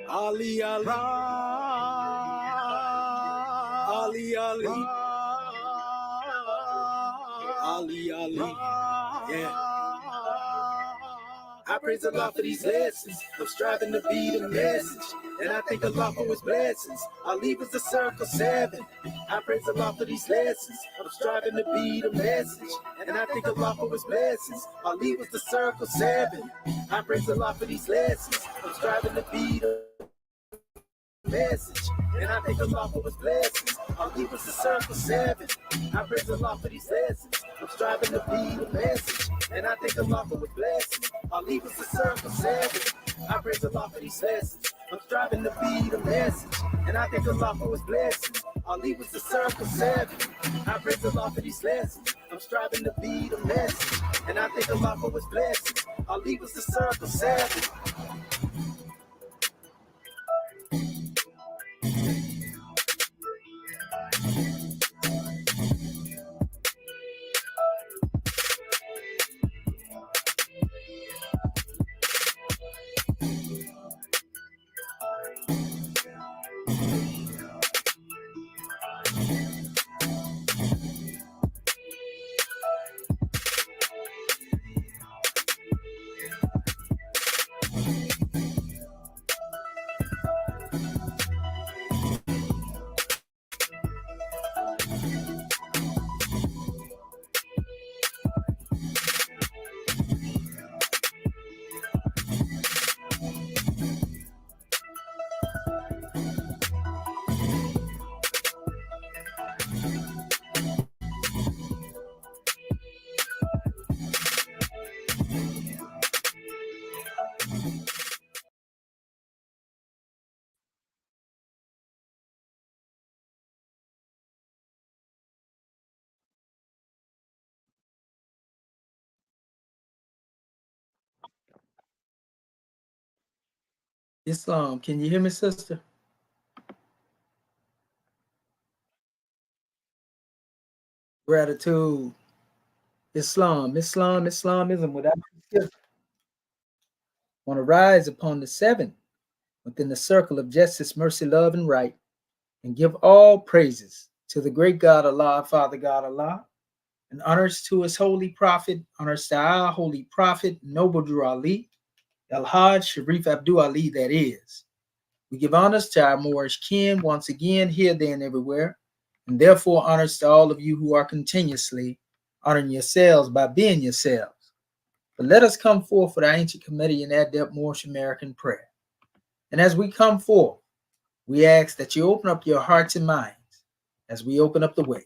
Ali, Ali, Ali, Ali, Ali, Ali, yeah. I praise Allah for these lessons. I'm striving to be the message, and I thank Allah for his blessings. Ali was the circle 7. I praise Allah for these lessons. I'm striving to be the message, and I thank Allah for his blessings. Ali was the circle 7. I praise Allah for these lessons. I'm striving to be the message, and I thank Allah for his blessings. Ali was the circle 7. I praise Allah for these lessons. I'm striving to be the message, and I thank Allah for his blessings. Ali was the circle 7. I praise Allah for these lessons. I'm striving to be the message, and I thank Allah for his blessings. Ali was the circle 7. I praise Allah for these lessons. I'm striving to be the message, and I thank Allah for his blessings. Ali was the circle 7. Islam, can you hear me, sister? Gratitude. Islamism without want to rise upon the 7 within the circle of justice, mercy, love, and right, and give all praises to the great God Allah, Father God Allah, and honors to his holy prophet, honors to our holy prophet, Noble Drew Ali, Al-Hajj Sharif Abdul Ali, that is. We give honors to our Moorish kin once again, here, there, and everywhere, and therefore honors to all of you who are continuously honoring yourselves by being yourselves. But let us come forth with our ancient committee and adept Moorish American prayer. And as we come forth, we ask that you open up your hearts and minds as we open up the way.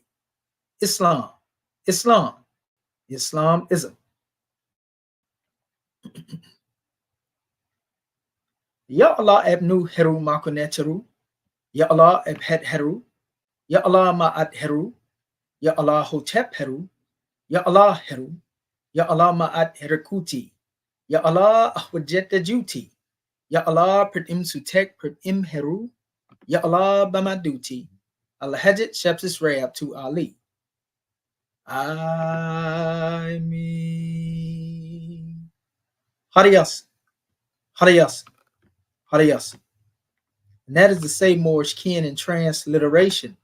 Islam, Islam, Islamism. Ya Allah abnu heru makuneteru, Ya Allah abhet heru, Ya Allah ma'at heru, Ya Allah hotep heru, Ya Allah heru, Ya Allah ma'at herikuti, Ya Allah ahwajeta juti, Ya Allah pert im sutek pert im heru, Ya Allah bamaduti, Al-Hajjat Shepsis Rayab to Ali. I mean, Hariyas, Hariyas, Hariyas. And that is to say Moorish kin in transliteration.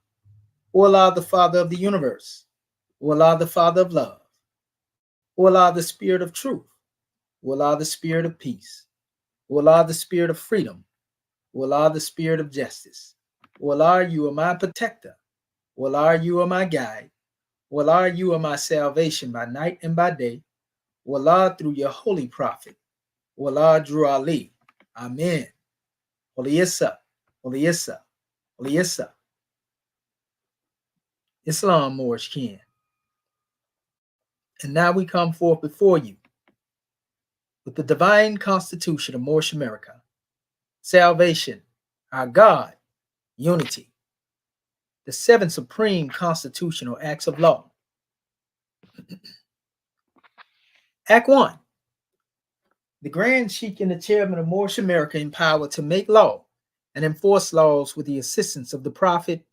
O Allah, the Father of the universe. O Allah, the Father of love. O Allah, the Spirit of truth. O Allah, the Spirit of peace. O Allah, the Spirit of freedom. O Allah, the Spirit of justice. O Allah, you are my protector. O Allah, you are my guide. O Allah, you are my salvation by night and by day. O Allah, through your holy prophet. O Allah, Drew Ali. Amen. Holy Issa, Holy Issa, Holy Issa. Islam, Moorish kin. And now we come forth before you with the divine constitution of Moorish America, salvation, our God, unity, the 7 supreme constitutional acts of law. Act 1. The Grand Sheikh and the Chairman of Moorish America empowered to make law and enforce laws with the assistance of the Prophet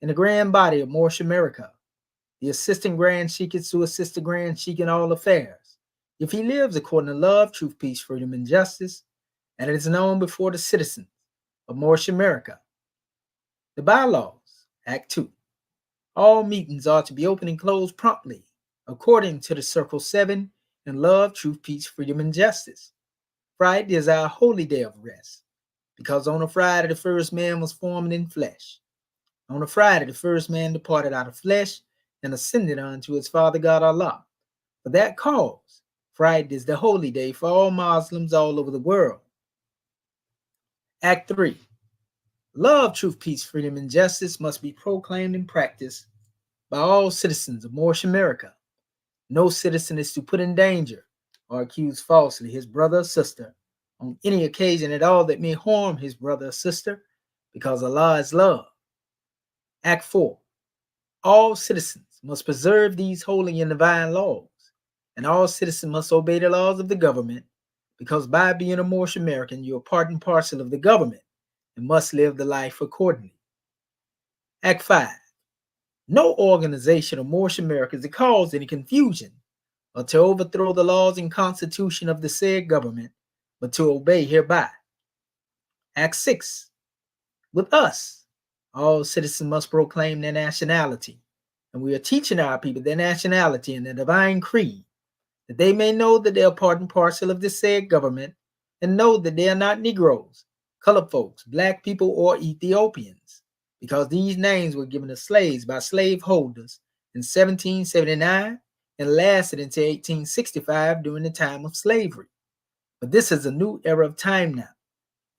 and the Grand Body of Moorish America. The Assistant Grand Sheikh is to assist the Grand Sheikh in all affairs, if he lives according to love, truth, peace, freedom, and justice, and it is known before the citizens of Moorish America. The bylaws, Act 2. All meetings are to be open and closed promptly, according to the Circle 7 in love, truth, peace, freedom, and justice. Friday is our holy day of rest, because on a Friday the first man was formed in flesh. On a Friday the first man departed out of flesh and ascended unto his Father God Allah. For that cause, Friday is the holy day for all Muslims all over the world. Act 3. Love, truth, peace, freedom, and justice must be proclaimed and practiced by all citizens of Moorish America. No citizen is to put in danger or accuse falsely his brother or sister on any occasion at all that may harm his brother or sister, because Allah is love. Act 4. All citizens must preserve these holy and divine laws, and all citizens must obey the laws of the government, because by being a Moorish American, you are part and parcel of the government and must live the life accordingly. Act 5. No organization of Moorish America is to cause any confusion or to overthrow the laws and constitution of the said government, but to obey hereby. Act 6. With us, all citizens must proclaim their nationality, and we are teaching our people their nationality and their divine creed, that they may know that they are part and parcel of the said government, and know that they are not Negroes, colored folks, black people, or Ethiopians, because these names were given to slaves by slaveholders in 1779 and lasted until 1865 during the time of slavery. But this is a new era of time now,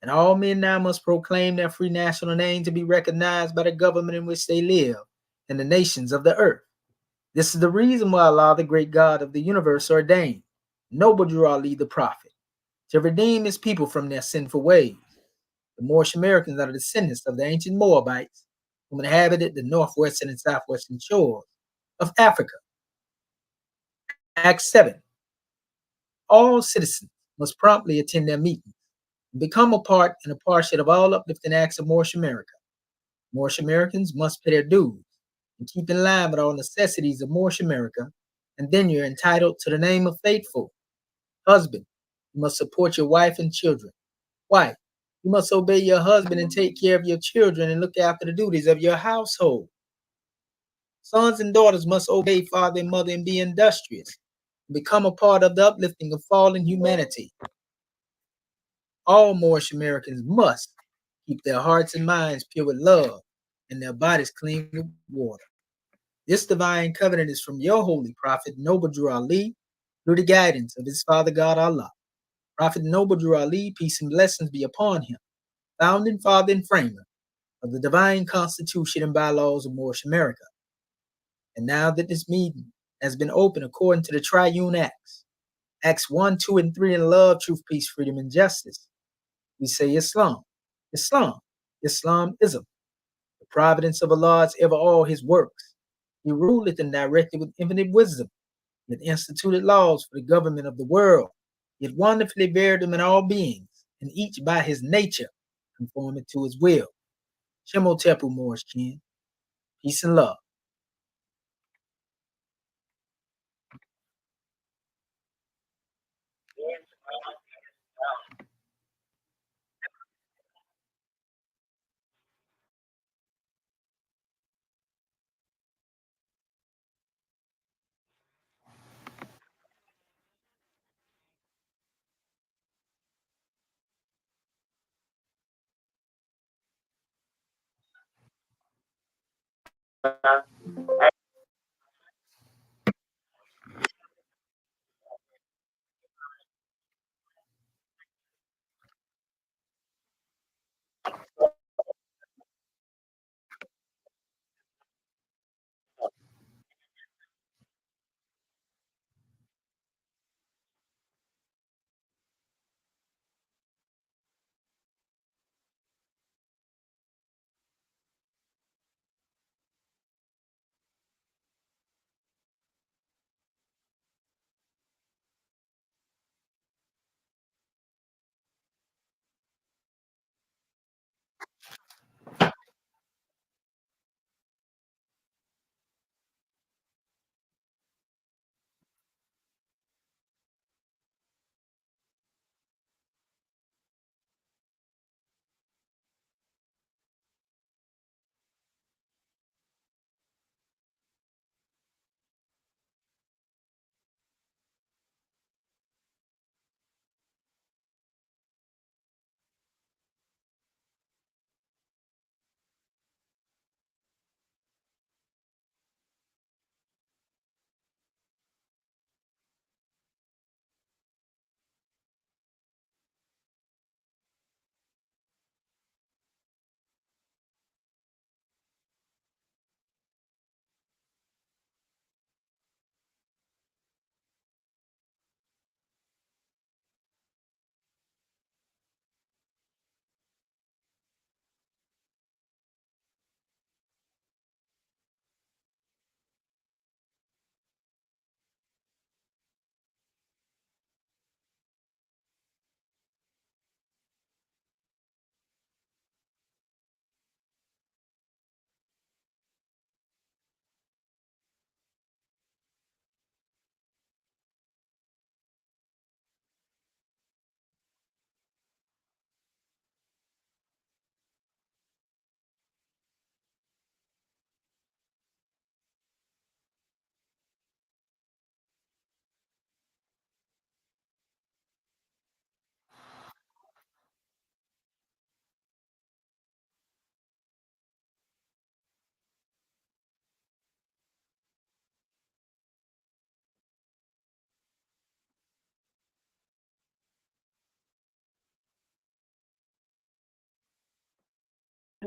and all men now must proclaim their free national name to be recognized by the government in which they live and the nations of the earth. This is the reason why Allah, the great God of the universe, ordained noble Drew Ali the prophet to redeem his people from their sinful ways. The Moorish Americans are the descendants of the ancient Moabites who inhabited the northwestern and southwestern shores of Africa. Act 7. All citizens must promptly attend their meetings and become a part and a parcel of all uplifting acts of Moorish America. Moorish Americans must pay their dues and keep in line with all necessities of Moorish America, and then you're entitled to the name of faithful. Husband, you must support your wife and children. Wife, you must obey your husband and take care of your children and look after the duties of your household. Sons and daughters must obey father and mother and be industrious and become a part of the uplifting of fallen humanity. All Moorish Americans must keep their hearts and minds pure with love and their bodies clean with water. This divine covenant is from your holy prophet, Noble Drew Ali, through the guidance of his Father God Allah. Prophet Noble Drew Ali, peace and blessings be upon him, founding father and framer of the divine constitution and bylaws of Moorish America. And now that this meeting has been opened according to the triune acts, Acts 1, 2, and 3 in love, truth, peace, freedom, and justice, we say Islam, Islam, Islamism. The providence of Allah is ever all his works. He ruleth and directed with infinite wisdom, yet instituted laws for the government of the world, yet wonderfully varied them in all beings, and each by his nature conforming to his will. Shemotepu Moorish kin, peace and love.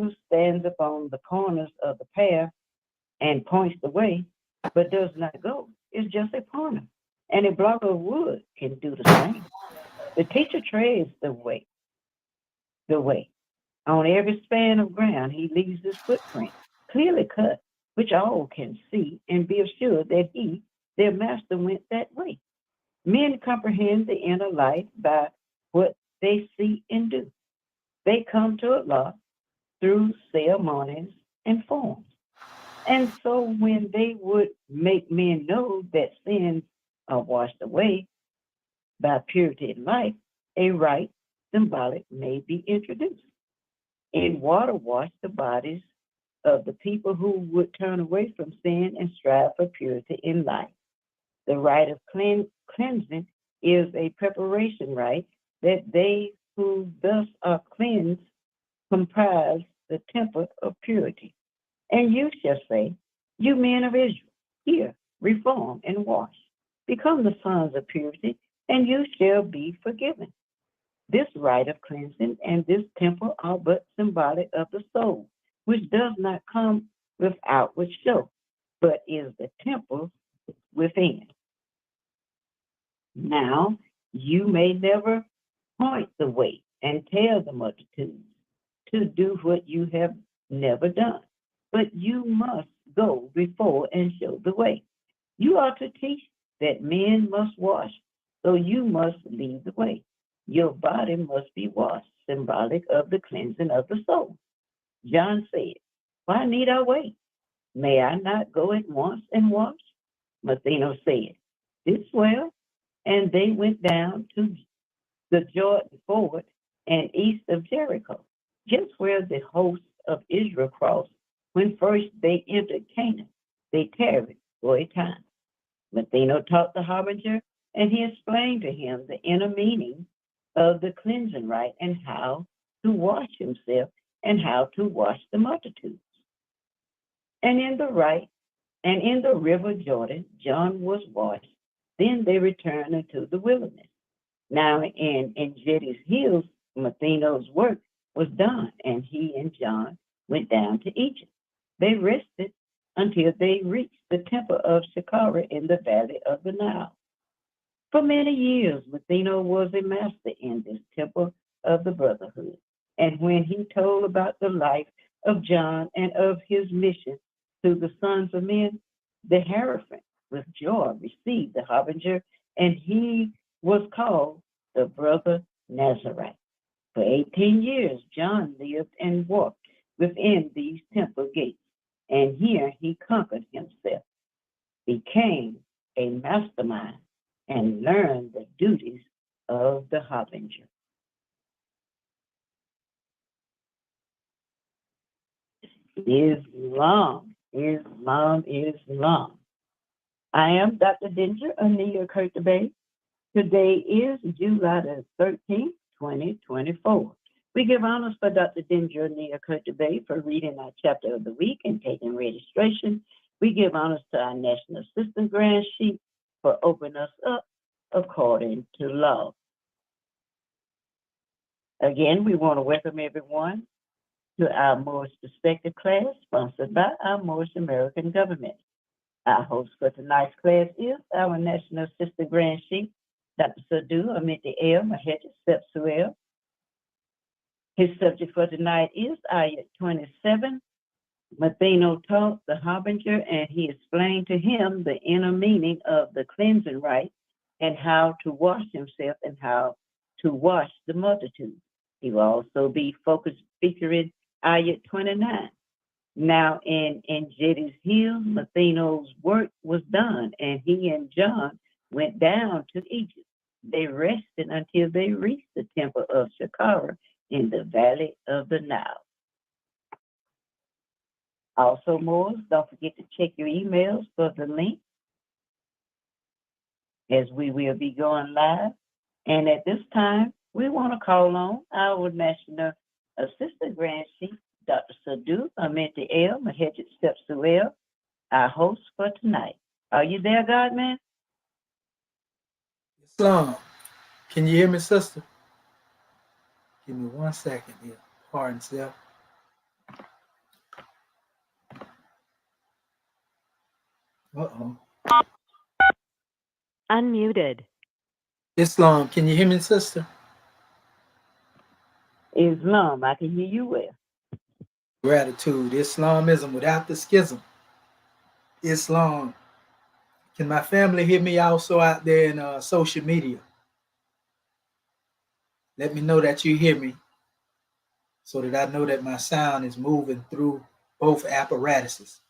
who stands upon the corners of the path and points the way, but does not go, is just a pointer. And a block of wood can do the same. The teacher treads the way. On every span of ground, he leaves his footprint, clearly cut, which all can see and be assured that he, their master, went that way. Men comprehend the inner light by what they see and do. They come to Allah through ceremonies and forms. And so when they would make men know that sins are washed away by purity in life, a rite symbolic may be introduced. In water wash the bodies of the people who would turn away from sin and strive for purity in life. The rite of cleansing is a preparation rite that they who thus are cleansed comprise the temple of purity. And you shall say, you men of Israel, hear, reform, and wash. Become the sons of purity, and you shall be forgiven. This rite of cleansing and this temple are but symbolic of the soul, which does not come with outward show, but is the temple within. Now, you may never point the way and tell the multitudes to do what you have never done, but you must go before and show the way. You are to teach that men must wash, so you must lead the way. Your body must be washed, symbolic of the cleansing of the soul. John said, why need I wait? May I not go at once and wash? Matheno said, this well. And they went down to the Jordan forward and east of Jericho, just where the host of Israel crossed. When first they entered Canaan, they tarried for a time. Matheno taught the harbinger, and he explained to him the inner meaning of the cleansing rite and how to wash himself and how to wash the multitudes. And in the river Jordan, John was washed. Then they returned into the wilderness. Now in Engedi's hills, Matheno's work was done, and he and John went down to Egypt. They rested until they reached the temple of Sakara in the valley of the Nile. For many years, Matheno was a master in this temple of the Brotherhood. And when he told about the life of John and of his mission to the sons of men, the hierophant with joy received the harbinger, and he was called the Brother Nazarite. For 18 years, John lived and walked within these temple gates, and here he conquered himself, became a mastermind, and learned the duties of the harbinger. Islam. I am Dr. Dinger of Pt. Bay. Today is July the 13th, 2024. We give honors for Dr. Dinger of Pt. Bay for reading our chapter of the week and taking registration. We give honors to our National Assistant Grand Chief for opening us up according to law. Again, we want to welcome everyone to our Moorish Perspective class, sponsored by our Moorish American government. Our host for tonight's class is our National Assistant Grand Chief, Dr. Sadu Amiti El Maheja Sepsuel. His subject for tonight is Ayat 27. Matheno taught the harbinger, and he explained to him the inner meaning of the cleansing rite and how to wash himself and how to wash the multitude. He will also be featuring Ayat 29. Now in Engedi's hills, Matheno's work was done, and he and John went down to Egypt. They rested until they reached the temple of Sakara in the valley of the Nile. Also, Moors, don't forget to check your emails for the link as we will be going live. And at this time, we want to call on our National Assistant Grand Chief, Dr. Sadu Amenti El Mahejet Sepsuel, our host for tonight. Are you there, Godman? Islam. Can you hear me, sister? Give me 1 second here. Pardon self. Uh-oh. Unmuted. Islam, can you hear me, sister? Islam, I can hear you well. Gratitude. Islamism without the schism. Islam. Can my family hear me also out there in social media? Let me know that you hear me so that I know that my sound is moving through both apparatuses.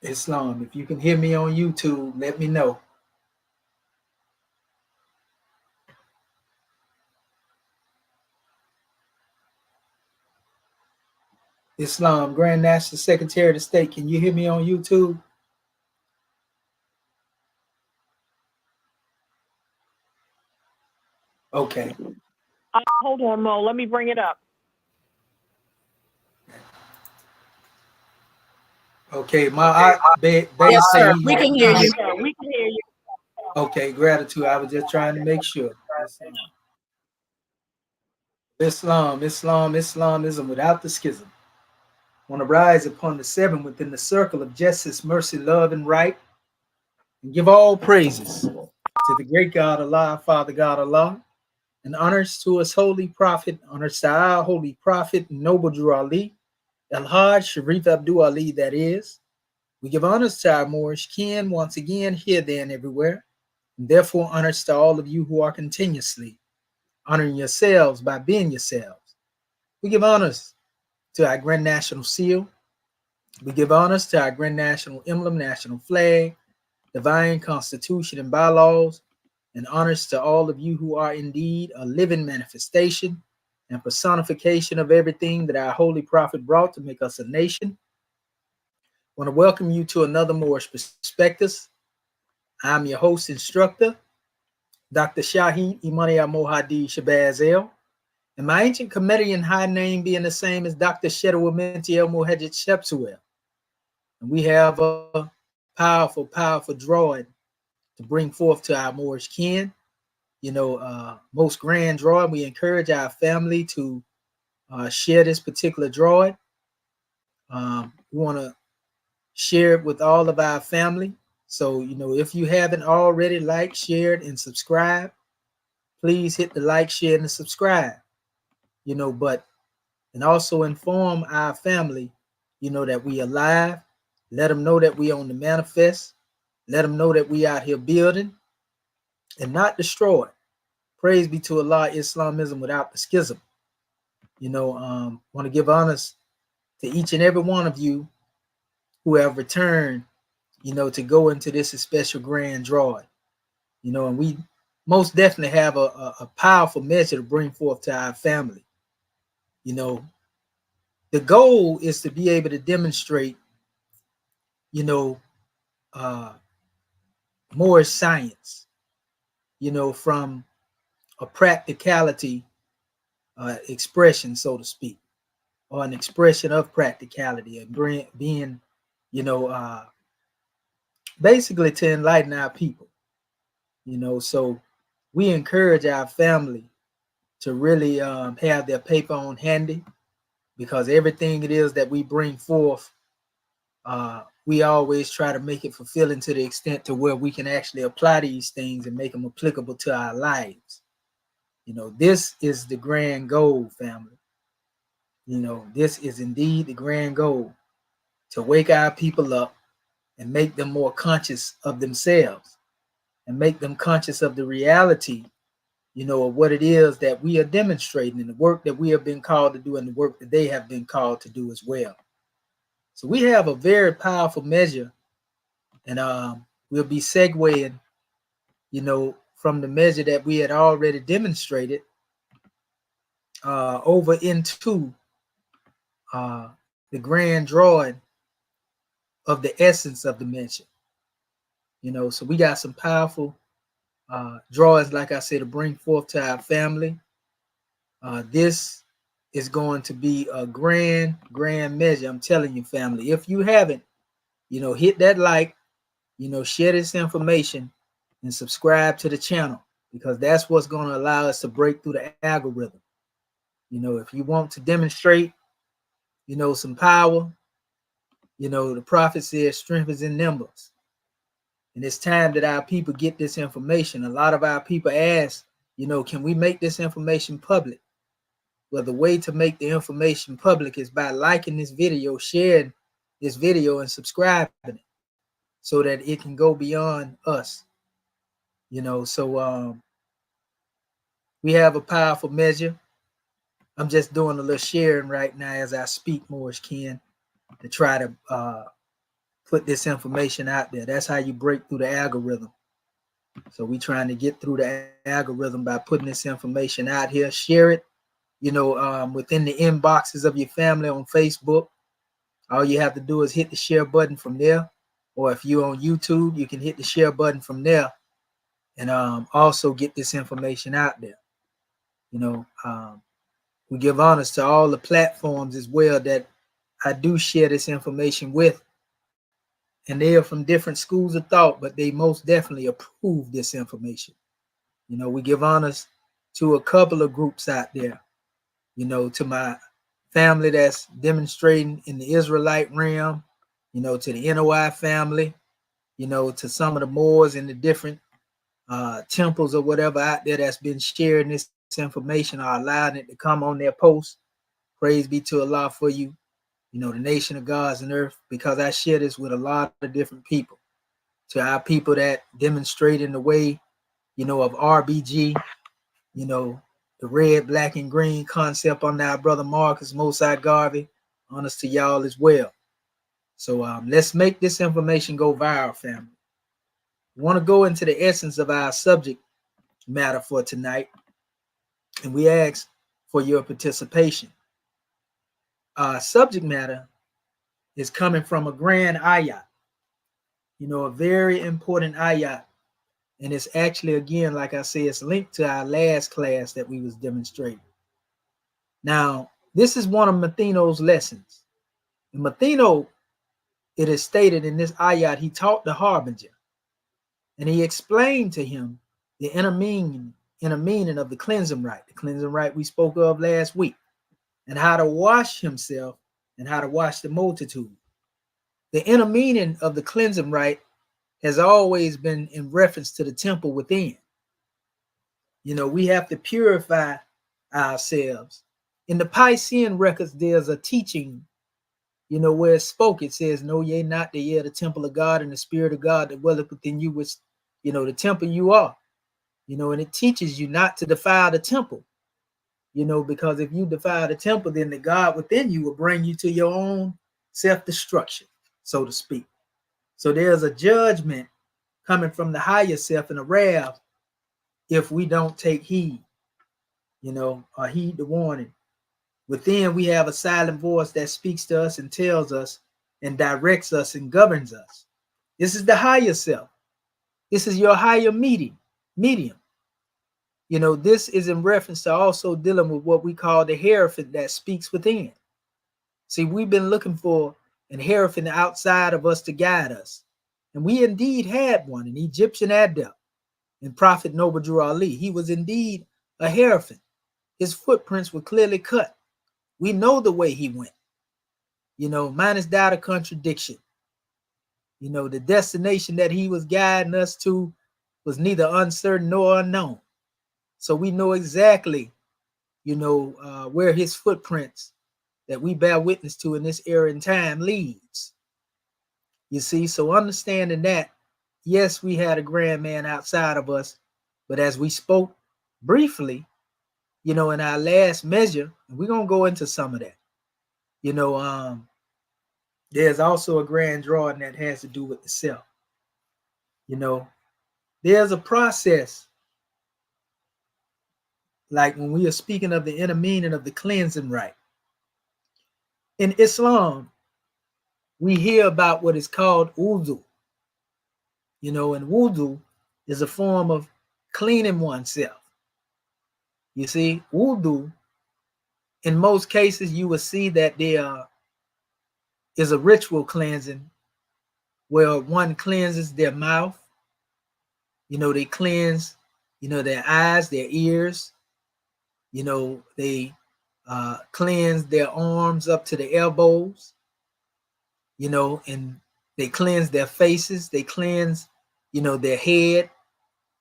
Islam, if you can hear me on YouTube, let me know. Islam, Grand National Secretary of the State, can you hear me on YouTube? Okay. Hold on, Mo. Let me bring it up. Okay, Yes, sir. We can hear you. We can hear you. Okay, gratitude. I was just trying to make sure. Islamism without the schism. Want to rise upon the seven within the circle of justice, mercy, love, and right, and give all praises to the great God Allah, Father God Allah, and honors to his holy prophet, honors to our holy prophet, noble Drew Ali, El Hajj Sharif Abdul Ali, that is. We give honors to our Moorish kin once again, here, there, and everywhere, and therefore honors to all of you who are continuously honoring yourselves by being yourselves. We give honors to our Grand National Seal. We give honors to our Grand National Emblem, National Flag, Divine Constitution, and bylaws, and honors to all of you who are indeed a living manifestation and personification of everything that our Holy Prophet brought to make us a nation. I want to welcome you to another Moorish Perspectives. I'm your host instructor, Dr. Shaheen Imani Al-Mohadi Shabazel, and my ancient Comedian high name being the same as Dr. Shedawamenti El-Mohajid Shepsuel. And we have a powerful droid to bring forth to our Moorish kin. You know, most grand droid, we encourage our family to share this particular droid. We want to share it with all of our family. So, you know, if you haven't already liked, shared, and subscribed, please hit the like, share, and the subscribe. You know, and also inform our family, you know, that we alive. Let them know that we on the manifest. Let them know that we out here building and not destroyed. Praise be to Allah, Islamism without the schism. You know, want to give honors to each and every one of you who have returned, you know, to go into this special grand drawing. You know, and we most definitely have a powerful measure to bring forth to our family. You know, the goal is to be able to demonstrate, you know, more science, you know, from a practicality expression, so to speak, or an expression of practicality and being, you know, basically to enlighten our people, you know. So we encourage our family to really have their paper on handy, because everything it is that we bring forth, we always try to make it fulfilling to the extent to where we can actually apply these things and make them applicable to our lives. You know, this is the grand goal, family. You know, this is indeed the grand goal, to wake our people up and make them more conscious of themselves and make them conscious of the reality, you know, of what it is that we are demonstrating and the work that we have been called to do and the work that they have been called to do as well. So we have a very powerful measure, and we'll be segueing, you know, from the measure that we had already demonstrated over into the grand drawing of the essence of the mention. You know, so we got some powerful drawings, like I said, to bring forth to our family. This is going to be a grand measure. I'm telling you, family. If you haven't, you know, hit that like, you know, share this information and subscribe to the channel, because that's what's going to allow us to break through the algorithm. You know, if you want to demonstrate, you know, some power, You know, the prophet says strength is in numbers. And it's time that our people get this information. A lot of our people ask, you know, can we make this information public? Well, the way to make the information public is by liking this video, sharing this video, and subscribing it so that it can go beyond us. You know, so we have a powerful measure. I'm just doing a little sharing right now as I speak, Morris Ken, to try to put this information out there. That's how you break through the algorithm. So we trying to get through the algorithm by putting this information out here. Share it, you know, within the inboxes of your family on Facebook. All you have to do is hit the share button from there. Or if you're on YouTube, you can hit the share button from there and also get this information out there. You know, we give honors to all the platforms as well that I do share this information with. And they are from different schools of thought, but they most definitely approve this information. You know, we give honors to a couple of groups out there, you know, to my family that's demonstrating in the Israelite realm, you know, to the NOI family, you know, to some of the Moors in the different temples or whatever out there that's been sharing this information or allowing it to come on their posts. Praise be to Allah for you, you know, the nation of gods and earth, because I share this with a lot of different people. To our people that demonstrate in the way, you know, of RBG, you know, the red, black, and green concept on our brother Marcus Mosai Garvey. Honest to y'all as well. So let's make this information go viral, family. We want to go into the essence of our subject matter for tonight, and we ask for your participation. Subject matter is coming from a grand ayat, you know, a very important ayat. And it's actually, again, like I said, it's linked to our last class that we was demonstrating. Now, this is one of Matheno's lessons. In Matheno, it is stated in this ayat, he taught the harbinger, and he explained to him the inner meaning of the cleansing rite we spoke of last week, and how to wash himself and how to wash the multitude. The inner meaning of the cleansing rite has always been in reference to the temple within. You know, we have to purify ourselves. In the Piscean records, there's a teaching, you know, where it's spoke. It says, "Know ye not that ye are the temple of God, and the Spirit of God that dwelleth within you," which, you know, the temple you are. You know, and it teaches you not to defile the temple. You know, because if you defile the temple, then the God within you will bring you to your own self-destruction, so to speak. So there's a judgment coming from the higher self and a wrath if we don't take heed, you know, or heed the warning. Within, we have a silent voice that speaks to us and tells us and directs us and governs us. This is the higher self. This is your higher medium. You know, this is in reference to also dealing with what we call the hierophant that speaks within. See, we've been looking for an hierophant outside of us to guide us. And we indeed had one, an Egyptian adept in Prophet Noble Ali. He was indeed a hierophant. His footprints were clearly cut. We know the way he went. You know, minus doubt or contradiction. You know, the destination that he was guiding us to was neither uncertain nor unknown. So we know exactly, you know, where his footprints that we bear witness to in this era and time leads. You see, so understanding that, yes, we had a grand man outside of us, but as we spoke briefly, you know, in our last measure, we're going to go into some of that. You know, there's also a grand drawing that has to do with the self. You know, there's a process, like when we are speaking of the inner meaning of the cleansing rite. In Islam, we hear about what is called wudu. You know, and wudu is a form of cleaning oneself. You see, wudu, in most cases, you will see that there is a ritual cleansing where one cleanses their mouth. You know, they cleanse, you know, their eyes, their ears. You know, they cleanse their arms up to the elbows. you know, and they cleanse their faces, they cleanse, you know, their head,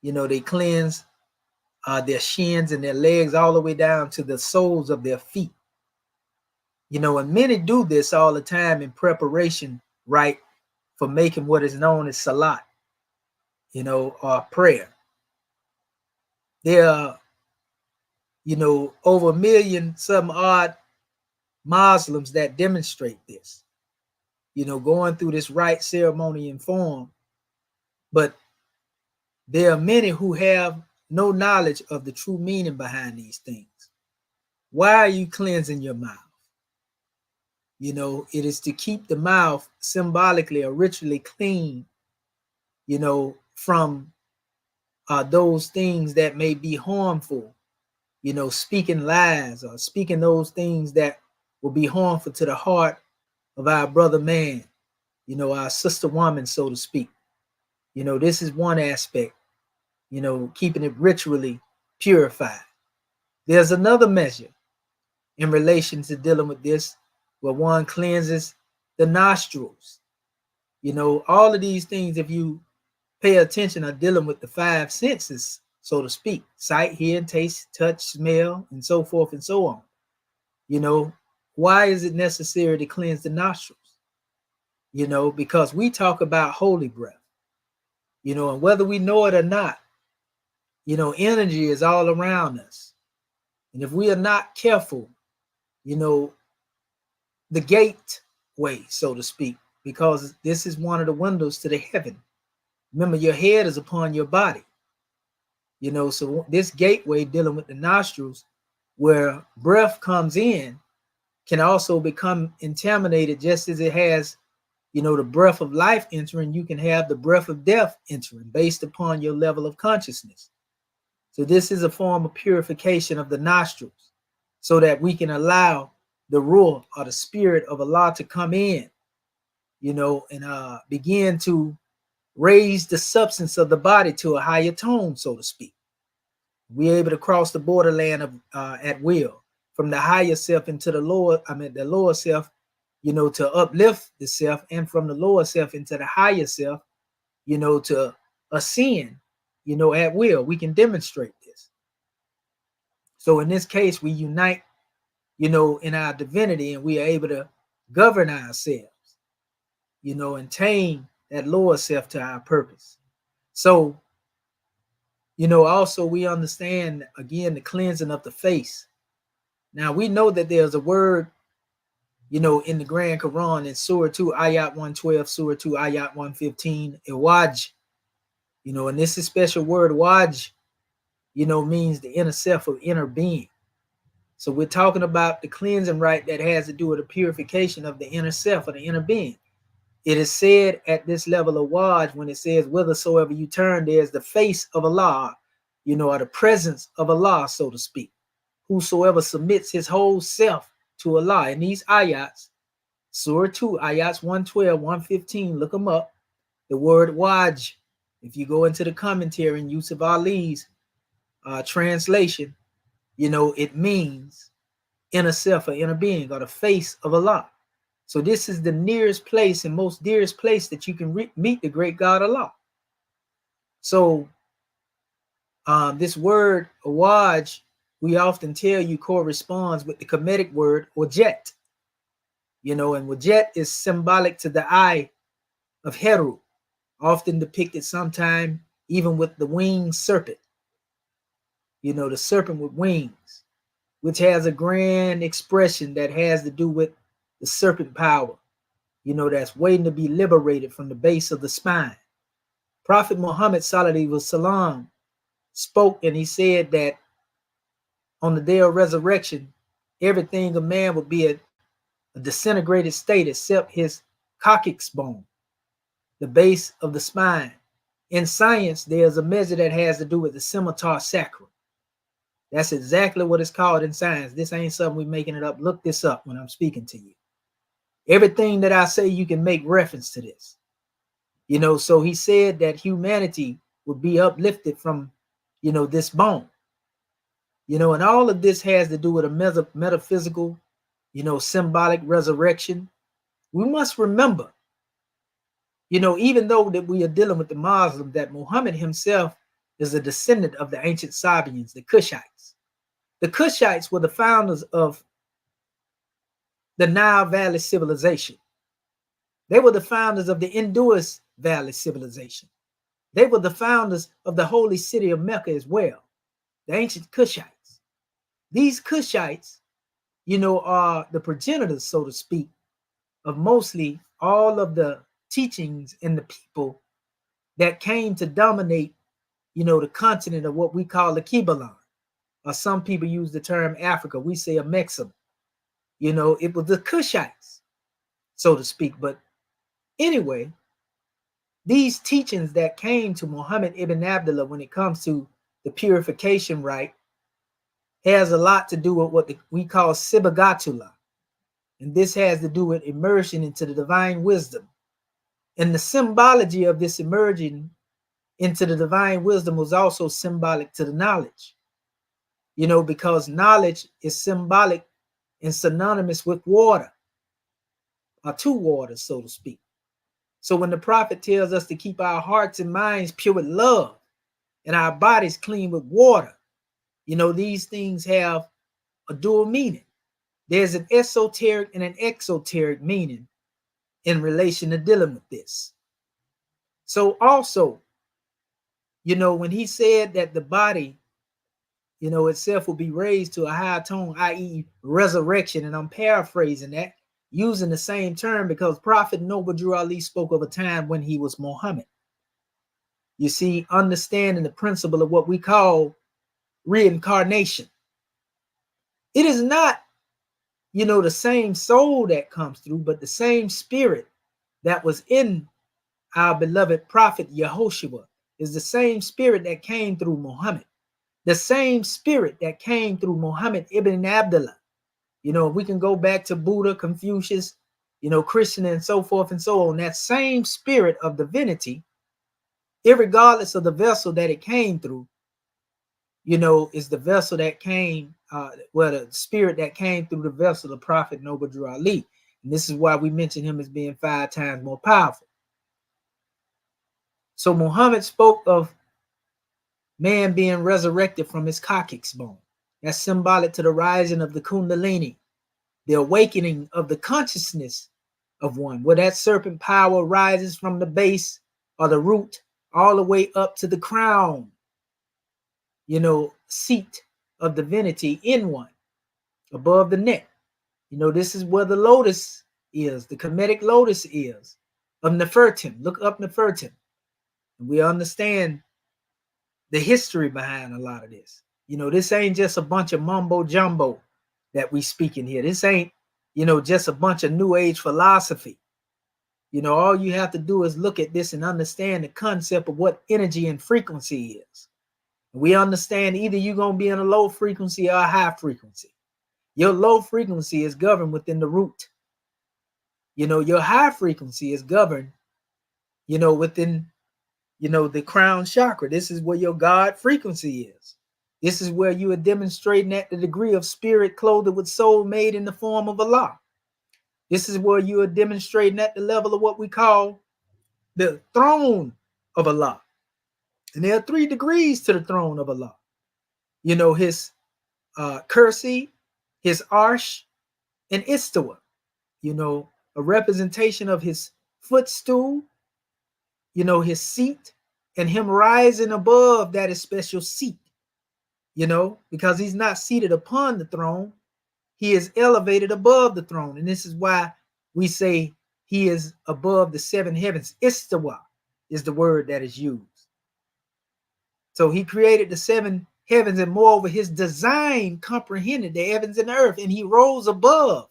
you know, they cleanse their shins and their legs all the way down to the soles of their feet. You know, and many do this all the time in preparation, right, for making what is known as salat, you know, or prayer. There are, you know, over 1 million some odd Muslims that demonstrate this, you know, going through this rite ceremony and form. But there are many who have no knowledge of the true meaning behind these things. Why are you cleansing your mouth? You know, it is to keep the mouth symbolically or ritually clean, you know, from those things that may be harmful, you know, speaking lies or speaking those things that will be harmful to the heart of our brother man, you know, our sister woman, so to speak. You know, this is one aspect, you know, keeping it ritually purified. There's another measure in relation to dealing with this, where one cleanses the nostrils. You know, all of these things, if you pay attention, are dealing with the 5 senses, so to speak: sight, hearing, taste, touch, smell, and so forth and so on. You know, why is it necessary to cleanse the nostrils? You know, because we talk about holy breath, you know, and whether we know it or not, you know, energy is all around us. And if we are not careful, you know, the gateway, so to speak, because this is one of the windows to the heaven. Remember, your head is upon your body, you know, so this gateway dealing with the nostrils, where breath comes in, can also become contaminated, just as it has, you know, the breath of life entering. You can have the breath of death entering based upon your level of consciousness. So this is a form of purification of the nostrils, so that we can allow the ruh, or the spirit of Allah, to come in, you know, and begin to raise the substance of the body to a higher tone, so to speak. We're able to cross the borderland of at will, from the higher self into the lower, the lower self, you know, to uplift the self, and from the lower self into the higher self, you know, to ascend, you know, at will. We can demonstrate this. So in this case, we unite, you know, in our divinity, and we are able to govern ourselves, you know, and tame that lower self to our purpose. So, you know, also we understand, again, the cleansing of the face. Now, we know that there's a word, you know, in the Grand Quran, in Surah 2, Ayat 112, Surah 2, Ayat 115, Iwaj, you know, and this is special word, Waj, you know, means the inner self or inner being. So we're talking about the cleansing rite that has to do with the purification of the inner self or the inner being. It is said at this level of Waj, when it says, whithersoever you turn, there's the face of Allah, you know, or the presence of Allah, so to speak. Whosoever submits his whole self to Allah. In these ayats, Surah 2, ayats 112, 115, look them up. The word Waj, if you go into the commentary in Yusuf Ali's translation, you know, it means inner self or inner being, or the face of Allah. So this is the nearest place and most dearest place that you can meet the great God Allah. So this word Waj, we often tell you, corresponds with the Kemetic word wajet. You know, and wajet is symbolic to the eye of Heru, often depicted sometime even with the winged serpent. You know, the serpent with wings, which has a grand expression that has to do with the serpent power, you know, that's waiting to be liberated from the base of the spine. Prophet Muhammad Sallallahu Alaihi Wasallam spoke, and he said that on the day of resurrection, everything of man would be a disintegrated state except his coccyx bone, the base of the spine. In science, there's a measure that has to do with the scimitar sacrum. That's exactly what it's called in science. This ain't something we're making it up. Look this up when I'm speaking to you. Everything that I say, you can make reference to this. You know, so he said that humanity would be uplifted from, you know, this bone. You know, and all of this has to do with a metaphysical, you know, symbolic resurrection, We must remember, even though that we are dealing with the Muslim, that Muhammad himself is a descendant of the ancient Sabians, the Cushites. The Cushites were the founders of the Nile Valley civilization. They were the founders of the Indus Valley civilization. They were the founders of the holy city of Mecca as well, the ancient Cushites. These Cushites, are the progenitors, so to speak, of mostly all of the teachings and the people that came to dominate, the continent of what we call the Kibalan, or some people use the term Africa. We say a Mexim. It was the Cushites, so to speak. But anyway, these teachings that came to Muhammad ibn Abdullah when it comes to the purification rite has a lot to do with what we call Sibagatullah. And this has to do with immersion into the divine wisdom. And the symbology of this emerging into the divine wisdom was also symbolic to the knowledge. Because knowledge is symbolic and synonymous with water, or two waters, so to speak. So when the prophet tells us to keep our hearts and minds pure with love and our bodies clean with water, these things have a dual meaning. There's an esoteric and an exoteric meaning in relation to dealing with this. So also, when he said that the body, itself will be raised to a higher tone, i.e. resurrection, and I'm paraphrasing that, using the same term because Prophet Noble Drew Ali spoke of a time when he was Muhammad. You see, understanding the principle of what we call reincarnation. It is not, the same soul that comes through, but the same spirit that was in our beloved Prophet Yehoshua is the same spirit that came through Muhammad. The same spirit that came through Muhammad ibn Abdullah. We can go back to Buddha, Confucius, Christian, and so forth and so on. That same spirit of divinity, irregardless of the vessel that it came through, is the vessel that came, the spirit that came through the vessel of Prophet Noble Drew Ali. And this is why we mention him as being 5 times more powerful. So Muhammad spoke of man being resurrected from his coccyx bone. That's symbolic to the rising of the Kundalini, the awakening of the consciousness of one, where that serpent power rises from the base or the root all the way up to the crown, seat of divinity in one, above the neck. This is where the lotus is, the Kemetic lotus is, of Nefertim. Look up Nefertim. And we understand the history behind a lot of this. This ain't just a bunch of mumbo jumbo that we speak in here. This ain't, just a bunch of new age philosophy. All you have to do is look at this and understand the concept of what energy and frequency is. We understand either you're going to be in a low frequency or a high frequency. Your low frequency is governed within the root. Your high frequency is governed, within, the crown chakra. This is where your God frequency is. This is where you are demonstrating at the degree of spirit clothed with soul made in the form of Allah. This is where you are demonstrating at the level of what we call the throne of Allah. And there are 3 degrees to the throne of Allah. His kursi, his arsh, and istawa. A representation of his footstool, his seat, and him rising above that special seat. Because he's not seated upon the throne, he is elevated above the throne. And this is why we say he is above the 7 heavens. Istawa is the word that is used. So he created the 7 heavens, and moreover, his design comprehended the heavens and the earth, and he rose above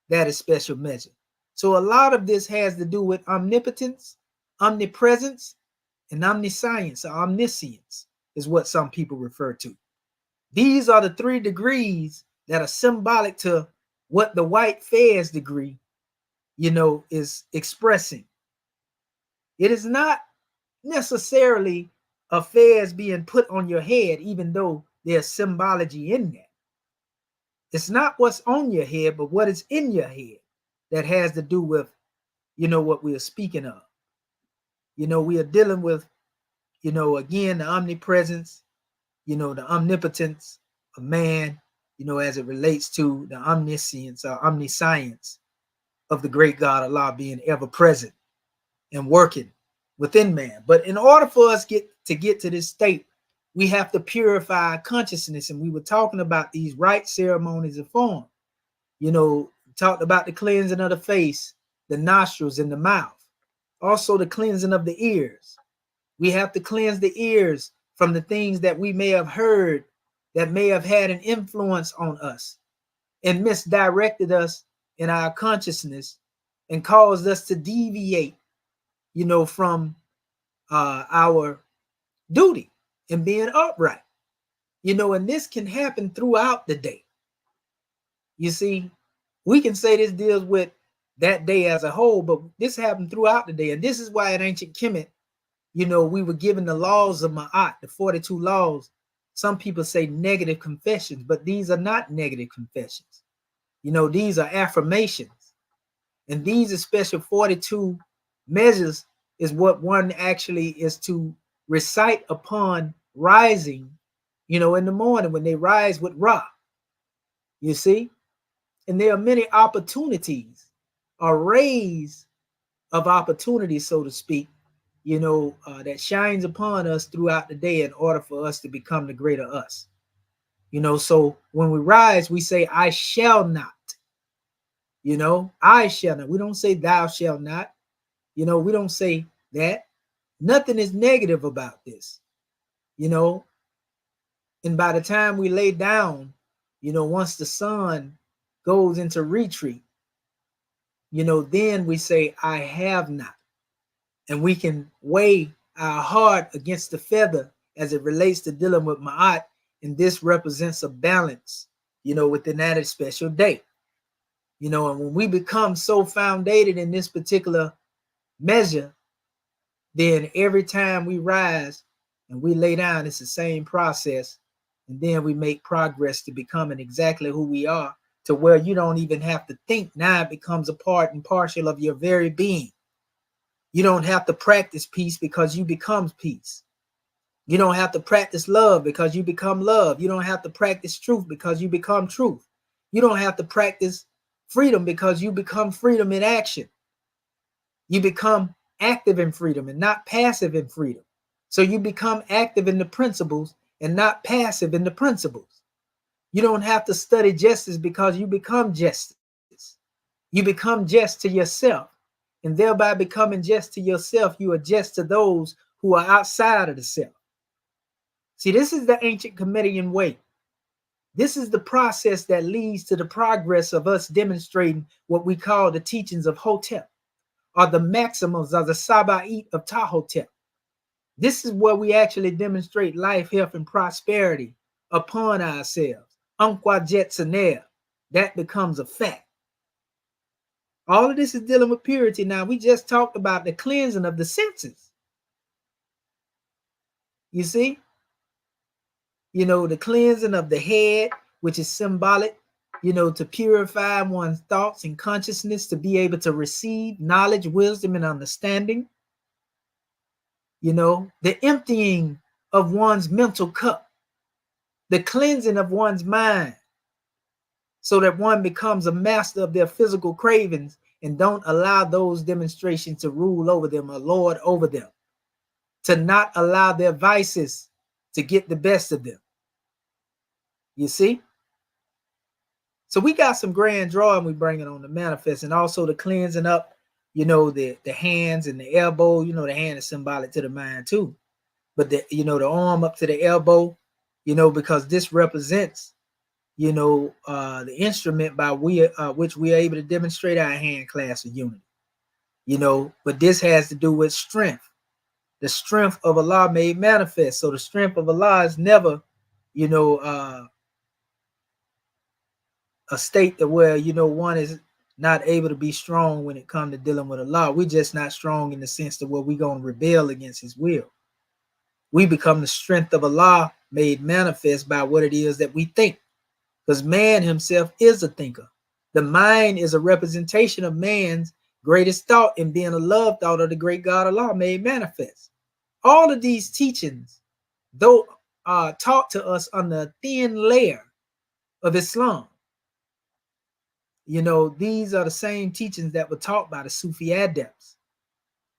that special measure. So a lot of this has to do with omnipotence, omnipresence, and omniscience, or omniscience is what some people refer to. These are the 3 degrees that are symbolic to what the white Fez degree, is expressing. It is not necessarily a Fez being put on your head, even though there's symbology in that. It's not what's on your head, but what is in your head. that has to do with, what we are speaking of. We are dealing with, again, the omnipresence, the omnipotence of man, as it relates to the omniscience or omniscience of the great God Allah being ever present and working within man. But in order for us to get to this state, we have to purify our consciousness. And we were talking about these rite ceremonies of form. Talked about the cleansing of the face, the nostrils, and the mouth. Also the cleansing of the ears. We have to cleanse the ears from the things that we may have heard that may have had an influence on us and misdirected us in our consciousness and caused us to deviate, from our duty and being upright. And this can happen throughout the day. You see, we can say this deals with that day as a whole, but this happened throughout the day. And this is why in ancient Kemet, we were given the laws of Ma'at, the 42 laws. Some people say negative confessions, but these are not negative confessions. These are affirmations. And these are special 42 measures is what one actually is to recite upon rising, in the morning when they rise with Ra. You see? And there are many opportunities, arrays of opportunities, so to speak, that shines upon us throughout the day in order for us to become the greater us. So when we rise, we say, I shall not. I shall not. We don't say thou shalt not. We don't say that. Nothing is negative about this. And by the time we lay down, once the sun goes into retreat, then we say, I have not. And we can weigh our heart against the feather as it relates to dealing with Ma'at. And this represents a balance, within that special day. And when we become so foundated in this particular measure, then every time we rise and we lay down, it's the same process. And then we make progress to becoming exactly who we are, to where you don't even have to think. Now it becomes a part and parcel of your very being. You don't have to practice peace because you become peace. You don't have to practice love because you become love. You don't have to practice truth because you become truth. You don't have to practice freedom because you become freedom in action. You become active in freedom and not passive in freedom. So you become active in the principles and not passive in the principles. You don't have to study justice because you become justice. You become just to yourself. And thereby becoming just to yourself, you are just to those who are outside of the self. See, this is the ancient Comedian way. This is the process that leads to the progress of us demonstrating what we call the teachings of Hotep, or the maxims of the Saba'it of Ptah. This is where we actually demonstrate life, health, and prosperity upon ourselves. Unquajet Saner, that becomes a fact. All of this is dealing with purity. Now, we just talked about the cleansing of the senses. You see? The cleansing of the head, which is symbolic, to purify one's thoughts and consciousness, to be able to receive knowledge, wisdom, and understanding. The emptying of one's mental cup, the cleansing of one's mind, so that one becomes a master of their physical cravings and don't allow those demonstrations to rule over them or lord over them, to not allow their vices to get the best of them. You see? So we got some grand drawing we bring it on the manifest, and also the cleansing up, the hands and the elbow. The hand is symbolic to the mind too. But the arm up to the elbow, because this represents, the instrument by which we are able to demonstrate our hand class of unity. But this has to do with strength. The strength of Allah made manifest. So the strength of Allah is never, a state that where, one is not able to be strong when it comes to dealing with Allah. We're just not strong in the sense that where we're going to rebel against his will. We become the strength of Allah made manifest by what it is that we think. Because man himself is a thinker. The mind is a representation of man's greatest thought and being a love thought of the great God Allah made manifest. All of these teachings, though taught to us on the thin layer of Islam, you know, these are the same teachings that were taught by the Sufi adepts.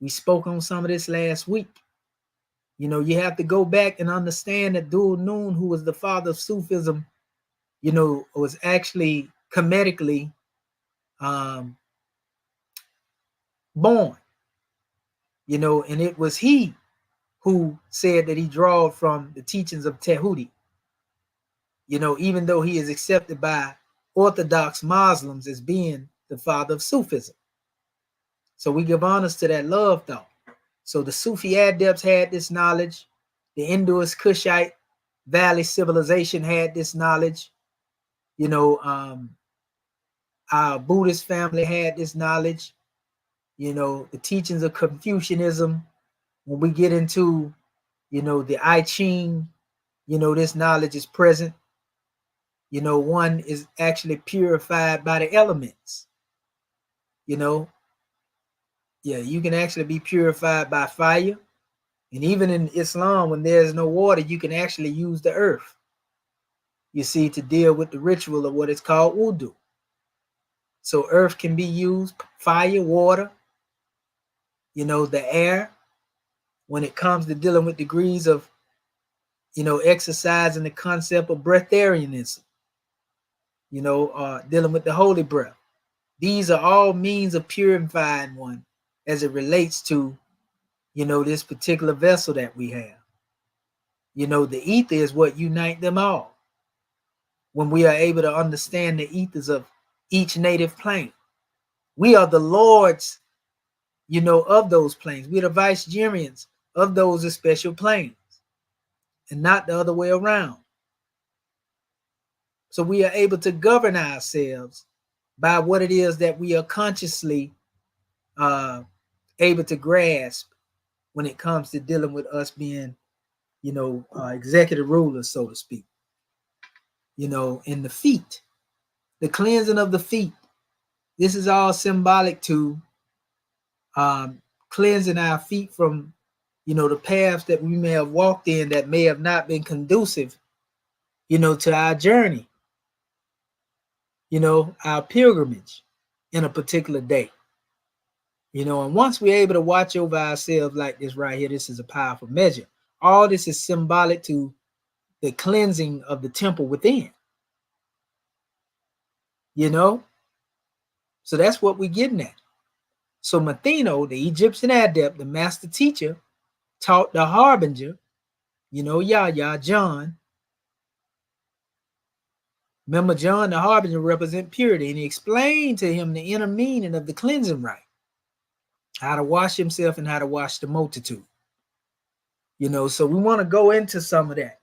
We spoke on some of this last week. You know, you have to go back and understand that Dhul Nun, who was the father of Sufism, you know, was actually comedically born, you know, and it was he who said that he drawed from the teachings of Tehudi, you know, even though he is accepted by Orthodox Muslims as being the father of Sufism. So we give honors to that love thought. So the Sufi adepts had this knowledge. The Indus Kushite Valley civilization had this knowledge. You know, our Buddhist family had this knowledge. You know, the teachings of Confucianism, when we get into, you know, the I Ching, you know, this knowledge is present. You know, one is actually purified by the elements. You know, yeah, you can actually be purified by fire. And even in Islam, when there's no water, you can actually use the earth, you see, to deal with the ritual of what is called wudu. So earth can be used, fire, water, you know, the air, when it comes to dealing with degrees of, you know, exercising the concept of breatharianism, you know, dealing with the holy breath. These are all means of purifying one as it relates to, you know, this particular vessel that we have. You know, the ether is what unite them all. When we are able to understand the ethers of each native plane, we are the lords, you know, of those planes. We're the vicegerents of those special planes, and not the other way around. So we are able to govern ourselves by what it is that we are consciously able to grasp when it comes to dealing with us being, you know, executive rulers, so to speak. You know, in the feet, the cleansing of the feet. This is all symbolic to cleansing our feet from, you know, the paths that we may have walked in that may have not been conducive, you know, to our journey, you know, our pilgrimage in a particular day. You know, and once we're able to watch over ourselves like this right here, this is a powerful measure. All this is symbolic to the cleansing of the temple within. You know, so that's what we're getting at. So Matheno, the Egyptian adept, the master teacher, taught the harbinger, you know, Yahya, John. Remember, John the harbinger represent purity, and he explained to him the inner meaning of the cleansing rite, how to wash himself and how to wash the multitude. You know, so we want to go into some of that.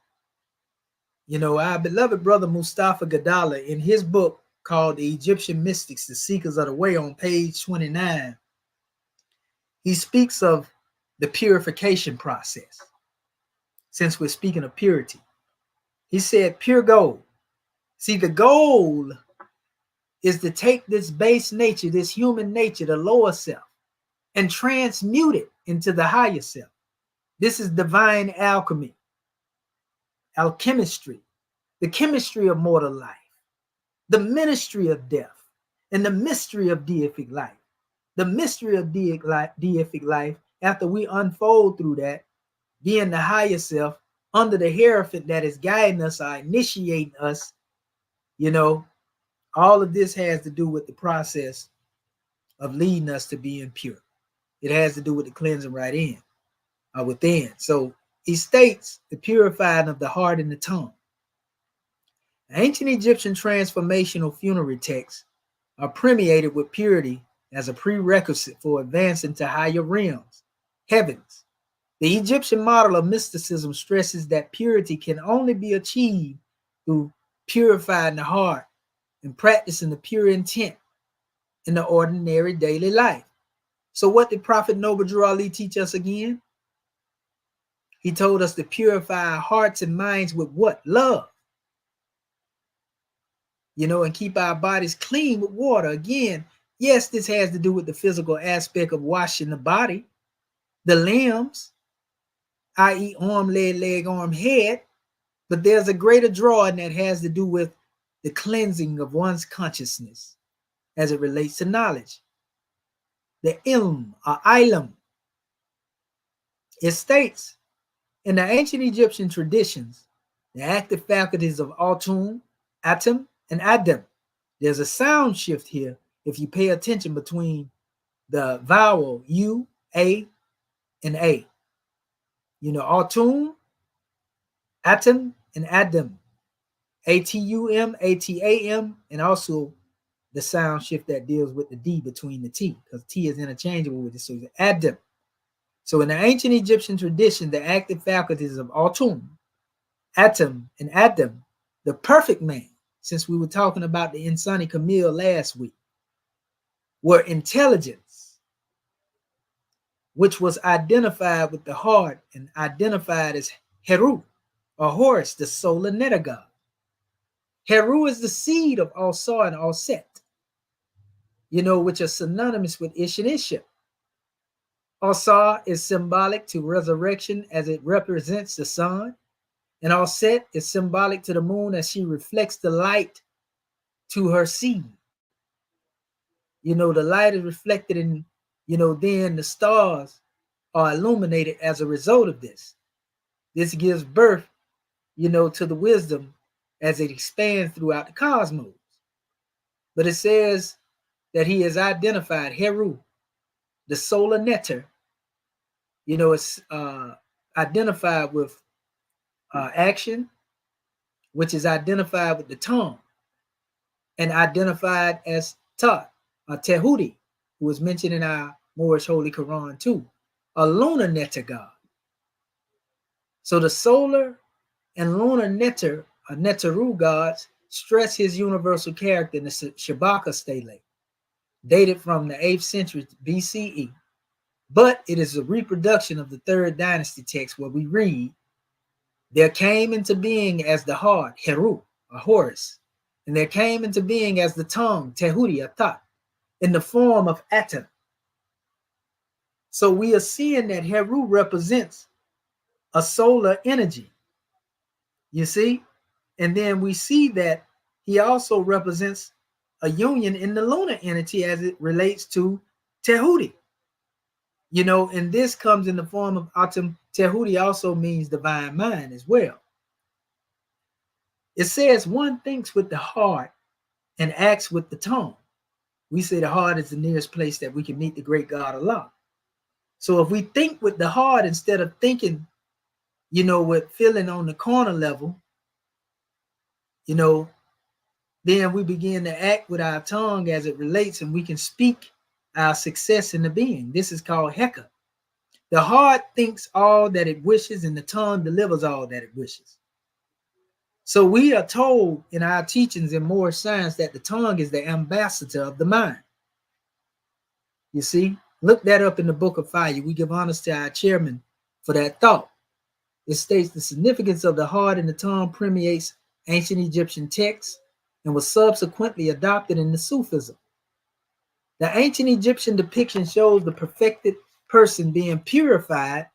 You know, our beloved brother Mustafa Gadala, in his book called The Egyptian Mystics, The Seekers of the Way, on page 29, he speaks of the purification process. Since we're speaking of purity, he said, pure gold. See, the goal is to take this base nature, this human nature, the lower self, and transmute it into the higher self. This is divine alchemy, alchemistry, the chemistry of mortal life, the ministry of death, and the mystery of deific life. The mystery of deific life, after we unfold through that, being the higher self, under the hierophant that is guiding us or initiating us, you know, all of this has to do with the process of leading us to being pure. It has to do with the cleansing right in, within. So he states the purifying of the heart and the tongue. Ancient Egyptian transformational funerary texts are permeated with purity as a prerequisite for advancing to higher realms, heavens. The Egyptian model of mysticism stresses that purity can only be achieved through purifying the heart and practicing the pure intent in the ordinary daily life. So what did Prophet Noble Drew Ali teach us again? He told us to purify our hearts and minds with what? Love. and keep our bodies clean with water. Again, yes, this has to do with the physical aspect of washing the body, the limbs, i.e. arm, leg, arm, head, but there's a greater drawing that has to do with the cleansing of one's consciousness as it relates to knowledge. The ilm or ilm. It states, in the ancient Egyptian traditions, the active faculties of Atum, Atum, and Adam. There's a sound shift here if you pay attention between the vowel U, A, and A. Atum, Atum, and Adam. A-T-U-M, A-T-A-M, and also the sound shift that deals with the D between the T, because T is interchangeable with it, so it's Adam. So in the ancient Egyptian tradition, the active faculties of Atum, Atum, and Adam, the perfect man, since we were talking about the Insani Camille last week, were intelligence, which was identified with the heart and identified as Heru, or Horus, the solar netter god. Heru is the seed of Alsar and Alset, which are synonymous with Ish and Isha. Alsar is symbolic to resurrection as it represents the sun, and Alset is symbolic to the moon as she reflects the light to her seed. The light is reflected in, then the stars are illuminated as a result of this. This gives birth, to the wisdom as it expands throughout the cosmos. But it says that he is identified, Heru, the solar netter, it's identified with action, which is identified with the tongue, and identified as Ptah, Tehudi, who is mentioned in our Moorish Holy Quran too, a lunar netter god. So the solar and lunar netter, Neteru gods, stress his universal character in the Shabaka stele, dated from the 8th century BCE. But it is a reproduction of the 3rd dynasty text where we read, there came into being as the heart, Heru, or Horus, and there came into being as the tongue, Tehudi, Ptah, in the form of Atum. So we are seeing that Heru represents a solar energy, you see? And then we see that he also represents a union in the lunar entity as it relates to Tehudi. And this comes in the form of Atum. Tehudi also means divine mind as well. It says one thinks with the heart and acts with the tongue. We say the heart is the nearest place that we can meet the great God Allah. So if we think with the heart instead of thinking, with feeling on the corner level, then we begin to act with our tongue as it relates, and we can speak our success in the being. This is called Heka. The heart thinks all that it wishes, and the tongue delivers all that it wishes. So we are told in our teachings in Moorish science that the tongue is the ambassador of the mind. You see, look that up in the Book of Fire. We give honors to our chairman for that thought. It states the significance of the heart and the tongue permeates ancient Egyptian texts and was subsequently adopted into Sufism. The ancient Egyptian depiction shows the perfected person being purified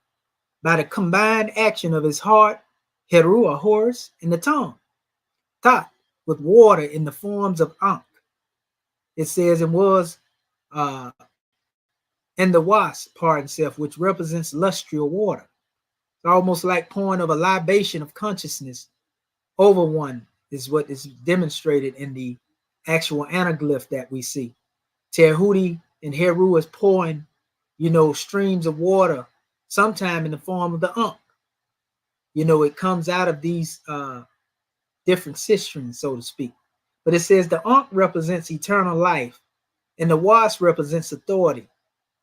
by the combined action of his heart, Heru or Horus, and the tongue, Ptah, with water in the forms of Ankh. It says it was, and the wasp, pardon self, which represents lustrial water. It's almost like pouring of a libation of consciousness over one is what is demonstrated in the actual anaglyph that we see. Tehudi and Heru is pouring, streams of water, sometime in the form of the Ankh. It comes out of these different cisterns, so to speak. But it says the Ankh represents eternal life, and the wasp represents authority,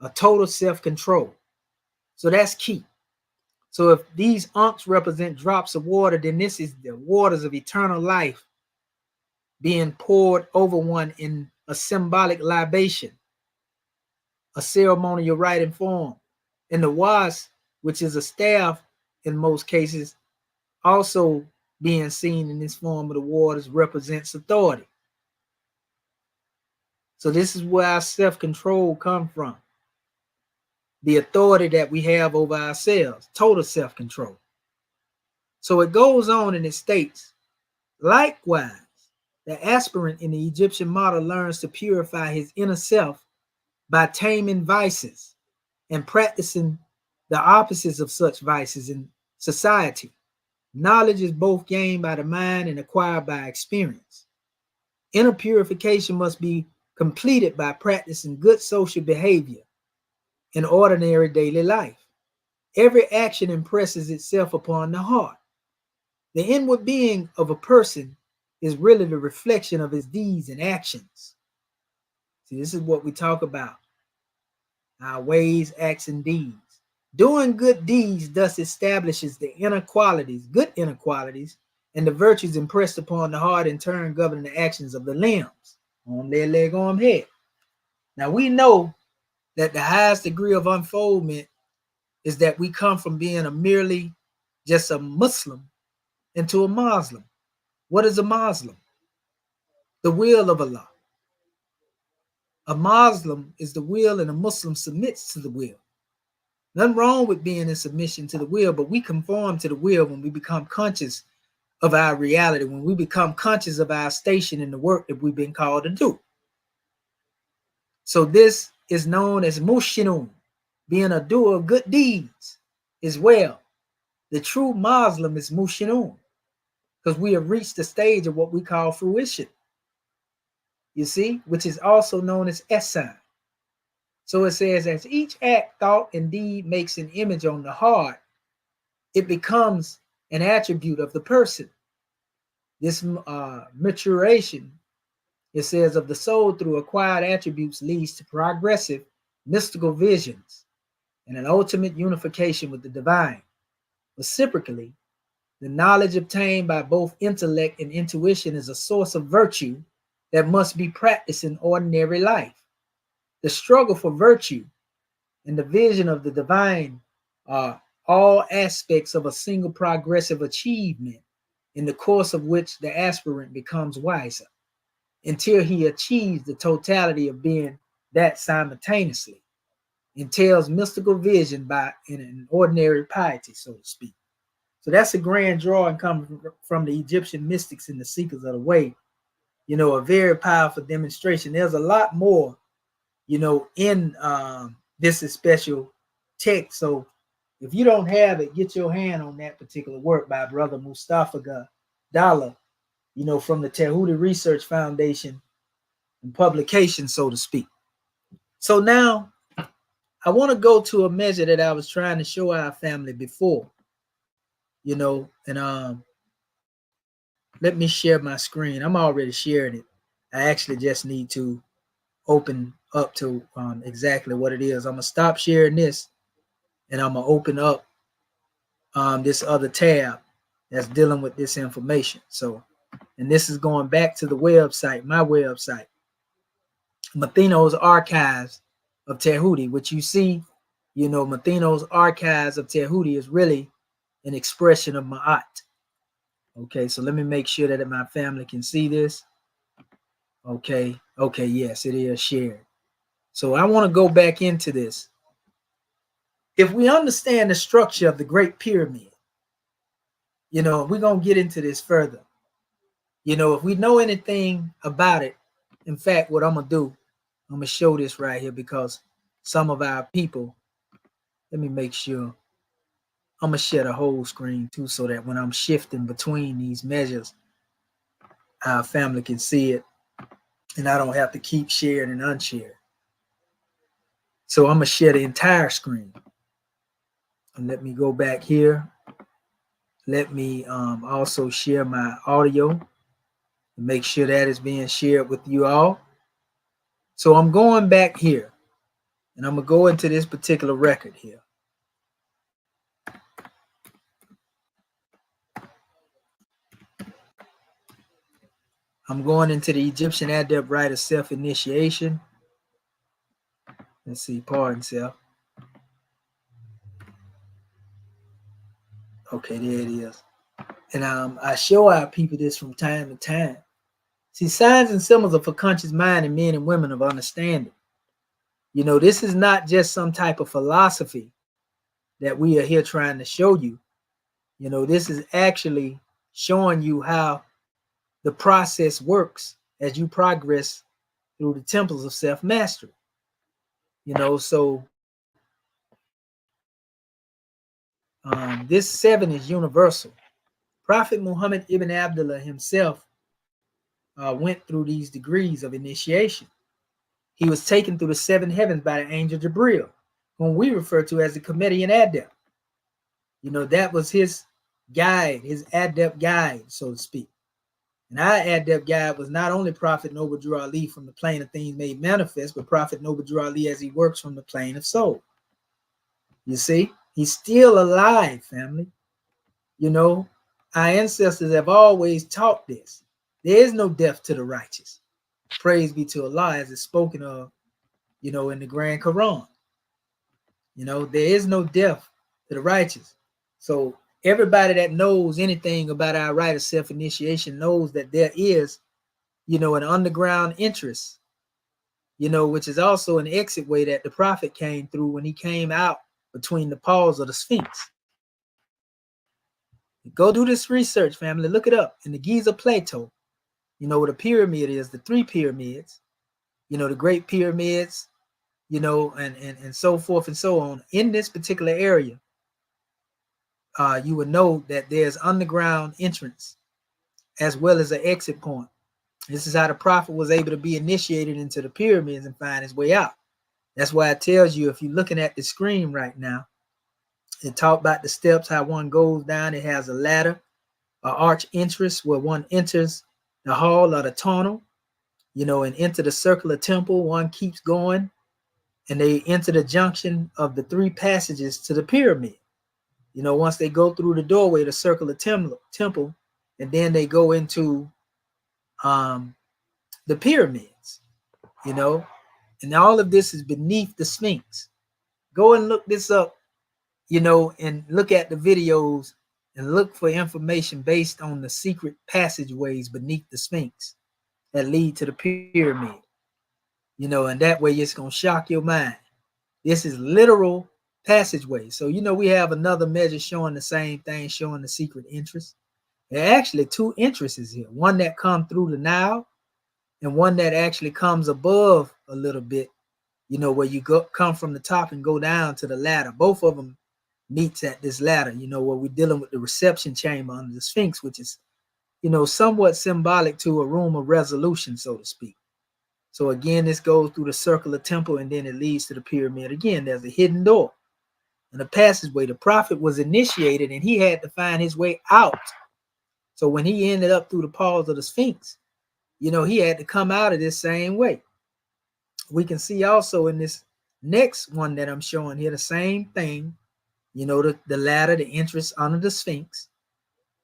a total self-control. So that's key. So if these Ankhs represent drops of water, then this is the waters of eternal life being poured over one in a symbolic libation, a ceremonial rite and form. And the wasp, which is a staff in most cases, also being seen in this form of the waters, represents authority. So this is where our self-control come from. The authority that we have over ourselves, total self-control. So it goes on and it states, likewise, the aspirant in the Egyptian model learns to purify his inner self by taming vices and practicing the opposites of such vices in society. Knowledge is both gained by the mind and acquired by experience. Inner purification must be completed by practicing good social behavior in ordinary daily life. Every action impresses itself upon the heart. The inward being of a person is really the reflection of his deeds and actions. See, this is what we talk about. Our ways, acts, and deeds. Doing good deeds thus establishes the inner qualities, good inner qualities, and the virtues impressed upon the heart in turn govern the actions of the limbs. Arm, leg, arm, head. Now we know that the highest degree of unfoldment is that we come from being a merely just a Muslim into a Muslim. What is a Muslim? The will of Allah. A Muslim is the will, and a Muslim submits to the will. Nothing wrong with being in submission to the will, but we conform to the will when we become conscious of our reality, when we become conscious of our station in the work that we've been called to do. So this is known as mushinun, being a doer of good deeds as well. The true Muslim is mushinun, because we have reached the stage of what we call fruition, you see, which is also known as ihsan. So it says, as each act, thought, and deed makes an image on the heart, it becomes an attribute of the person. This maturation, it says, of the soul through acquired attributes leads to progressive mystical visions and an ultimate unification with the divine. Reciprocally, the knowledge obtained by both intellect and intuition is a source of virtue that must be practiced in ordinary life. The struggle for virtue and the vision of the divine are all aspects of a single progressive achievement, in the course of which the aspirant becomes wiser until he achieves the totality of being that simultaneously. Entails mystical vision by an ordinary piety, so to speak. So that's a grand drawing coming from the Egyptian mystics and the seekers of the way. You know, a very powerful demonstration. There's a lot more, you know, in this special text. So if you don't have it, get your hand on that particular work by Brother Mustafa Dalla, you know, from the Tehuti Research Foundation and publication, so to speak. So now I want to go to a measure that I was trying to show our family before, you know, and let me share my screen. I'm already sharing it. I actually just need to open up to exactly what it is. I'm gonna stop sharing this, and I'm gonna open up this other tab that's dealing with this information. So, and this is going back to the website, my website, Matheno's Archives of Tehuti, which you see, you know, Matheno's Archives of Tehuti is really an expression of Ma'at. Okay, so let me make sure that my family can see this. Okay, yes, it is shared. So I want to go back into this. If we understand the structure of the Great Pyramid, you know, we're going to get into this further. You know, if we know anything about it, in fact, what I'm going to do, I'm going to show this right here because some of our people, let me make sure, I'm going to share the whole screen too so that when I'm shifting between these measures, our family can see it and I don't have to keep sharing and unsharing. So I'm going to share the entire screen. And let me go back here. Let me also share my audio and make sure that is being shared with you all. So I'm going back here and I'm going to go into this particular record here. I'm going into the Egyptian Adept Rite of Self-Initiation. Let's see, pardon self. Okay, there it is. And I show our people this from time to time See, signs and symbols are for conscious mind and men and women of understanding. You know, this is not just some type of philosophy that we are here trying to show you. You know, this is actually showing you how the process works as you progress through the temples of self-mastery. You know, so this 7 is universal. Prophet Muhammad ibn Abdullah himself went through these degrees of initiation. He was taken through the 7 heavens by the angel Jibril, whom we refer to as the Comedian Adept. You know, that was his guide, his adept guide, so to speak. And our adept guide was not only Prophet Noble Drew Ali from the plane of things made manifest, but Prophet Noble Drew Ali as he works from the plane of soul. You see, he's still alive, family. You know, our ancestors have always taught this. There is no death to the righteous. Praise be to Allah, as it's spoken of, you know, in the Grand Quran. You know, there is no death to the righteous. So everybody that knows anything about our rite of self-initiation knows that there is, you know, an underground interest, you know, which is also an exit way that the prophet came through when he came out between the paws of the Sphinx. Go do this research, family. Look it up. In the Giza Plateau, you know what a pyramid is, the 3 pyramids, you know, the Great Pyramids, you know, and so forth and so on. In this particular area, you would know that there's underground entrance as well as an exit point. This is how the prophet was able to be initiated into the pyramids and find his way out. That's why it tells you, if you're looking at the screen right now, it talks about the steps, how one goes down. It has a ladder, an arch entrance where one enters the hall or the tunnel, you know, and enter the circular temple. One keeps going and they enter the junction of the 3 passages to the pyramid. You know, once they go through the doorway, the circular temple, and then they go into the pyramids, you know, and all of this is beneath the Sphinx. Go and look this up, you know, and look at the videos and look for information based on the secret passageways beneath the Sphinx that lead to the pyramid, you know, and that way it's going to shock your mind. This is literal passageway. So, you know, we have another measure showing the same thing, showing the secret entrance. There are actually 2 entrances here, one that comes through the Nile and one that actually comes above a little bit, you know, where you come from the top and go down to the ladder. Both of them meets at this ladder, you know, where we're dealing with the reception chamber under the Sphinx, which is, you know, somewhat symbolic to a room of resolution, so to speak. So again, this goes through the circular temple and then it leads to the pyramid. Again, there's a hidden door and a passageway. The prophet was initiated and he had to find his way out. So when he ended up through the paws of the Sphinx, you know, he had to come out of this same way. We can see also in this next one that I'm showing here, the same thing, you know, the ladder, the entrance under the Sphinx,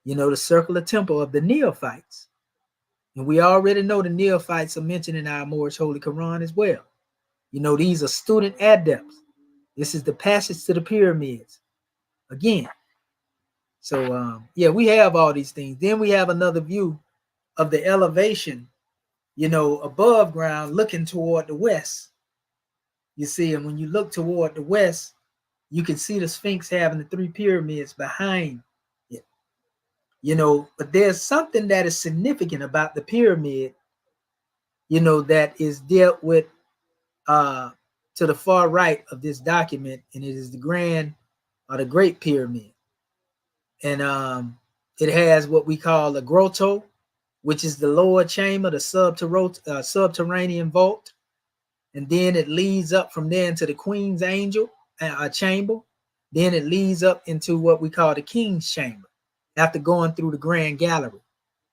you know, the circular temple of the neophytes. And we already know the neophytes are mentioned in our Moorish Holy Quran as well. You know, these are student adepts. This is the passage to the pyramids again. So, yeah, we have all these things. Then we have another view of the elevation, you know, above ground, looking toward the west. You see, and when you look toward the west, you can see the Sphinx having the 3 pyramids behind it. You know, but there's something that is significant about the pyramid, you know, that is dealt with to the far right of this document, and it is the Grand or the Great Pyramid. And it has what we call a grotto, which is the lower chamber, the subterranean vault. And then it leads up from there into the Queen's chamber. Then it leads up into what we call the King's chamber after going through the Grand Gallery,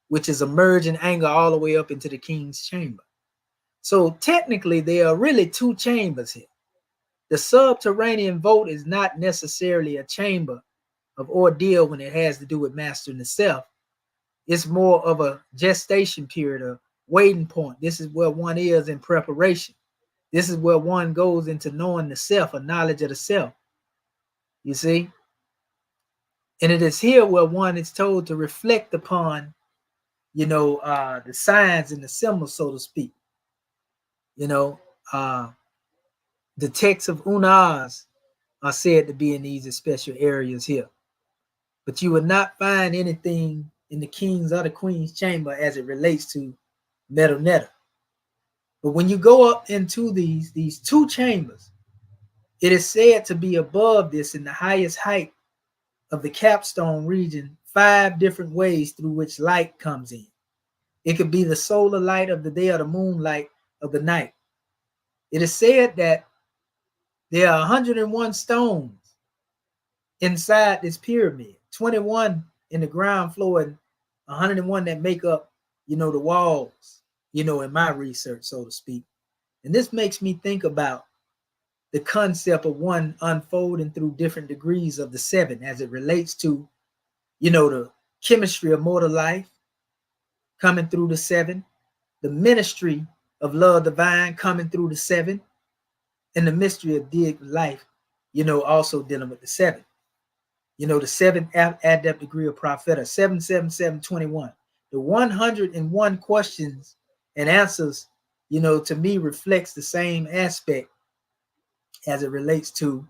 which is a merging angle all the way up into the King's chamber. So technically, there are really 2 chambers here. The subterranean vault is not necessarily a chamber of ordeal when it has to do with mastering the self. It's more of a gestation period, a waiting point. This is where one is in preparation. This is where one goes into knowing the self, a knowledge of the self. You see? And it is here where one is told to reflect upon the signs and the symbols, so to speak. The texts of Unas are said to be in these special areas here. But you will not find anything in the king's or the queen's chamber as it relates to Metanetta. But when you go up into these two chambers, it is said to be above this in the highest height of the capstone region, 5 different ways through which light comes in. It could be the solar light of the day or the moonlight of the night. It is said that there are 101 stones inside this pyramid, 21 in the ground floor and 101 that make up, the walls, in my research, so to speak. And this makes me think about the concept of one unfolding through different degrees of the 7 as it relates to, the chemistry of mortal life coming through the 7, the ministry of love divine coming through the 7, and the mystery of dig life, also dealing with the 7. The 7th adept degree of Propheta, 77721. The 101 questions and answers, to me reflects the same aspect as it relates to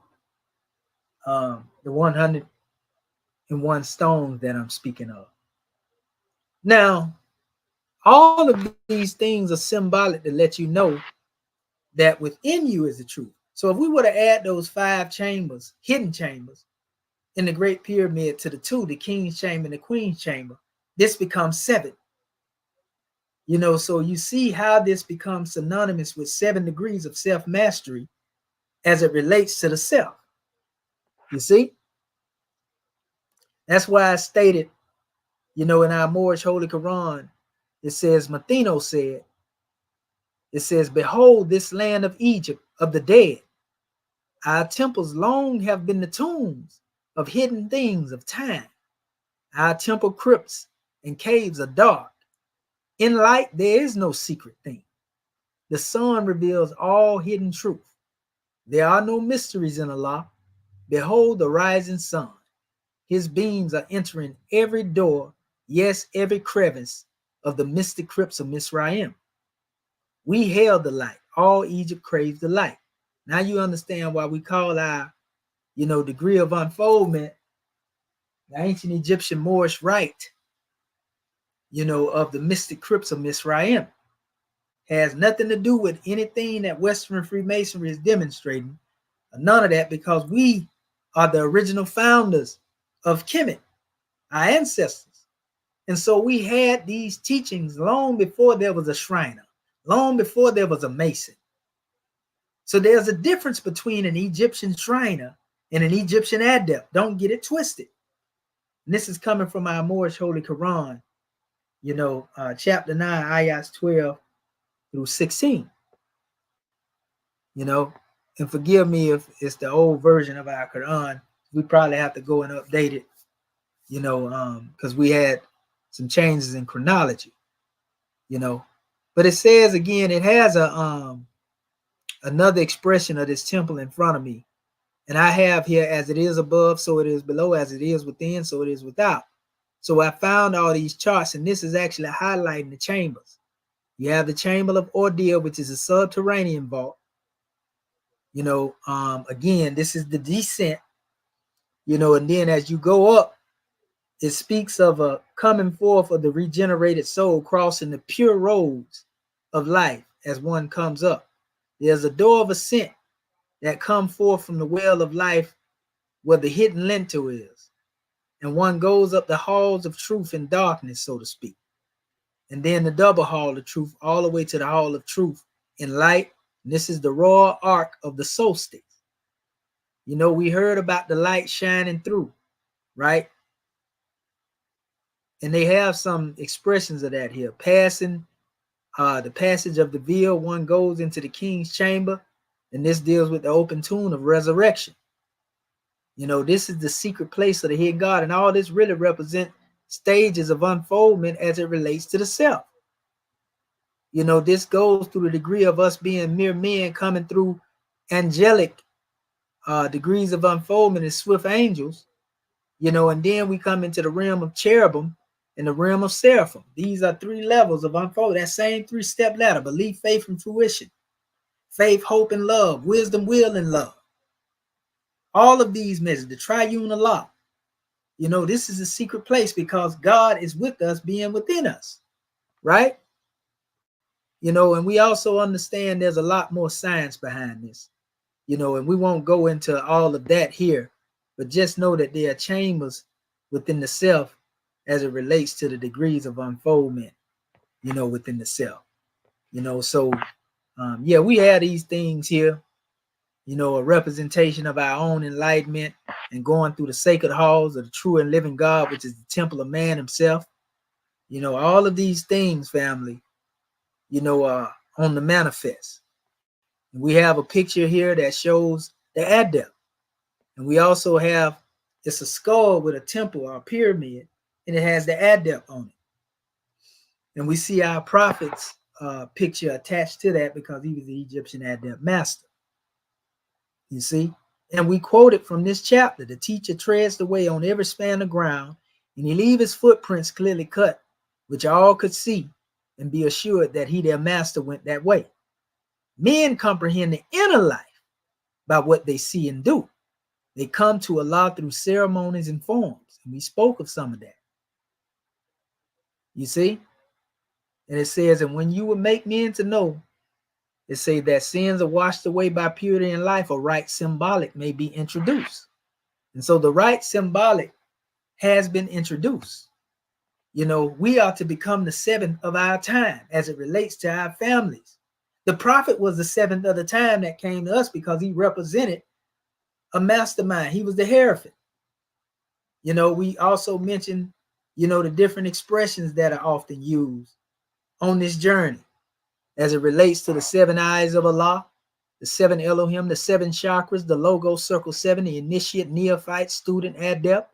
the 101 stones that I'm speaking of. Now, all of these things are symbolic to let you know that within you is the truth. So if we were to add those 5 chambers, hidden chambers, in the Great Pyramid to the 2, the King's Chamber and the Queen's Chamber, this becomes 7. So you see how this becomes synonymous with 7 degrees of self-mastery as it relates to the self. You see? That's why I stated, in our Moorish Holy Quran, it says, Matheno said, it says, behold this land of Egypt, of the dead. Our temples long have been the tombs of hidden things of time. Our temple crypts and caves are dark. In light, there is no secret thing. The sun reveals all hidden truth. There are no mysteries in Allah. Behold the rising sun. His beams are entering every door, yes, every crevice of the mystic crypts of Misraim. We hail the light. All Egypt craves the light. Now you understand why we call our, degree of unfoldment the ancient Egyptian Moorish rite, of the mystic crypts of Misraim. Has nothing to do with anything that Western Freemasonry is demonstrating. None of that, because we are the original founders of Kemet, our ancestors. And so we had these teachings long before there was a Shriner, long before there was a Mason. So there's a difference between an Egyptian Shriner and an Egyptian adept. Don't get it twisted. And this is coming from our Moorish Holy Quran, chapter 9, ayahs 12 through 16. And forgive me if it's the old version of our Quran. We probably have to go and update it, because we had some changes in chronology, But it says again, it has a another expression of this temple in front of me. And I have here, as it is above, so it is below, as it is within, so it is without. So I found all these charts, and this is actually highlighting the chambers. You have the chamber of ordeal, which is a subterranean vault. Again, this is the descent, and then as you go up, it speaks of a coming forth of the regenerated soul crossing the pure roads of life as one comes up. There's a door of ascent that comes forth from the well of life where the hidden lintel is. And one goes up the halls of truth in darkness, so to speak. And then the double hall of truth, all the way to the hall of truth in light. And this is the royal arc of the solstice. We heard about the light shining through, right? And they have some expressions of that here. Passing the passage of the veil, one goes into the king's chamber, and this deals with the open tomb of resurrection. This is the secret place of the hidden God, and all this really represent stages of unfoldment as it relates to the self. This goes through the degree of us being mere men coming through angelic degrees of unfoldment as swift angels, and then we come into the realm of cherubim, in the realm of seraphim. These are 3 levels of unfold. That same 3-step ladder: belief, faith, and fruition. Faith, hope, and love. Wisdom, will, and love. All of these measures, the triune Allah. You know, this is a secret place because God is with us, being within us, right? You know, and we also understand there's a lot more science behind this, you know, and we won't go into all of that here, but just know that there are chambers within the self as it relates to the degrees of unfoldment, you know, within the self, you know. So, yeah, we have these things here, you know, a representation of our own enlightenment and going through the sacred halls of the true and living God, which is the temple of man himself. You know, all of these things, family, you know, on the manifest. And we have a picture here that shows the adept. And we also have, it's a skull with a temple or a pyramid, and it has the adept on it. And we see our prophet's picture attached to that because he was the Egyptian adept master. You see? And we quoted from this chapter: the teacher treads the way on every span of ground, and he leave his footprints clearly cut, which all could see, and be assured that he, their master, went that way. Men comprehend the inner life by what they see and do. They come to Allah through ceremonies and forms. And we spoke of some of that. You see? And it says, and when you would make men to know, it says that sins are washed away by purity in life, a rite symbolic may be introduced. And so the rite symbolic has been introduced. You know, we are to become the 7th of our time as it relates to our families. The prophet was the 7th of the time that came to us because he represented a mastermind. He was the hierophant. You know, we also mentioned, you know, the different expressions that are often used on this journey as it relates to the 7 eyes of Allah, the 7 Elohim, the 7 chakras, the logo, circle 7, the initiate, neophyte, student, adept,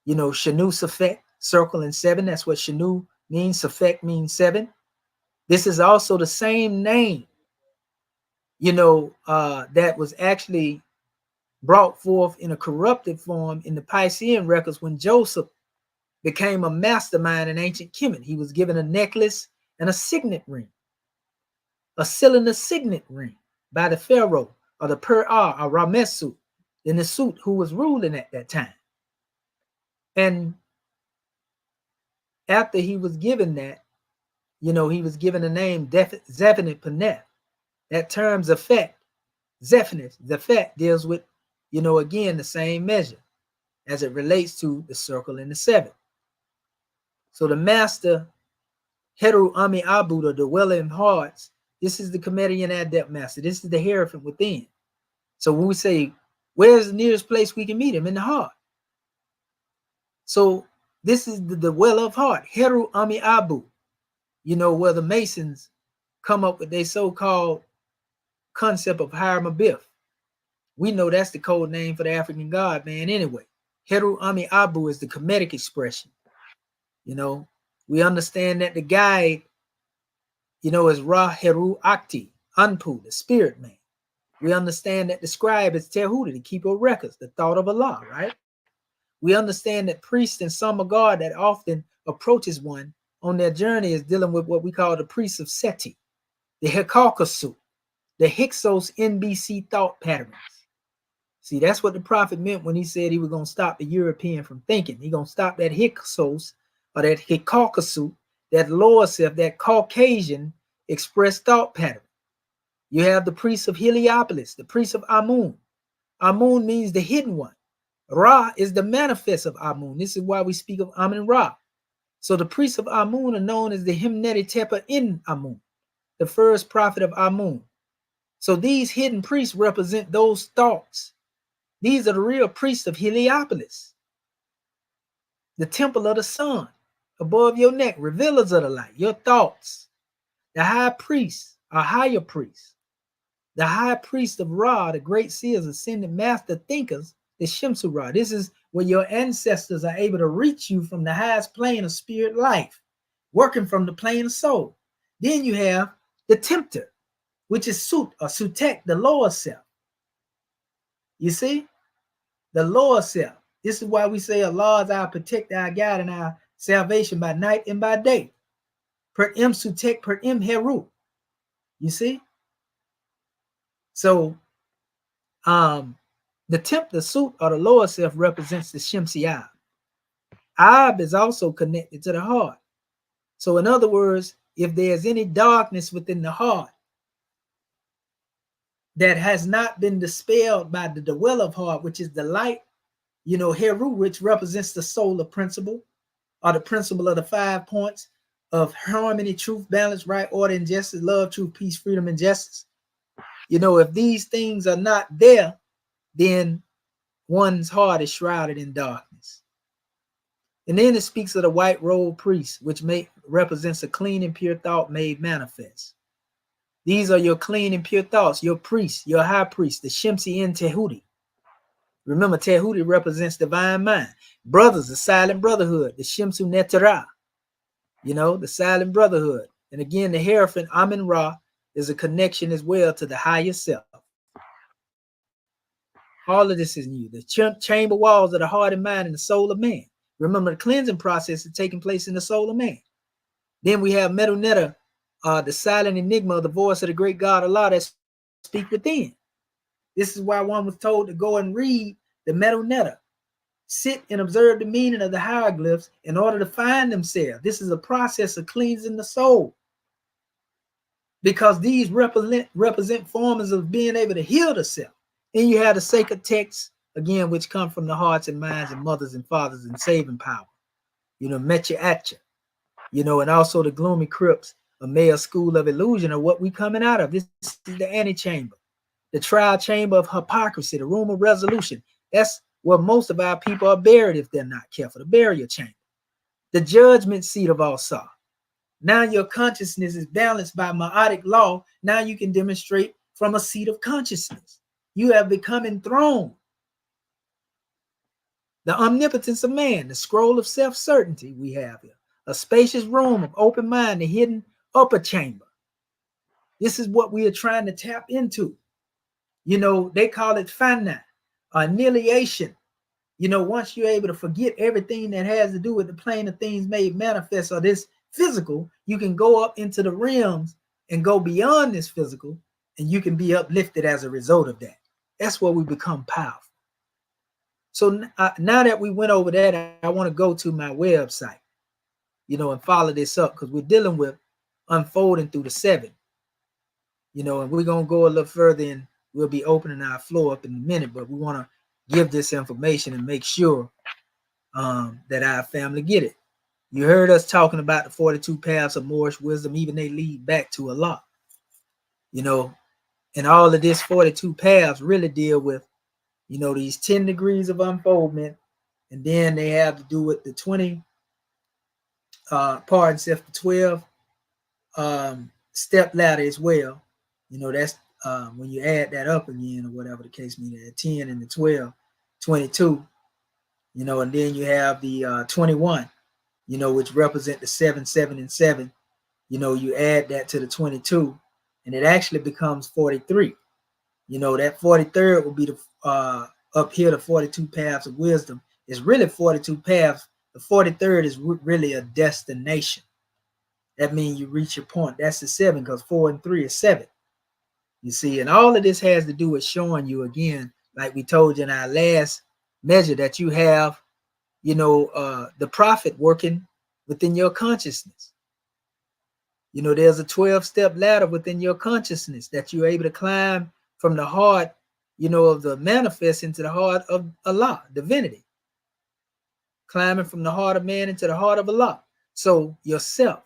you know, Shanu, Safek, circle and 7. That's what Shanu means. Safek means 7. This is also the same name, you know, that was actually brought forth in a corrupted form in the Piscean records when Joseph became a mastermind in ancient Kemet. He was given a necklace and a signet ring, a cylinder signet ring by the pharaoh or the Per-Ah or Ramessu in the suit who was ruling at that time. And after he was given that, you know, he was given a name, Zephanith Paneth. That term's effect, Zephanith, the effect deals with, you know, again, the same measure as it relates to the circle and the 7. So the master, Heru Ami Abu, the dweller in hearts, this is the Comedian Adept master. This is the hierophant within. So when we say, where's the nearest place we can meet him? In the heart. So this is the dweller of heart, Heru Ami Abu, you know, where the Masons come up with their so-called concept of Hieratic. We know that's the code name for the African God, man, anyway. Heru Ami Abu is the Kemetic expression. You know, we understand that the guide, you know, is Ra Heru Akti, Anpu, the spirit man. We understand that the scribe is Tehuda, the keeper of records, the thought of Allah, right? We understand that priest and some God that often approaches one on their journey is dealing with what we call the priest of Seti, the Hekaukasu, the Hyksos NBC thought patterns. See, that's what the prophet meant when he said he was going to stop the European from thinking. He's going to stop that Hyksos or that Hekaukasu, that lower self, that Caucasian expressed thought pattern. You have the priest of Heliopolis, the priest of Amun. Amun means the hidden one. Ra is the manifest of Amun. This is why we speak of Amun Ra. So the priests of Amun are known as the Himneti Tepa in Amun, the first prophet of Amun. So these hidden priests represent those thoughts. These are the real priests of Heliopolis, the temple of the sun, above your neck, revealers of the light, your thoughts. The high priest, or higher priest, the high priest of Ra, the great seers, ascended master thinkers, the Shemsu Ra. This is where your ancestors are able to reach you from the highest plane of spirit life, working from the plane of soul. Then you have the tempter, which is Sut or Sutek, the lower self. You see? The lower self. This is why we say Allah is our protector, our guide, and our salvation by night and by day. Per im sutek, per im heru. You see? So the temp, the suit, or the lower self represents the Shemsi Ab. Ab is also connected to the heart. So in other words, if there's any darkness within the heart that has not been dispelled by the dweller of heart, which is the light, Heru, which represents the solar principle, or the principle of the 5 points of harmony, truth, balance, right, order, and justice, love, truth, peace, freedom, and justice. If these things are not there, then one's heart is shrouded in darkness. And then it speaks of the white robe priest, which represents a clean and pure thought made manifest. These are your clean and pure thoughts, your priest, your high priest, the Shemsi in Tehuti. Remember, Tehuti represents divine mind. Brothers, the silent brotherhood, the Shemsu Netara, the silent brotherhood. And again, the hierophant Amen Ra is a connection as well to the higher self. All of this is new. The chamber walls of the heart and mind and the soul of man. Remember, the cleansing process is taking place in the soul of man. Then we have Medunetta, the silent enigma of the voice of the great God Allah that speak within. This is why one was told to go and read the Medunetta. Sit and observe the meaning of the hieroglyphs in order to find themselves. This is a process of cleansing the soul, because these represent forms of being able to heal the self. And you have the sacred texts, again, which come from the hearts and minds and mothers and fathers and saving power. Metcha Atcha, and also the gloomy crypts, a male school of illusion, of what we coming out of. This is the antechamber, the trial chamber of hypocrisy, the room of resolution. That's where most of our people are buried if they're not careful, the burial chamber, the judgment seat of all Sa. Now your consciousness is balanced by Ma'atic law. Now you can demonstrate from a seat of consciousness. You have become enthroned. The omnipotence of man, the scroll of self-certainty we have here. A spacious room of open mind, the hidden upper chamber. This is what we are trying to tap into. They call it fana, annihilation. Once you're able to forget everything that has to do with the plane of things made manifest, or this physical, you can go up into the realms and go beyond this physical, and you can be uplifted as a result of that. That's where we become powerful. So now that we went over that, I want to go to my website, and follow this up, because we're dealing with unfolding through the 7, and we're going to go a little further, and we'll be opening our floor up in a minute, but we want to give this information and make sure that our family get it. You heard us talking about the 42 paths of Moorish wisdom, even they lead back to Allah, and all of this 42 paths really deal with, these 10 degrees of unfoldment, and then they have to do with the 20, the 12 step ladder as well. That's when you add that up again, or whatever the case may be, the 10 and the 12, 22, and then you have the 21, which represent the 7, 7, and 7. You add that to the 22, and it actually becomes 43. That 43rd will be the up here, the 42 paths of wisdom. It's really 42 paths. The 43rd is really a destination. That means you reach your point. That's the 7, because 4 and 3 is 7. You see, and all of this has to do with showing you, again, like we told you in our last measure, that you have, the prophet working within your consciousness. There's a 12-step ladder within your consciousness that you're able to climb from the heart, of the manifest into the heart of Allah, divinity. Climbing from the heart of man into the heart of Allah. So yourself,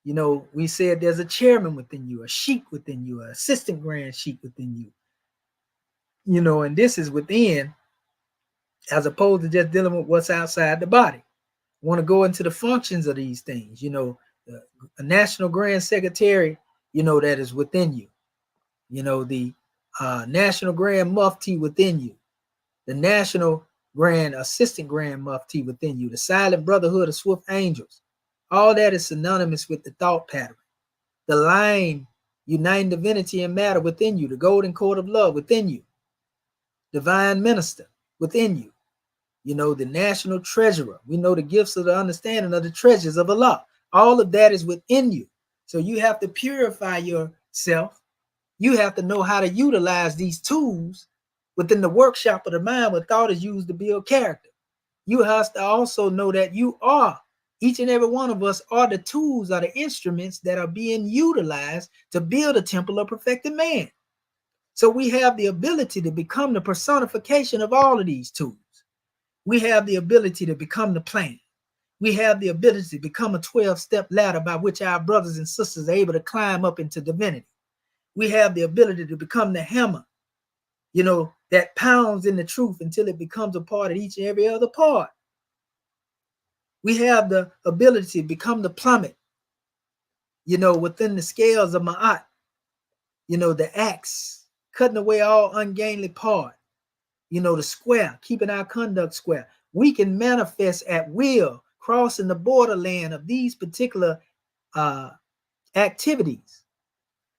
we said there's a chairman within you, a sheik within you, an assistant grand sheik within you, and this is within, as opposed to just dealing with what's outside the body. Want to go into the functions of these things, a national grand secretary, that is within you, the national grand mufti within you, the national grand assistant grand mufti within you, the silent brotherhood of swift angels. All that is synonymous with the thought pattern. The line uniting divinity and matter within you, the golden cord of love within you, divine minister within you, the national treasurer. We know the gifts of the understanding of the treasures of Allah. All of that is within you. So you have to purify yourself. You have to know how to utilize these tools within the workshop of the mind where thought is used to build character. You have to also know that you are, each and every one of us are the tools, are the instruments that are being utilized to build a temple of perfected man. So we have the ability to become the personification of all of these tools. We have the ability to become the plan. We have the ability to become a 12-step ladder by which our brothers and sisters are able to climb up into divinity. We have the ability to become the hammer, that pounds in the truth until it becomes a part of each and every other part. We have the ability to become the plummet, within the scales of Ma'at, the axe, cutting away all ungainly part, the square, keeping our conduct square. We can manifest at will, crossing the borderland of these particular activities,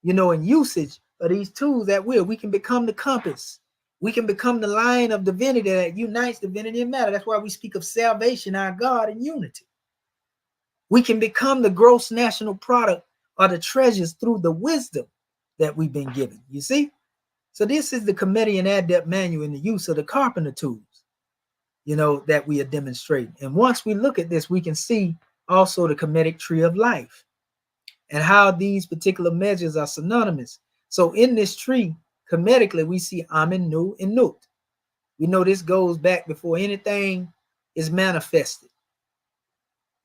and usage of these tools at will. We can become the compass. We can become the line of divinity that unites divinity and matter. That's why we speak of salvation, our God, and unity. We can become the gross national product or the treasures through the wisdom that we've been given. You see? So this is the Comedian Adept Manual in the use of the carpenter tools, that we are demonstrating. And once we look at this, we can see also the Kemetic tree of life and how these particular measures are synonymous. So in this tree, Kemetically, we see Amen, Nu, and Nut. We know this goes back before anything is manifested.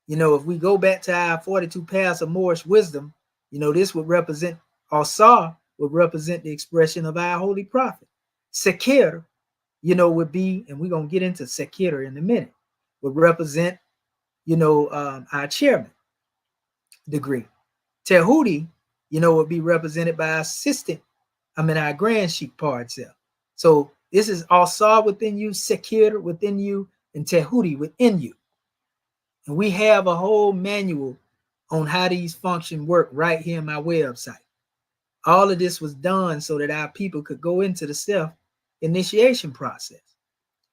If we go back to our 42 paths of Moorish wisdom, this would represent, or Sa would represent the expression of our holy prophet. Sakara, would be, and we're going to get into Sakara in a minute, would represent, our chairman degree. Tehudi, would be represented by our assistant, our grand sheik part self. So this is Sa within you, Sakara within you, and Tehudi within you. And we have a whole manual on how these functions work right here in my website. All of this was done so that our people could go into the self-initiation process.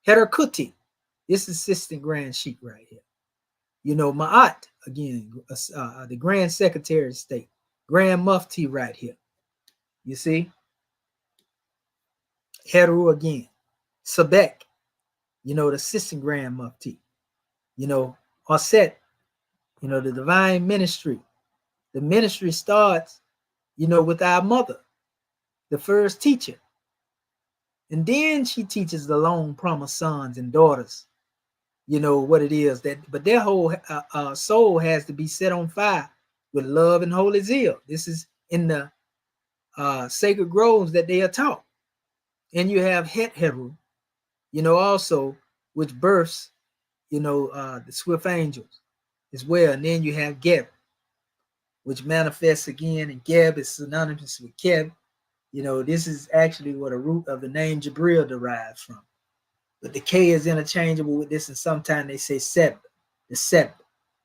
Herakuti, this is assistant grand sheik right here. Ma'at, again, the grand secretary of state. Grand mufti right here. You see? Heru again. Sabek, the assistant grand mufti. Aset, the divine ministry. The ministry starts, with our mother, the first teacher. And then she teaches the long promised sons and daughters, what it is but their whole soul has to be set on fire with love and holy zeal. This is in the sacred groves that they are taught. And you have Het Heru, also, which births, the swift angels as well. And then you have Geb, which manifests again, and Geb is synonymous with Keb. This is actually what a root of the name Jabril derives from. But the K is interchangeable with this, and sometimes they say Seb, the Seb.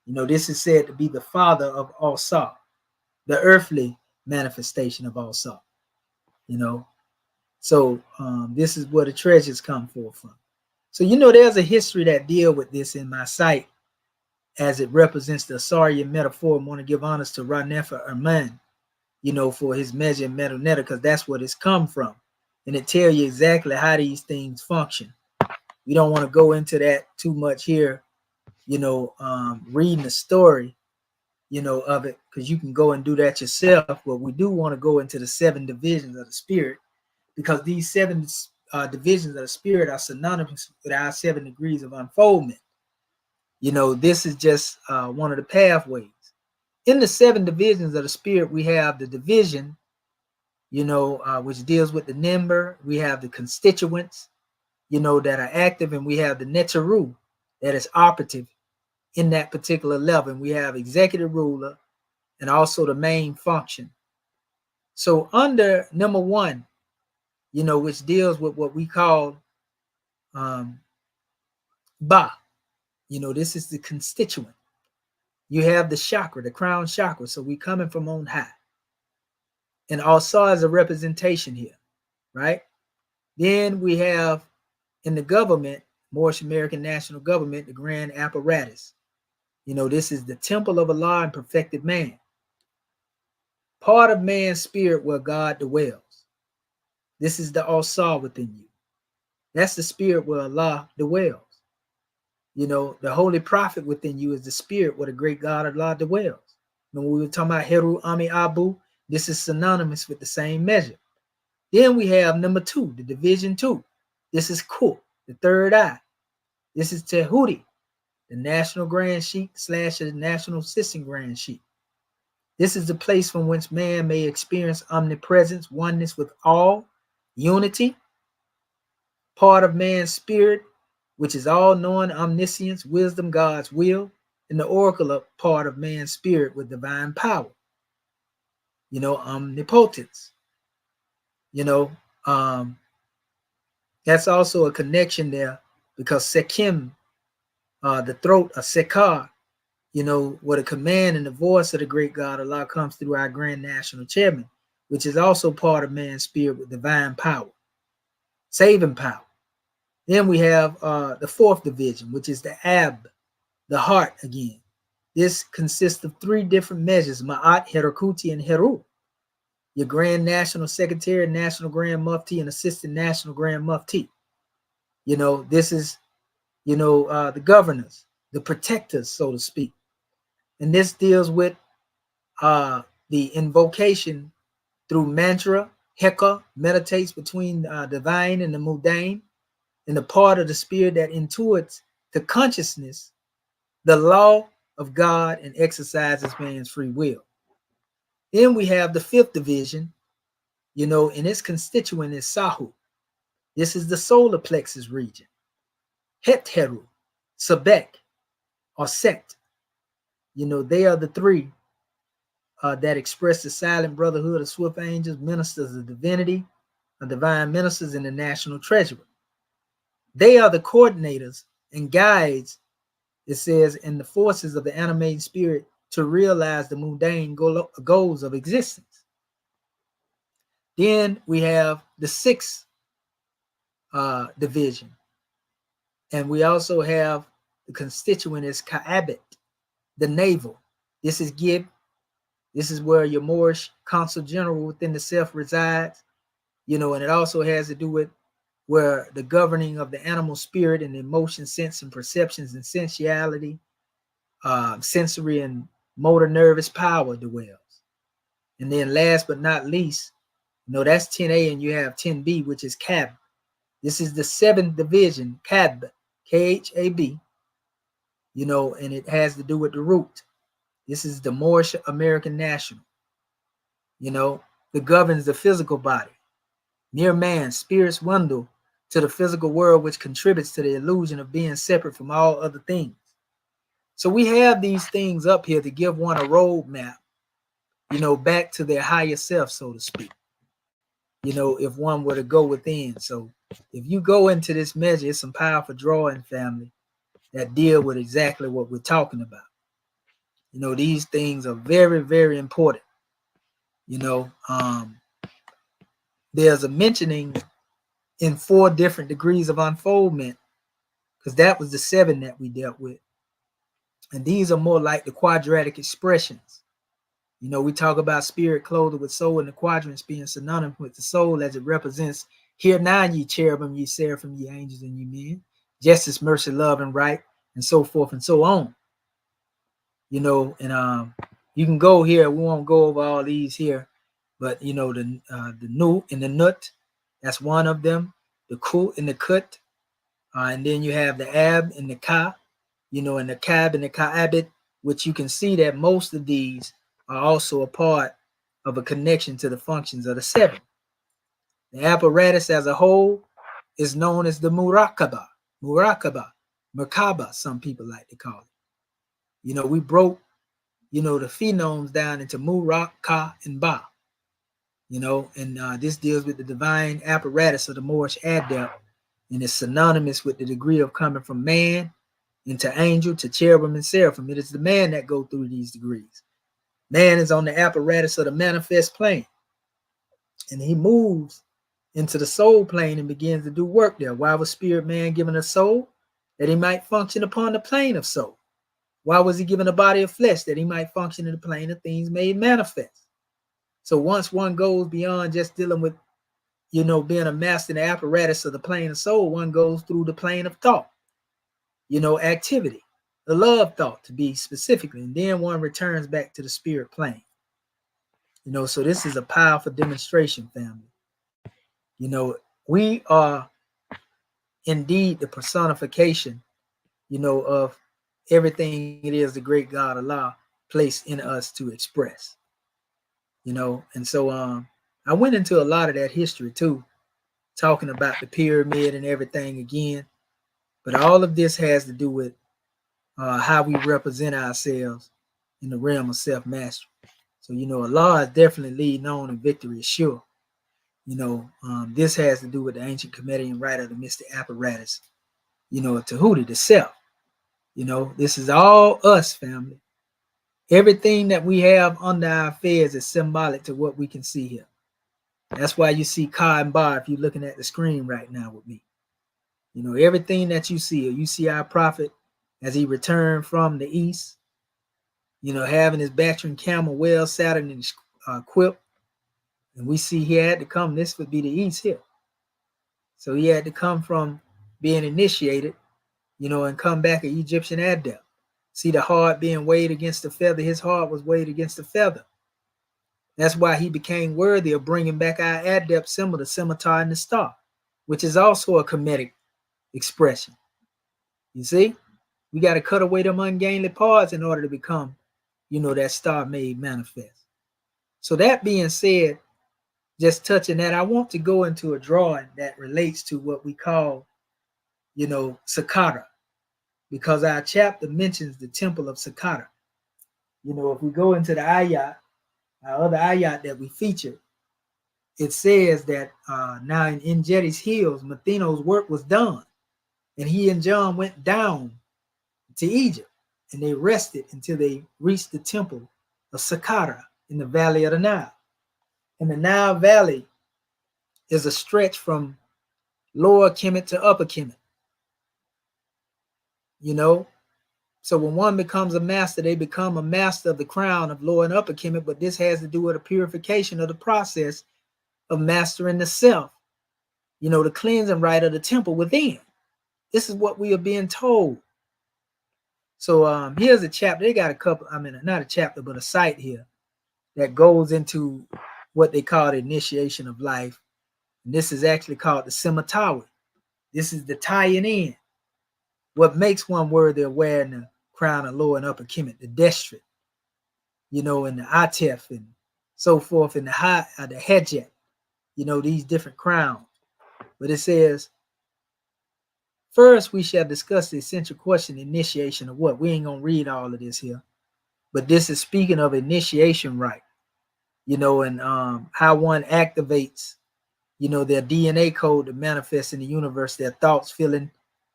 This is said to be the father of Al-Sa, the earthly manifestation of Al-Sa. So this is where the treasures come forth from. So there's a history that deal with this in my site, as it represents the Asarian metaphor. I want to give honors to Ranefa Erman, for his measure in Metaneta, because that's what it's come from. And it tells you exactly how these things function. We don't want to go into that too much here, reading the story, of it, because you can go and do that yourself. But we do want to go into the 7 divisions of the spirit, because these 7 divisions of the spirit are synonymous with our 7 degrees of unfoldment. This is just one of the pathways. In the 7 divisions of the spirit, we have the division, which deals with the number. We have the constituents, that are active, and we have the Netaru that is operative in that particular level. And we have executive ruler and also the main function. So under number 1, which deals with what we call Ba, this is the constituent. You have the chakra, the crown chakra. So we coming from on high. And also as a representation here, right? Then we have in the government, Moorish American national government, the grand apparatus. This is the temple of Allah and perfected man. Part of man's spirit where God dwells. This is the Al-Saw within you. That's the spirit where Allah dwells. The holy prophet within you is the spirit where the great God Allah dwells. When we were talking about Heru Ami Abu, this is synonymous with the same measure. Then we have number 2, the division 2. This is Ku, the third eye. This is Tehudi, the national grand sheik / the national assistant grand sheik. This is the place from whence man may experience omnipresence, oneness with all, unity, part of man's spirit, which is all-knowing, omniscience, wisdom, God's will, and the oracle of part of man's spirit with divine power. Omnipotence. That's also a connection there because Sekim, the throat of Sekar, where the command and the voice of the great God Allah comes through our grand national chairman, which is also part of man's spirit with divine power, saving power. Then we have the 4th division, which is the Ab, the heart again. This consists of 3 different measures, Ma'at, Herakuti, and Heru. Your Grand National Secretary, National Grand Mufti, and Assistant National Grand Mufti. This is, the governors, the protectors, so to speak. And this deals with the invocation through mantra. Heka meditates between divine and the mundane, and the part of the spirit that intuits the consciousness, the law of God, and exercises man's free will. Then we have the 5th division, and its constituent is Sahu. This is the solar plexus region. Hetheru, Sebek, or Sect. They are the 3 that express the silent brotherhood of swift angels, ministers of divinity, of divine ministers, and the national treasurer. They are the coordinators and guides, it says, in the forces of the animating spirit to realize the mundane goals of existence. Then we have the 6th division. And we also have the constituent is Ka'abit, the navel. This is Gib. This is where your Moorish consul general within the self resides, and it also has to do with where the governing of the animal spirit and emotion, sense, and perceptions and sensuality, sensory and motor nervous power dwells. And then last but not least, that's 10A, and you have 10B, which is Kab. This is the 7th division, Kab, Khab, and it has to do with the root. This is the Moorish American national, that governs the physical body. Mere man, spirit's window to the physical world, which contributes to the illusion of being separate from all other things. So we have these things up here to give one a roadmap, back to their higher self, so to speak, if one were to go within. So if you go into this measure, it's some powerful drawing, family, that deal with exactly what we're talking about. These things are very, very important. There's a mentioning in 4 different degrees of unfoldment, because that was the 7 that we dealt with. And these are more like the quadratic expressions. We talk about spirit clothed with soul, and the quadrants being synonymous with the soul as it represents, "Hear now, ye cherubim, ye seraphim, ye angels, and ye men, justice, mercy, love, and right," and so forth and so on. And you can go here. We won't go over all these here, but the nu and the nut, that's one of them. The ku and the kut, and then you have the ab and the ka, and the kab and the ka'abit, which you can see that most of these are also a part of a connection to the functions of the 7. The apparatus as a whole is known as the murakaba, merkaba, some people like to call it. We broke, the phenomes down into murak, ka, and ba, and this deals with the divine apparatus of the Moorish adept, and is synonymous with the degree of coming from man into angel to cherubim and seraphim. It is the man that go through these degrees. Man is on the apparatus of the manifest plane, and he moves into the soul plane and begins to do work there. Why was spirit man given a soul? that he might function upon the plane of soul. Why was he given a body of flesh? That he might function in the plane of things made manifest. So once one goes beyond just dealing with, being a master in the apparatus of the plane of soul, one goes through the plane of thought, activity, the love thought to be specifically, and then one returns back to the spirit plane. So this is a powerful demonstration, family. We are indeed the personification, of everything it is the great God Allah placed in us to express. And so I went into a lot of that history too, talking about the pyramid and everything again. But all of this has to do with how we represent ourselves in the realm of self-mastery. So, Allah is definitely leading on and victory is sure. This has to do with the ancient Comedian rite of the mystic apparatus, Tahuti, the self. This is all us, family. Everything that we have under our feds is symbolic to what we can see here. That's why you see Ka and Ba if you're looking at the screen right now with me. Everything that you see our prophet as he returned from the east, having his Bactrian camel well saddled and equipped. And we see he had to come, this would be the east here. So he had to come from being initiated, and come back an Egyptian adept. See the heart being weighed against the feather. His heart was weighed against the feather. That's why he became worthy of bringing back our adept symbol, the scimitar and the star, which is also a comedic expression. You see, we got to cut away them ungainly parts in order to become, that star made manifest. So that being said, just touching that, I want to go into a drawing that relates to what we call, Sakara, because our chapter mentions the temple of Sakara. If we go into the ayat, our other ayat that we featured, it says that now in Engedi's hills, Matheno's work was done, and he and John went down to Egypt, and they rested until they reached the temple of Sakara in the valley of the Nile. And the Nile Valley is a stretch from Lower Kemet to Upper Kemet. So when one becomes a master, they become a master of the crown of Lower and Upper Kemet, but this has to do with a purification of the process of mastering the self, the cleansing rite of the temple within. This is what we are being told. So here's a chapter. They got a couple, not a chapter, but a site here that goes into what they call the initiation of life. And this is actually called the scimitar. This is the tying in. What makes one worthy of wearing the crown of Lower and Upper Kemet, the destrit, and the atef and so forth, and the hejet, these different crowns. But it says, first we shall discuss the essential question, initiation of what? We ain't gonna read all of this here, but this is speaking of initiation rite, and how one activates, their DNA code to manifest in the universe, their thoughts, feeling,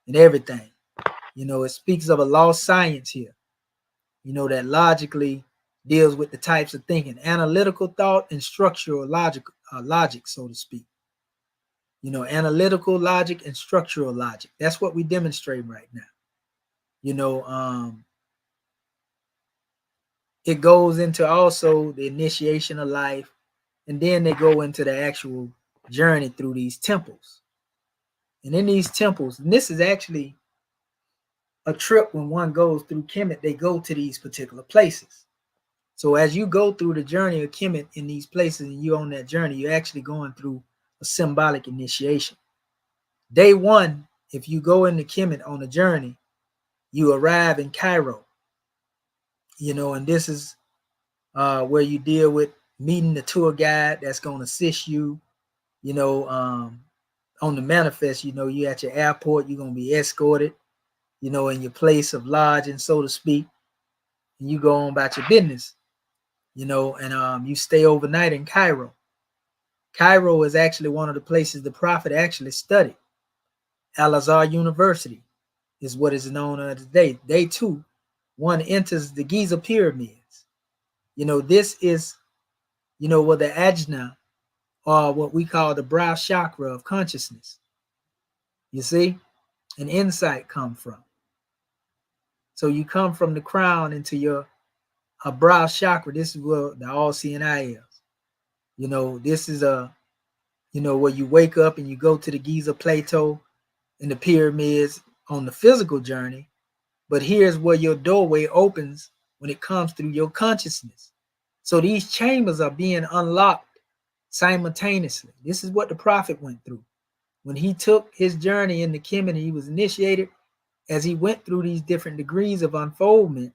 and everything. It speaks of a lost science here, that logically deals with the types of thinking, analytical thought and structural logic, so to speak. Analytical logic and structural logic. That's what we demonstrate right now. It goes into also the initiation of life, and then they go into the actual journey through these temples. And in these temples, and this is actually a trip when one goes through Kemet, they go to these particular places. So as you go through the journey of Kemet in these places and you're on that journey, you're actually going through a symbolic initiation. Day one, if you go into Kemet on a journey, you arrive in Cairo, and this is where you deal with meeting the tour guide that's going to assist you, on the manifest. You at your airport, you're going to be escorted, in your place of lodging, so to speak, and you go on about your business, and you stay overnight in Cairo. Cairo is actually one of the places the prophet actually studied. Al-Azhar University is what is known as today. Day two, one enters the Giza pyramids. This is, where the ajna, or what we call the brow chakra of consciousness. You see? and insight come from. So you come from the crown into your brow chakra. This is where the all-seeing eye is. This is where you wake up and you go to the Giza plateau and the pyramids on the physical journey. But here's where your doorway opens when it comes through your consciousness. So these chambers are being unlocked simultaneously. This is what the prophet went through. When he took his journey into Kemet, he was initiated as he went through these different degrees of unfoldment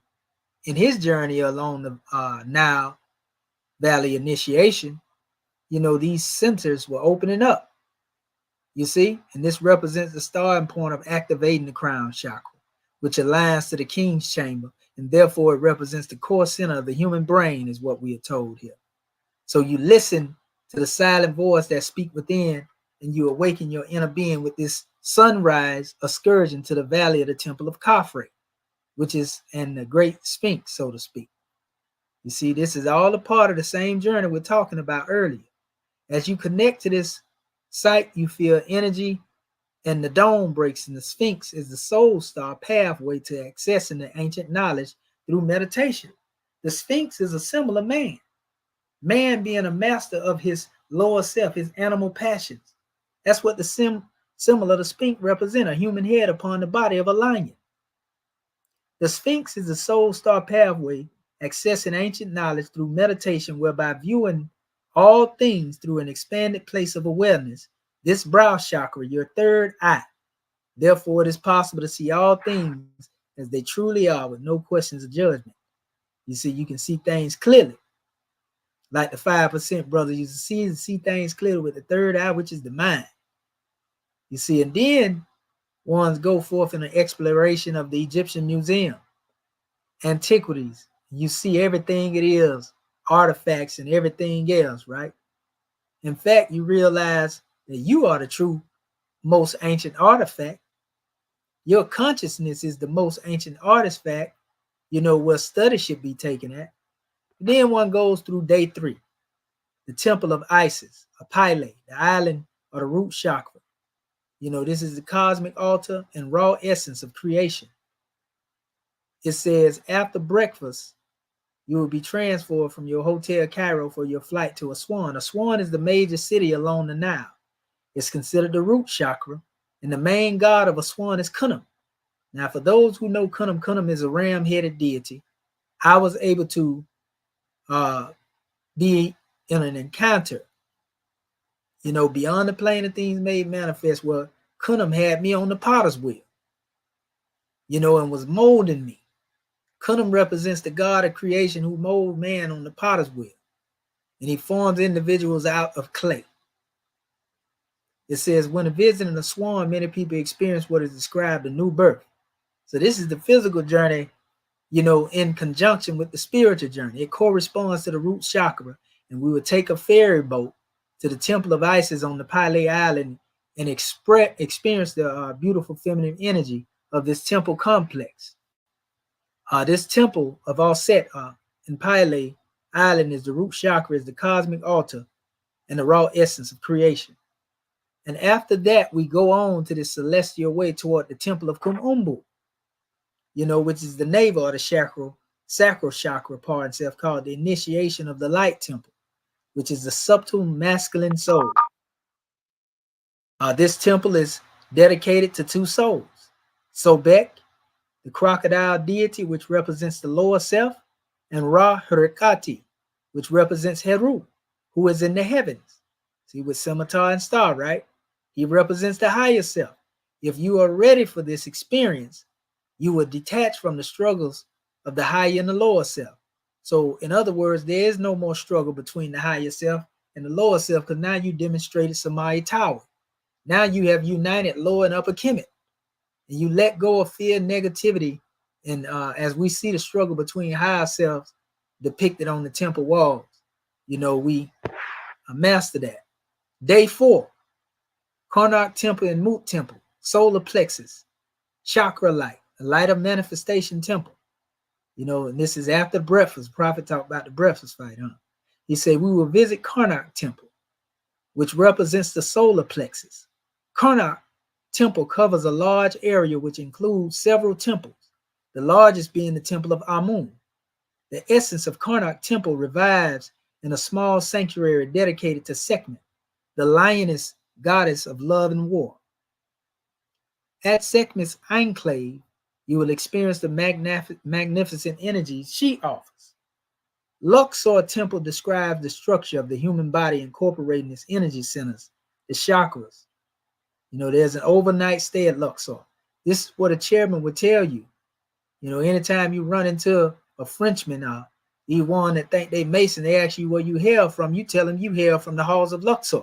in his journey along the Nile Valley initiation. These centers were opening up, you see, and this represents the starting point of activating the crown chakra, which aligns to the king's chamber, and therefore it represents the core center of the human brain, is what we are told here. So you listen to the silent voice that speak within, and you awaken your inner being with this sunrise excursion to the valley of the temple of Khafre, which is in the great sphinx, so to speak. You see, this is all a part of the same journey we're talking about earlier. As you connect to this site, you feel energy, and the dome breaks, and the sphinx is the soul star pathway to accessing the ancient knowledge through meditation. The sphinx is a symbol of man being a master of his lower self, his animal passions. That's what the symbol of the sphinx represents, a human head upon the body of a lion. The sphinx is the soul star pathway, accessing ancient knowledge through meditation, whereby viewing all things through an expanded place of awareness, this brow chakra, your third eye. Therefore, it is possible to see all things as they truly are with no questions of judgment. You see, you can see things clearly. Like the 5% brothers used to see things clearly with the third eye, which is the mind. You see, and then ones go forth in an exploration of the Egyptian museum, antiquities. You see everything it is, artifacts and everything else, right? In fact, you realize that you are the true most ancient artifact. Your consciousness is the most ancient artifact, where study should be taken at. Then one goes through day 3, the temple of Isis, a Pele, the island of the root chakra. This is the cosmic altar and raw essence of creation. It says, after breakfast, you will be transferred from your Hotel Cairo for your flight to Aswan. Aswan is the major city along the Nile. It's considered the root chakra, and the main god of Aswan is Khnum. Now, for those who know Khnum, Khnum is a ram-headed deity. I was able to be in an encounter, beyond the plane of things made manifest, where Khnum had me on the potter's wheel, and was molding me. Khnum represents the God of creation who molds man on the potter's wheel, and he forms individuals out of clay. It says, when visiting a swan, many people experience what is described a new birth. So this is the physical journey, in conjunction with the spiritual journey. It corresponds to the root chakra, and we would take a ferry boat to the temple of Isis on the Pele Island and experience the beautiful feminine energy of this temple complex. This temple of Alset in Pele Island is the root chakra, is the cosmic altar and the raw essence of creation. And after that, we go on to the celestial way toward the temple of Kumumbu, which is the navel of the sacral chakra part itself, called the initiation of the light temple, which is the subtle masculine soul. This temple is dedicated to 2 souls, Sobek, the crocodile deity, which represents the lower self, and Ra Hurikati, which represents Heru, who is in the heavens. See, with scimitar and star, right? He represents the higher self. If you are ready for this experience, you will detach from the struggles of the higher and the lower self. So, in other words, there is no more struggle between the higher self and the lower self, because now you demonstrated Samaya Tower. Now you have united lower and upper Kemet, and you let go of fear, negativity, and as we see the struggle between higher selves depicted on the temple walls, we master that. Day 4, Karnak Temple and Mut Temple, solar plexus, chakra light, the light of manifestation temple. And this is after breakfast. The prophet talked about the breakfast fight, huh? He said, we will visit Karnak Temple, which represents the solar plexus. Karnak temple covers a large area which includes several temples, the largest being the temple of Amun. The essence of Karnak temple revives in a small sanctuary dedicated to Sekhmet, the lioness goddess of love and war. At Sekhmet's enclave, you will experience the magnificent energies she offers. Luxor temple describes the structure of the human body incorporating its energy centers, the chakras. You know, there's an overnight stay at Luxor. This is what a chairman would tell you. You know, anytime you run into a Frenchman or one that think they Mason, they ask you where you hail from. You tell them you hail from the halls of Luxor.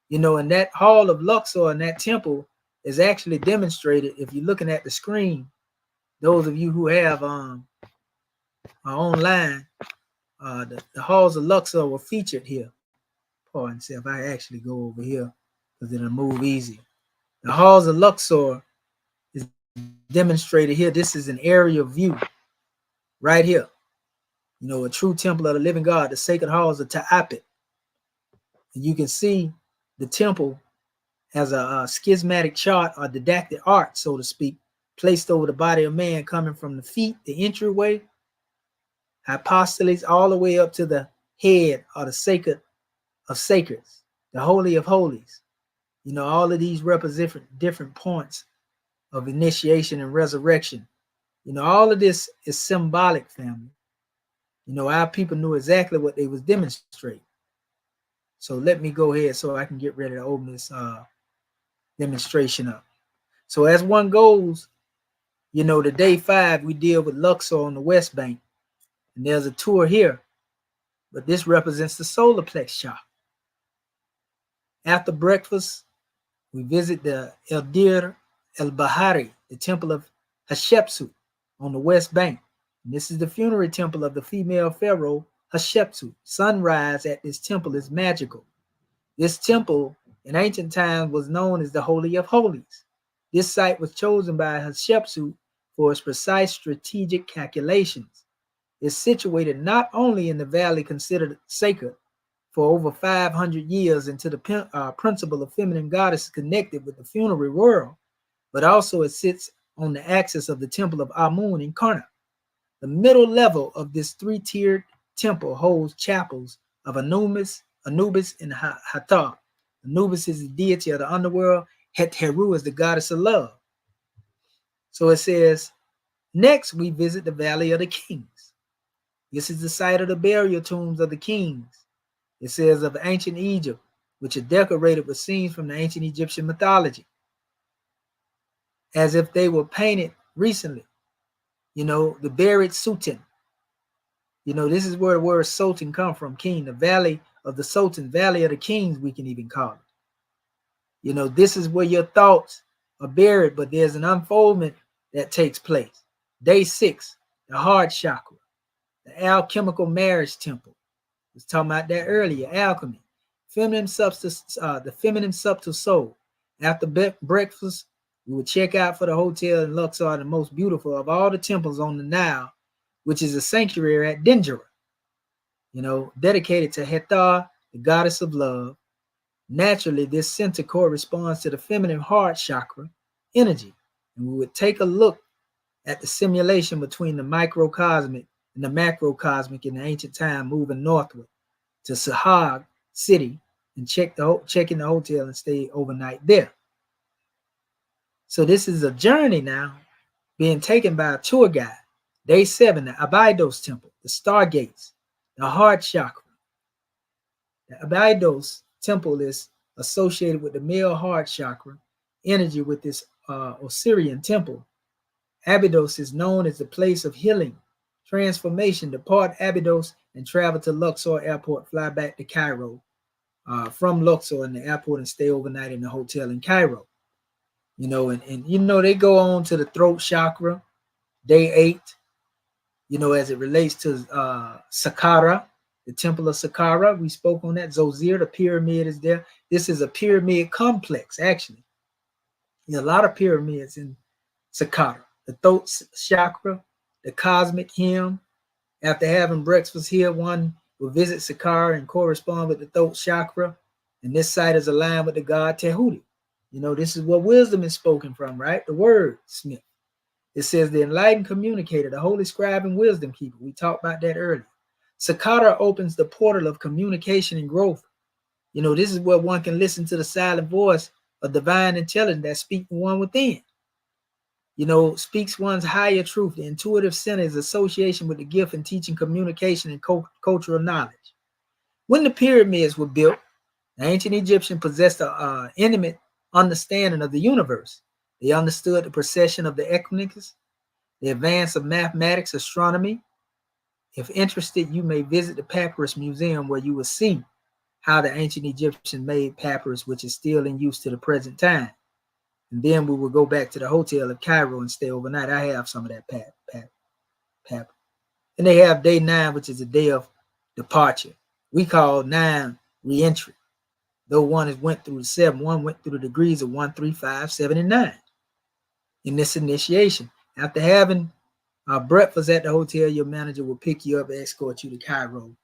You know, and that hall of Luxor and that temple is actually demonstrated. If you're looking at the screen, those of you who have are online, the halls of Luxor were featured here. Pardon, see if I actually go over here because it'll move easy. The halls of Luxor is demonstrated here. This is an aerial view right here. You know, a true temple of the living God, the sacred halls of Ta'apit. And you can see the temple as a schismatic chart or didactic art, so to speak, placed over the body of man, coming from the feet, the entryway, hypostoles, all the way up to the head or the sacred of sacreds, the holy of holies. You know, all of these represent different points of initiation and resurrection. You know, all of this is symbolic, family. You know, our people knew exactly what they was demonstrating. So let me go ahead so I can get ready to open this demonstration up. So as one goes, you know, the day 5, we deal with Luxor on the West Bank. And there's a tour here, but this represents the solar plex chakra. After breakfast, we visit the Eldir el-Bahari, the temple of Hatshepsut on the West Bank. And this is the funerary temple of the female pharaoh Hatshepsut. Sunrise at this temple is magical. This temple in ancient times was known as the Holy of Holies. This site was chosen by Hatshepsut for its precise strategic calculations. It's situated not only in the valley considered sacred for over 500 years into the principle of feminine goddess connected with the funerary world, but also it sits on the axis of the temple of Amun in Karnak. The middle level of this 3-tiered temple holds chapels of Anubis, and Hathor. Anubis is the deity of the underworld. Heru is the goddess of love. So it says, next we visit the Valley of the Kings. This is the site of the burial tombs of the kings. It says of ancient Egypt, which are decorated with scenes from the ancient Egyptian mythology, as if they were painted recently. You know, the buried Sultan. You know, this is where the word Sultan come from, king, the valley of the Sultan, valley of the kings, we can even call it. You know, this is where your thoughts are buried, but there's an unfoldment that takes place. Day 6, the heart chakra, the alchemical marriage temple. I was talking about that earlier, alchemy. Feminine substance, the feminine subtle soul. After breakfast, we would check out for the hotel in Luxor, the most beautiful of all the temples on the Nile, which is a sanctuary at Dendera, you know, dedicated to Hathor, the goddess of love. Naturally, this center corresponds to the feminine heart chakra energy. And we would take a look at the simulation between the microcosmic and the macrocosmic in the ancient time, moving northward to Sahag city and check in the hotel and stay overnight there. So this is a journey now being taken by a tour guide. Day 7, the Abydos temple, the stargates, the heart chakra. The Abydos temple is associated with the male heart chakra energy with this Osirian temple. Abydos is known as the place of healing, transformation. Depart Abydos and travel to Luxor airport, fly back to Cairo from Luxor in the airport and stay overnight in the hotel in Cairo. You know, and you know, they go on to the throat chakra, day 8, you know, as it relates to Sakara, the temple of Sakara. We spoke on that. Zozir, the pyramid is there. This is a pyramid complex, actually. There's a lot of pyramids in Sakara. The throat chakra, the cosmic hymn. After having breakfast here, one will visit Sakara and correspond with the throat chakra. And this site is aligned with the god Tehuti. You know, this is what wisdom is spoken from, right? The word, Smith. It says the enlightened communicator, the holy scribe and wisdom keeper. We talked about that earlier. Sakara opens the portal of communication and growth. You know, this is where one can listen to the silent voice of divine intelligence that speaks from one within. You know, speaks one's higher truth. The intuitive center is association with the gift and teaching communication and cultural knowledge. When the pyramids were built, the ancient Egyptians possessed an intimate understanding of the universe. They understood the precession of the equinoxes, the advance of mathematics, astronomy. If interested, you may visit the Papyrus Museum where you will see how the ancient Egyptians made papyrus, which is still in use to the present time. And then we will go back to the hotel of Cairo and stay overnight. I have some of that papyrus. And they have day 9, which is a day of departure. We call 9 re-entry. Though one went through the 7, one went through the degrees of 1, 3, 5, 7, and 9. In this initiation, after having breakfast at the hotel, your manager will pick you up and escort you to Cairo.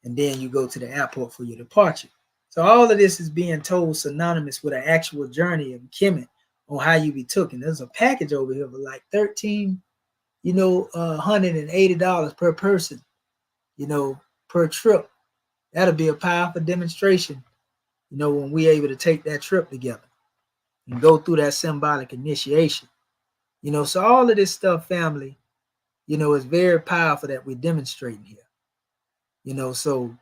And then you go to the airport for your departure. So all of this is being told synonymous with an actual journey of Kemet on how you be taken. There's a package over here for like $1,380 per person, per trip. That'll be a powerful demonstration, when we're able to take that trip together and go through that symbolic initiation. So all of this stuff, family, is very powerful that we're demonstrating here. So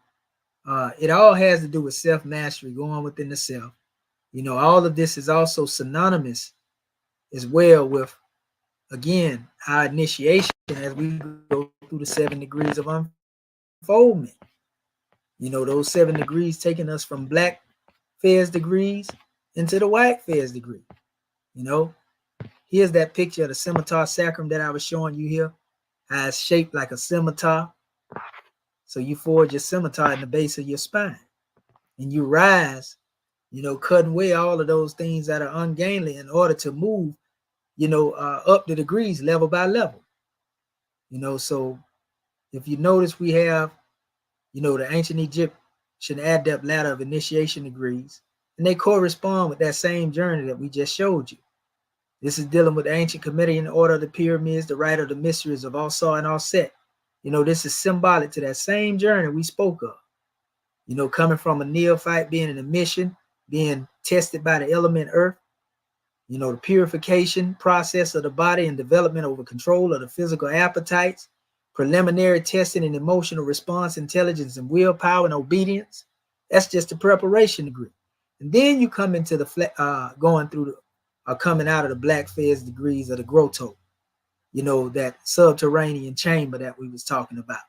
it all has to do with self-mastery, going within the self. All of this is also synonymous as well with, again, our initiation as we go through the 7 degrees of unfoldment. Those 7 degrees taking us from black Fez degrees into the white Fez degree. Here's that picture of the scimitar sacrum that I was showing you here. How it's shaped like a scimitar. So you forge your scimitar in the base of your spine. And you rise, cutting away all of those things that are ungainly in order to move, up the degrees level by level. So if you notice, we have, the ancient Egyptian adept ladder of initiation degrees, and they correspond with that same journey that we just showed you. This is dealing with the ancient Comedian order of the pyramids, the rite of the mysteries of All-Saw and All-Set. This is symbolic to that same journey we spoke of. Coming from a neophyte, being in a mission, being tested by the element earth, the purification process of the body and development over control of the physical appetites, preliminary testing and emotional response, intelligence and willpower and obedience. That's just the preparation degree. And then you come into the going through coming out of the black Fez degrees of the grotto, that subterranean chamber that we was talking about,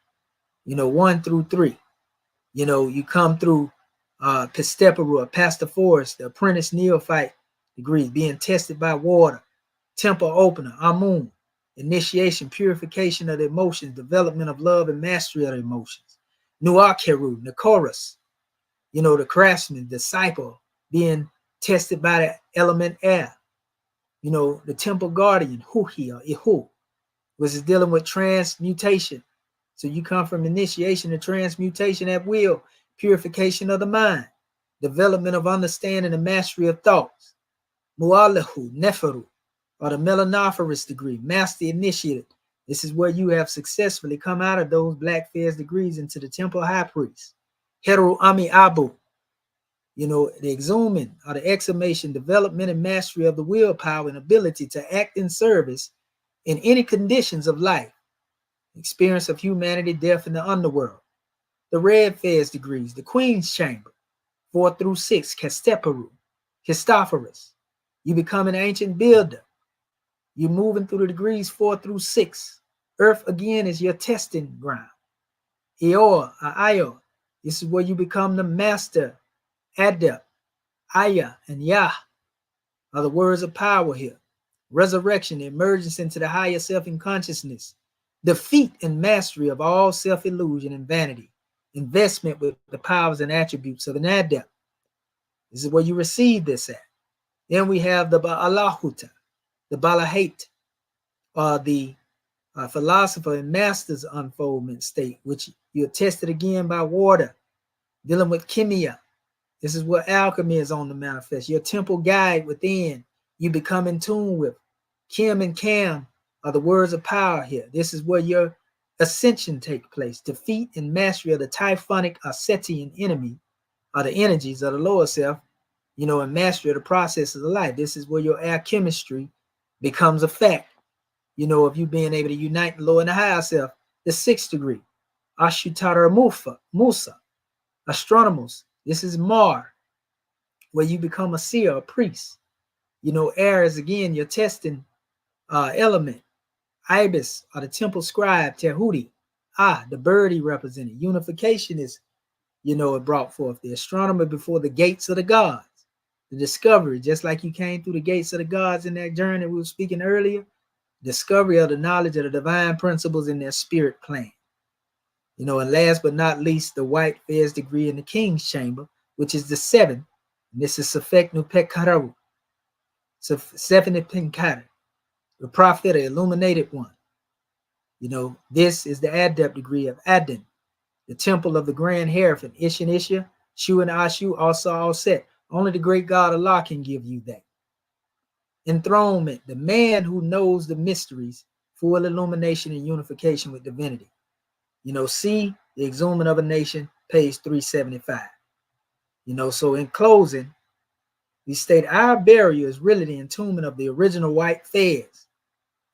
1 through 3. You come through Pisteperu, Pastophorus, the apprentice neophyte degree, being tested by water, temple opener, Amun, initiation, purification of the emotions, development of love and mastery of the emotions. Nuakeru, Nikorus, the craftsman, disciple, being tested by the element air. The temple guardian, Huhi or Ihu, which is dealing with transmutation. So you come from initiation to transmutation at will, purification of the mind, development of understanding and mastery of thoughts. Mu'allahu, Neferu, or the Melanophorus degree, master initiated. This is where you have successfully come out of those black Fez degrees into the temple high priest. Heru Ami Abu, the exhuming or the exhumation, development and mastery of the willpower and ability to act in service in any conditions of life, experience of humanity, death in the underworld. The red Fez degrees, the Queen's Chamber, 4 through 6, Casteperu, Christophorus. You become an ancient builder. You're moving through the degrees 4 through 6. Earth again is your testing ground. Eor, Ayo, this is where you become the master, adept. Aya and Yah are the words of power here. Resurrection, emergence into the higher self and consciousness. Defeat and mastery of all self-illusion and vanity. Investment with the powers and attributes of an adept. This is where you receive this at. Then we have the Ba'alahuta, the Balahate, or the philosopher and master's unfoldment state, which you're tested again by water, dealing with kimia, This is what alchemy is on the manifest. Your temple guide within, you become in tune with. Kim and Cam are the words of power here. This is where your ascension takes place. Defeat and mastery of the typhonic or Setian enemy, or the energies of the lower self, and mastery of the processes of life. This is where your alchemistry becomes a fact. Of you being able to unite the lower and the higher self. The 6th degree, Ashutara Musa, astronomers. This is Mar, where you become a seer, a priest. Air is again your testing element. Ibis, or the temple scribe, Tehudi. The bird he represented. Unification is, it brought forth. The astronomer before the gates of the gods. The discovery, just like you came through the gates of the gods in that journey we were speaking earlier. Discovery of the knowledge of the divine principles in their spirit plane. And last but not least, the white Fez degree in the king's chamber, which is the 7th. And this is Sefeknu Pekaru. Sefeknu Pekaru, the prophet, the illuminated one. This is the adept degree of Adin, the temple of the grand hierophant, Ishin Isha, Shu and Ashu, also all set. Only the great God Allah can give you that. Enthronement, the man who knows the mysteries, full illumination and unification with divinity. See the exhuming of a nation, page 375. So in closing, we state our burial is really the entombment of the original white Fez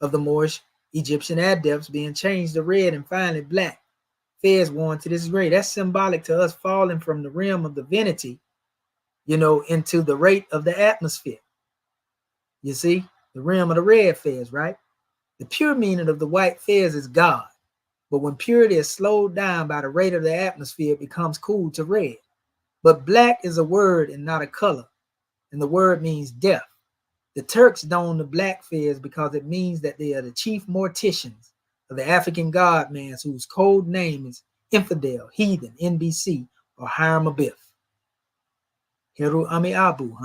of the Moorish Egyptian adepts being changed to red and finally black. Fez worn to this grade. That's symbolic to us falling from the realm of divinity, into the rate of the atmosphere. You see, the realm of the red Fez, right? The pure meaning of the white Fez is God. But when purity is slowed down by the rate of the atmosphere, it becomes cool to red. But black is a word and not a color. And the word means death. The Turks don the black Fez because it means that they are the chief morticians of the African godmans whose code name is infidel, heathen, NBC, or Hiram Abiff. Heru Ami Abu,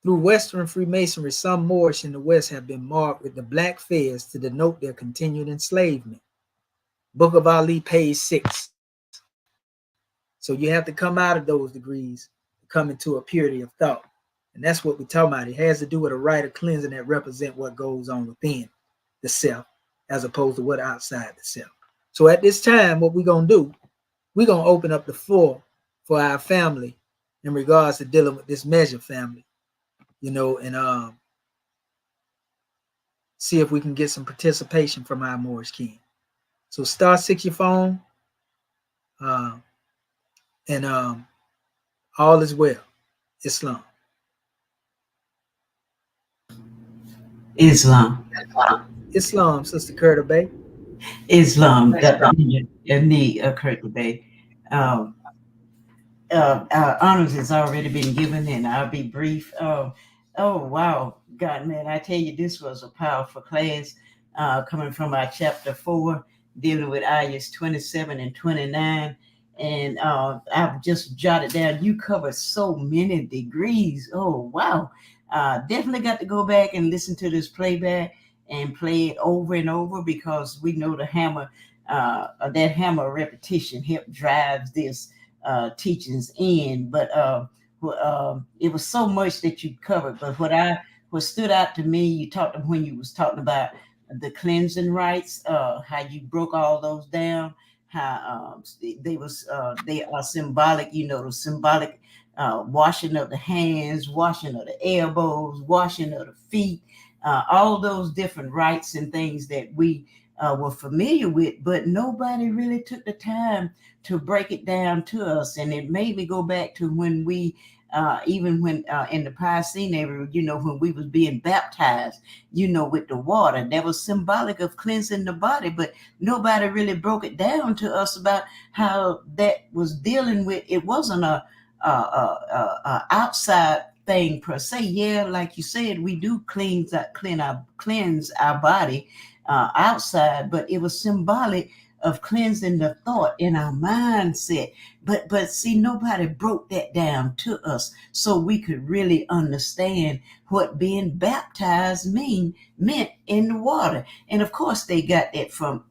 Through Western Freemasonry, some Moorish in the West have been marked with the black Fez to denote their continued enslavement. Book of Ali, page 6. So you have to come out of those degrees to come into a purity of thought. And that's what we're talking about. It has to do with a rite of cleansing that represent what goes on within the self as opposed to what outside the self. So at this time, what we're going to do, we're going to open up the floor for our family in regards to dealing with this measure family, and see if we can get some participation from our Moorish kin. So *6 your phone, and all is well. Islam. Islam, Sister Curta Bay. Islam, Curta Bay. Honors has already been given, and I'll be brief. Oh wow, God, man, I tell you, this was a powerful class coming from our chapter 4, dealing with ayahs 27 and 29. And I've just jotted down, you covered so many degrees. Oh wow. Definitely got to go back and listen to this playback and play it over and over, because we know the hammer, that hammer repetition help drives this teachings in. But it was so much that you covered. But what stood out to me, you talked when you was talking about the cleansing rites, how you broke all those down, how they are symbolic, the symbolic washing of the hands, washing of the elbows, washing of the feet, all those different rites and things that we were familiar with, but nobody really took the time to break it down to us. And it made me go back to when we, even when in the Piscean area, when we was being baptized, with the water, that was symbolic of cleansing the body, but nobody really broke it down to us about how that was dealing with. It wasn't a outside thing per se. Yeah, like you said, we do cleanse our body outside, but it was symbolic of cleansing the thought in our mindset. But see, nobody broke that down to us so we could really understand what being baptized meant in the water. And of course, they got that from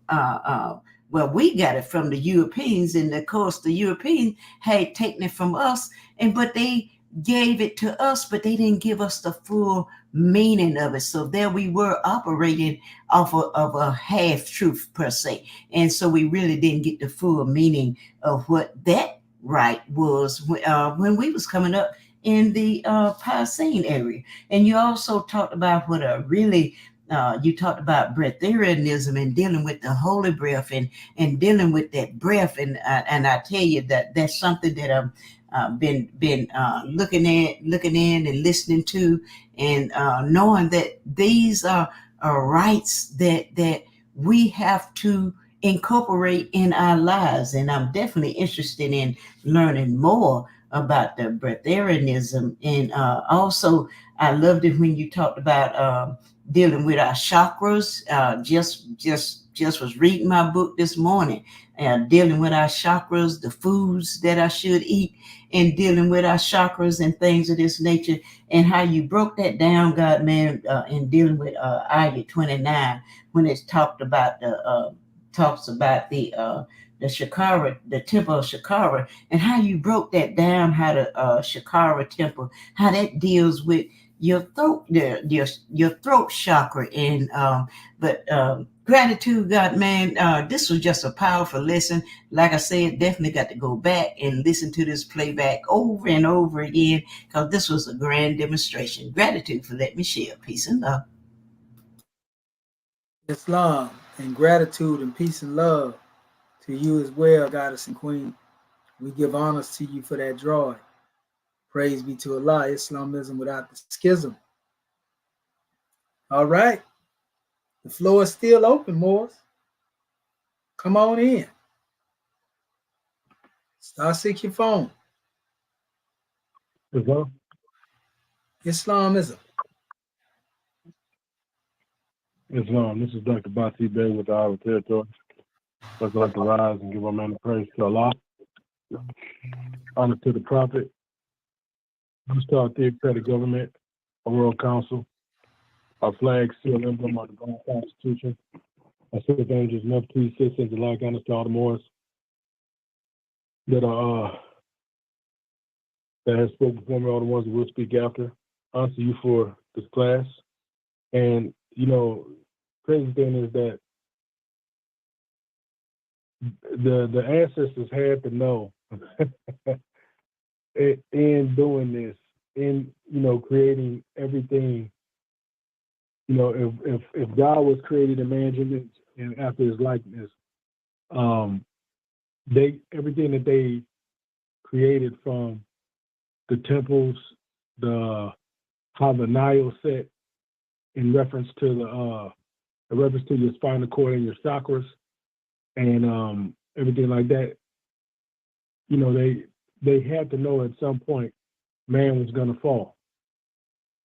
Well, we got it from the Europeans, and of course the Europeans had taken it from us, but they gave it to us, but they didn't give us the full meaning of it. So there we were operating off of a half truth per se, and so we really didn't get the full meaning of what that rite was when we was coming up in the Piscine area. And you also talked about what a really you talked about breatharianism and dealing with the holy breath and dealing with that breath, and I tell you that that's something that I've been looking in and listening to, and knowing that these are rights that we have to incorporate in our lives. And I'm definitely interested in learning more about the breatharianism, and also I loved it when you talked about dealing with our chakras. Just was reading my book this morning, dealing with our chakras, the foods that I should eat, and dealing with our chakras and things of this nature, and how you broke that down, God, man, in dealing with ayah 29, when it's talks about the Sakara, the temple of Sakara, and how you broke that down, how the Sakara temple, how that deals with your throat, your throat chakra. And but gratitude, God, man, this was just a powerful lesson. Like I said, definitely got to go back and listen to this playback over and over again, because this was a grand demonstration. Gratitude for letting me share. Peace and love. Islam, and gratitude and peace and love to you as well, Goddess and Queen. We give honors to you for that drawing. Praise be to Allah, Islamism without the schism. All right. The floor is still open, Morris. Come on in. *6 your phone. Islamism. Islam. This is Dr. Bati Bey with the Iowa Territory. I'd like to rise and give our man the praise to Allah. Honor to the Prophet. Honor to our theocratic government, our World Council, our flag, seal, emblem of the Grand Constitution, our civil angels, Neptune, citizens alike, honor to all the Moors that have spoken before me, all the ones that will speak after. Honor to you for this class. And, you know, crazy thing is that the ancestors had to know in doing this, in, you know, creating everything. You know, if God was created in man's image and after his likeness, everything that they created, from the temples, how the Nile set in reference to your spinal cord and your chakras, and everything like that. You know, they had to know at some point man was going to fall,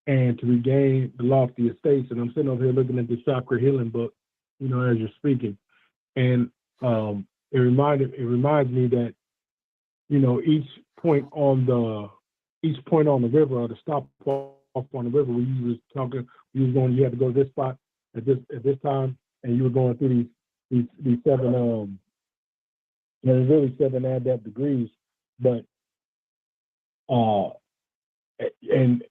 and to regain the lofty estates. And I'm sitting over here looking at the chakra healing book, you know, as you're speaking, and it reminds me that, you know, each point on the river, or the stop off on the river, you had to go to this spot at this time, and you were going through these seven there's really 7 adept degrees, but and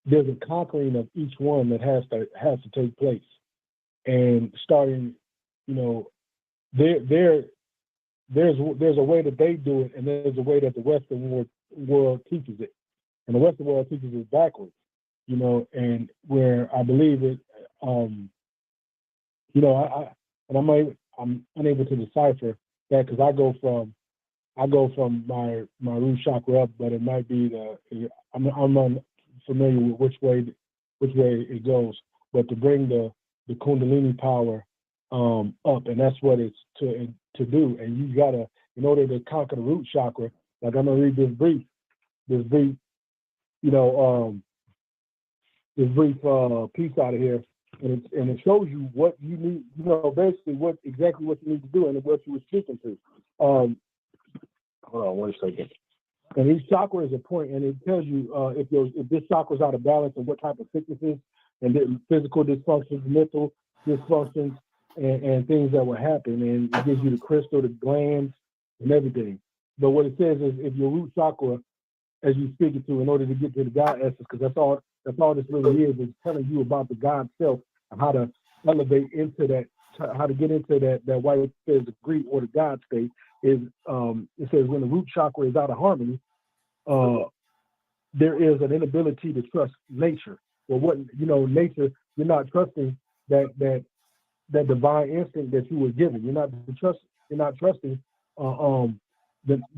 there's a conquering of each one that has to take place. And starting, you know, there's a way that they do it, and there's a way that the Western world teaches it, and the Western world teaches it backwards, you know, and where I believe it, you know, I'm unable to decipher that, because I go from my root chakra up, but it might be I'm unfamiliar with which way it goes, but to bring the Kundalini power up, and that's what it's to do. And you gotta, in order to conquer the root chakra, like I'm gonna read this brief, you know, this brief piece out of here, and it shows you what you need, you know, basically exactly what you need to do and what you were speaking to. Hold on 1 second. And each chakra is a point, and it tells you if this chakra is out of balance and what type of sicknesses and physical dysfunctions, mental dysfunctions, and things that will happen, and it gives you the crystal, the glands, and everything. But what it says is, if your root chakra, as you speak it to, in order to get to the God essence, because that's all this really is telling you about the God self and how to elevate into that, how to get into that white phase degree or the God state. Is it says when the root chakra is out of harmony, there is an inability to trust nature. Well, what nature, you're not trusting that divine instinct that you were given. You're not trusting the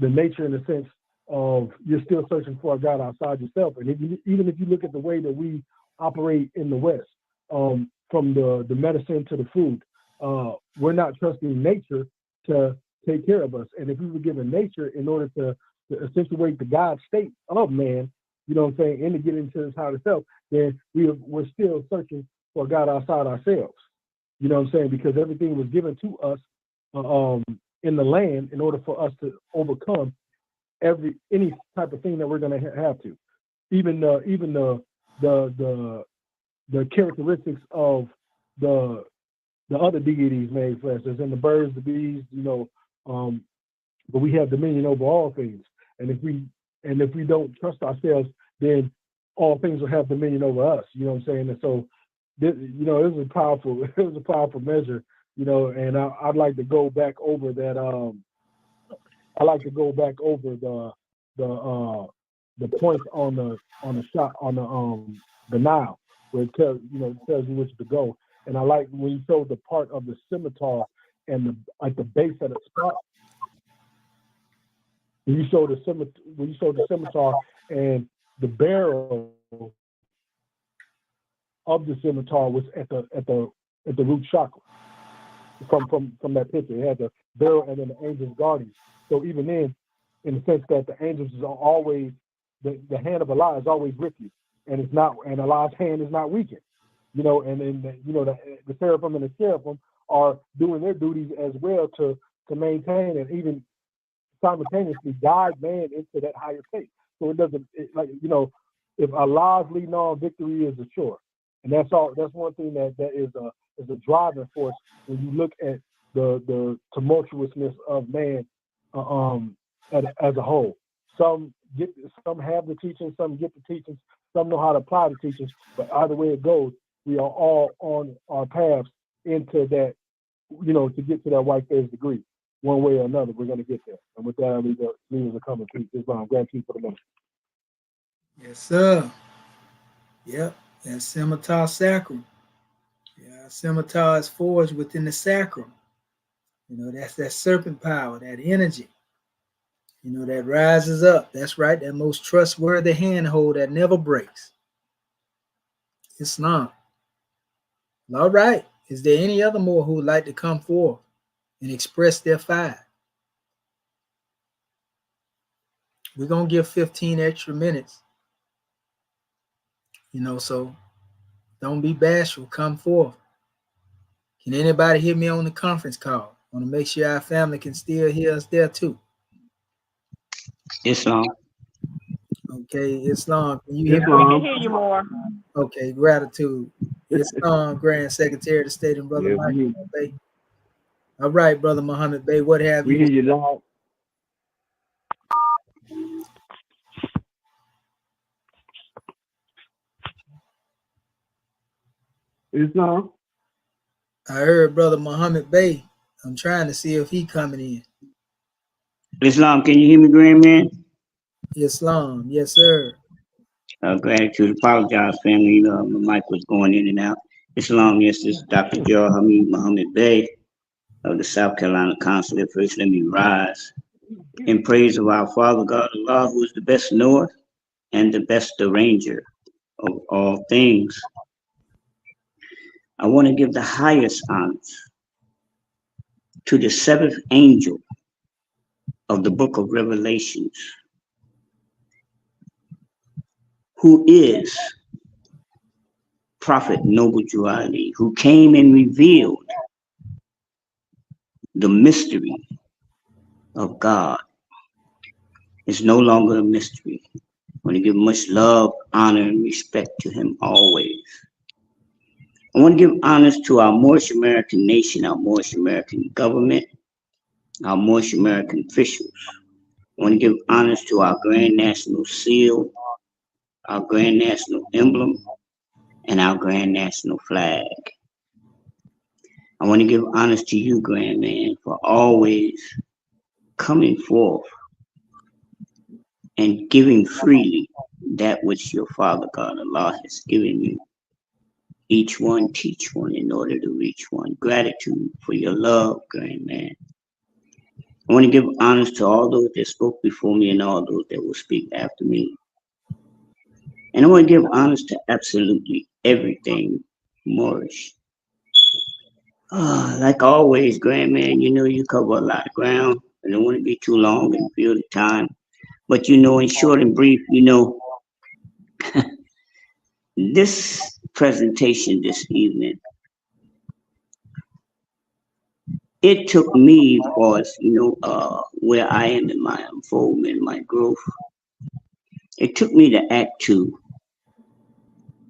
nature, in the sense of you're still searching for a God outside yourself. And even if you look at the way that we operate in the West, from the medicine to the food, we're not trusting nature to take care of us. And if we were given nature in order to accentuate the God state of man, you know what I'm saying, and to get into his higher self, then we're still searching for God outside ourselves. You know what I'm saying? Because everything was given to us in the land in order for us to overcome any type of thing that we're going to have to. Even the characteristics of the other deities made flesh, as in the birds, the bees, but we have dominion over all things. And if we don't trust ourselves, then all things will have dominion over us. You know what I'm saying? And so, it was a powerful measure. And I'd like to go back over that. I like to go back over the points on the Nile, where it tells you which to go. And I like when you show the part of the scimitar and the base of the spot. When you show the scimitar and the barrel of the scimitar was at the root chakra. From that picture, it had the barrel and then the angels guarding. So even in the sense that the angels are always, the hand of Allah is always with you, and Allah's hand is not weakened. And then the seraphim and the seraphim are doing their duties as well to maintain and even simultaneously guide man into that higher state. So it doesn't, if Allah's leading on, victory is assured. And that's all. That's one thing that is a driving force when you look at the tumultuousness of man as a whole. Some have the teachings, some get the teachings, some know how to apply the teachings. But either way it goes, we are all on our paths into that, to get to that white phase degree. One way or another, we're going to get there. And with that, I leave us a comment. Peace, Islam. Gratitude for the moment. Yes, sir. Yep, that's scimitar sacrum. Yeah, scimitar is forged within the sacrum. That's that serpent power, that energy. That rises up. That's right, that most trustworthy handhold that never breaks. Islam. All right. Is there any other more who would like to come forth and express their fire? We're going to give 15 extra minutes. So don't be bashful. Come forth. Can anybody hear me on the conference call? I want to make sure our family can still hear us there too. Islam. Okay, Islam. Can you hear me? We can hear you more. Okay, gratitude. Islam, Grand Secretary of the State, and Brother Muhammad Bey. All right, Brother Muhammad Bey, what have you? We hear you loud. Islam. I heard Brother Muhammad Bey. I'm trying to see if he coming in. Islam, can you hear me, Grand Man? Islam, yes, sir. Gratitude. Apologize, family. My mic was going in and out. Islam, yes, this is Dr. Joe Hamid Muhammad Bey of the South Carolina Consulate. First, let me rise in praise of our Father God, Allah, who is the best knower and the best arranger of all things. I want to give the highest honors to the seventh angel of the book of Revelations, who is Prophet Noble Juali, who came and revealed the mystery of God. It's no longer a mystery. I want to give much love, honor, and respect to him always. I want to give honors to our Moorish American nation, our Moorish American government, our Moorish American officials. I want to give honors to our Grand National Seal, our Grand National Emblem, and our Grand National Flag. I want to give honors to you, Grand Man, for always coming forth and giving freely that which your Father God Allah has given you. Each one teach one in order to reach one. Gratitude for your love, Grand Man. I want to give honors to all those that spoke before me and all those that will speak after me. And I want to give honors to absolutely everything Moorish. Like always, Grand Man, you know you cover a lot of ground. I don't want to be too long and feel the time. But you know, in short and brief, you know, this presentation this evening, it took me as, you know, where I am in my unfoldment, my growth. It took me to Act 2,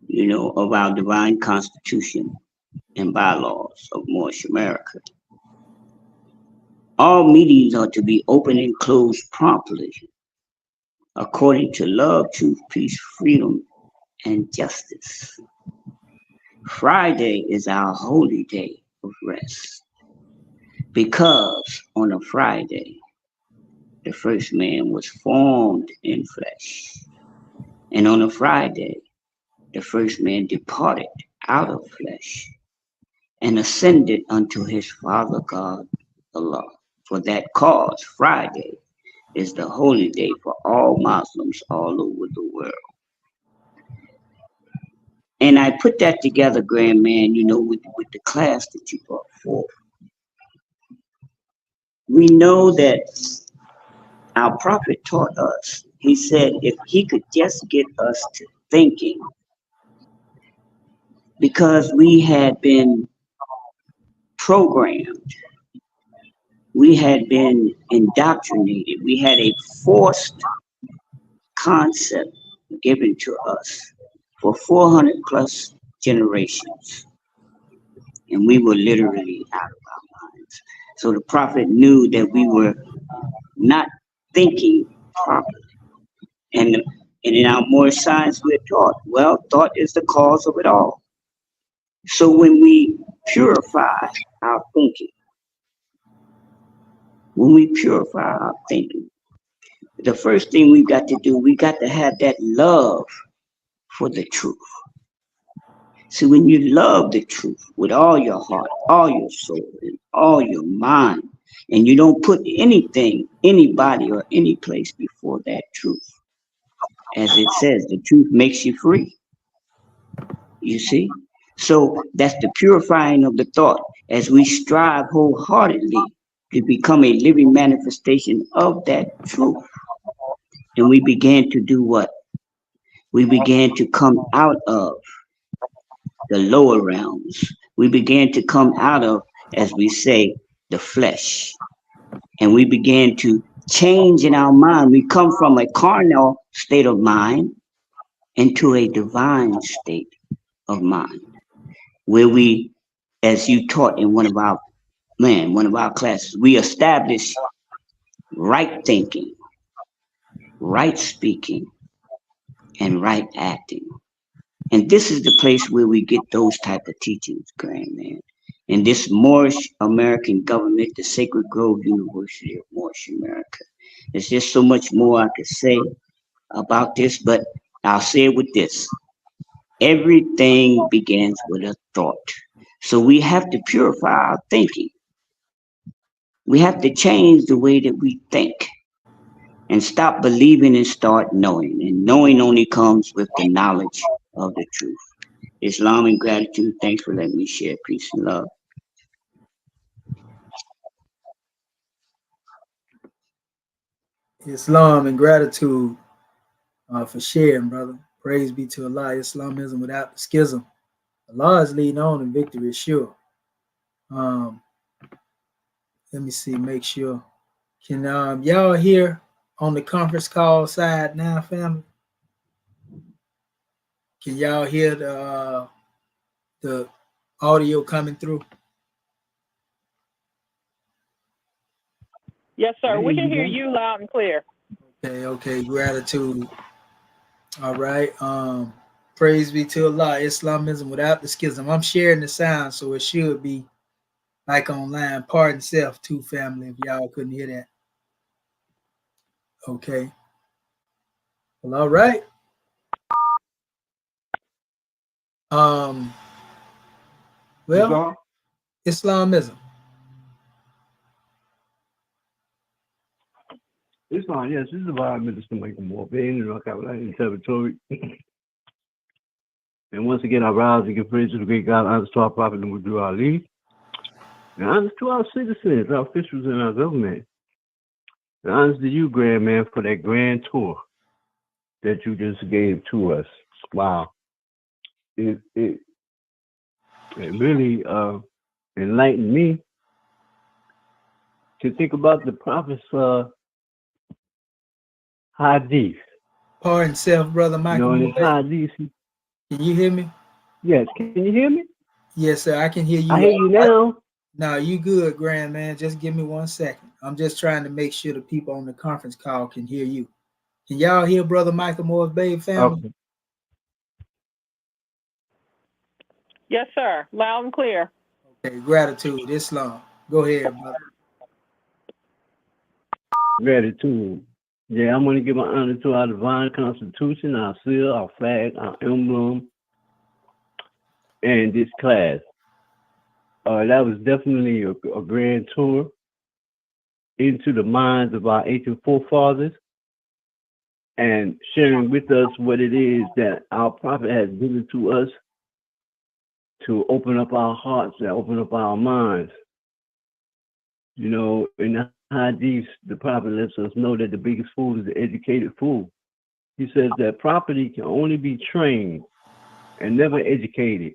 you know, of our divine constitution and bylaws of Moorish America. All meetings are to be open and closed promptly, according to love, truth, peace, freedom, and justice. Friday is our holy day of rest, because on a Friday, the first man was formed in flesh. And on a Friday, the first man departed out of flesh and ascended unto his Father God, Allah. For that cause, Friday is the holy day for all Muslims all over the world. And I put that together, Grand Man, you know, with the class that you brought forth. We know that our prophet taught us, he said, if he could just get us to thinking, because we had been programmed, we had been indoctrinated, we had a forced concept given to us for 400 plus generations. And we were literally out of our minds. So the prophet knew that we were not thinking properly. And in our Moorish science, we're taught, well, thought is the cause of it all. So when we purify our thinking, the first thing we've got to do, we got to have that love for the truth. See, when you love the truth with all your heart, all your soul, and all your mind, and you don't put anything, anybody, or any place before that truth, as it says, the truth makes you free. You see? So that's the purifying of the thought as we strive wholeheartedly to become a living manifestation of that truth. And we began to do what? We began to come out of the lower realms. We began to come out of, as we say, the flesh. And we began to change in our mind. We come from a carnal state of mind into a divine state of mind, where we, as you taught in one of our classes, we establish right thinking, right speaking, and right acting. And this is the place where we get those type of teachings, Grand Man. In this Moorish American government, the Sacred Grove University of Moorish America. There's just so much more I could say about this, but I'll say it with this. Everything begins with a thought. So we have to purify our thinking. We have to change the way that we think and stop believing and start knowing. And knowing only comes with the knowledge of the truth. Islam and gratitude. Thanks for letting me share. Peace and love. Islam and gratitude for sharing, brother. Praise be to Allah. Islamism without the schism. Allah is leading on and victory is sure. Let me see, make sure. Can y'all hear on the conference call side now, family? Can y'all hear the Audio coming through. Yes, sir. We can hear man. you loud and clear. Okay, gratitude. All right. Praise be to Allah, Islamism without the schism. I'm sharing the sound, so it should be like online. Pardon self, too, family, if y'all couldn't hear that. Okay. Well, all right. Well, Islamism. Islam, yes, this is about Minister Michael Moore, being in North Carolina territory. And once again, I rise and give praise to the great God, honor to our prophet, and Muhammad Ali, and honor to our citizens, our officials, and our government. And honor to you, grand man, for that grand tour that you just gave to us. Wow. It really enlightened me to think about the prophet's hadith. Pardon self, Brother Michael. You know, in his hadith. Can you hear me? Yes, can you hear me? Yes, sir. I can hear you. I hear you now. No, you good, grand man. Just give me 1 second. I'm just trying to make sure the people on the conference call can hear you. Can y'all hear Brother Michael Moore's babe family? Okay. Yes, sir. Loud and clear. Okay, gratitude, Islam. Go ahead, brother. Gratitude. Yeah, I'm going to give my honor to our divine constitution, our seal, our flag, our emblem, and this class. That was definitely a grand tour into the minds of our ancient forefathers and sharing with us what it is that our prophet has given to us to open up our hearts and open up our minds. You know, in the hadith, the prophet lets us know that the biggest fool is the educated fool. He says that property can only be trained and never educated.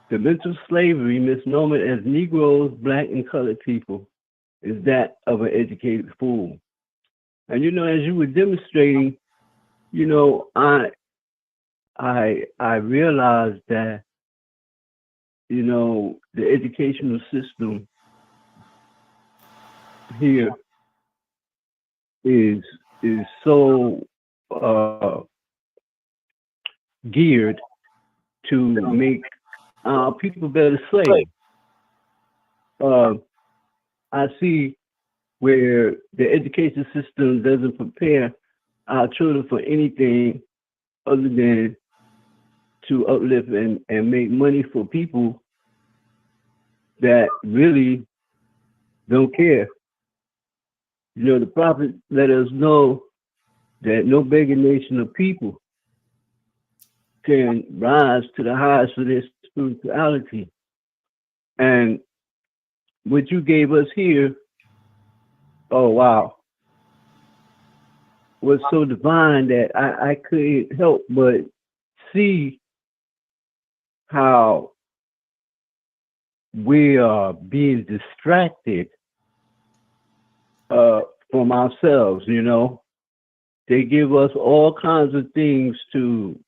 The mental slavery misnomer as Negroes, Black, and colored people is that of an educated fool. And you know, as you were demonstrating, you know, I realized that, you know, the educational system here is so geared to make people better slaves. I see where the education system doesn't prepare our children for anything other than to uplift and make money for people that really don't care. You know, the prophet let us know that no begging nation of people can rise to the highest of their spirituality. And what you gave us here, oh wow, was so divine that I couldn't help but see how we are being distracted from ourselves. You know, they give us all kinds of things to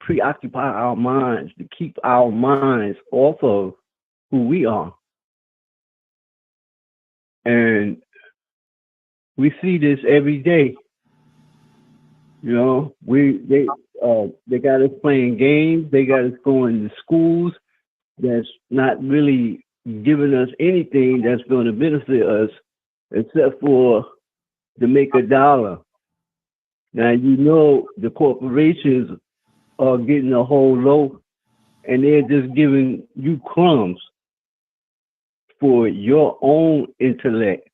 preoccupy our minds, to keep our minds off of who we are. And we see this every day. You know, they got us playing games. They got us going to schools that's not really giving us anything that's going to benefit us, except for to make a dollar. Now, you know, the corporations are getting a whole loaf, and they're just giving you crumbs for your own intellect,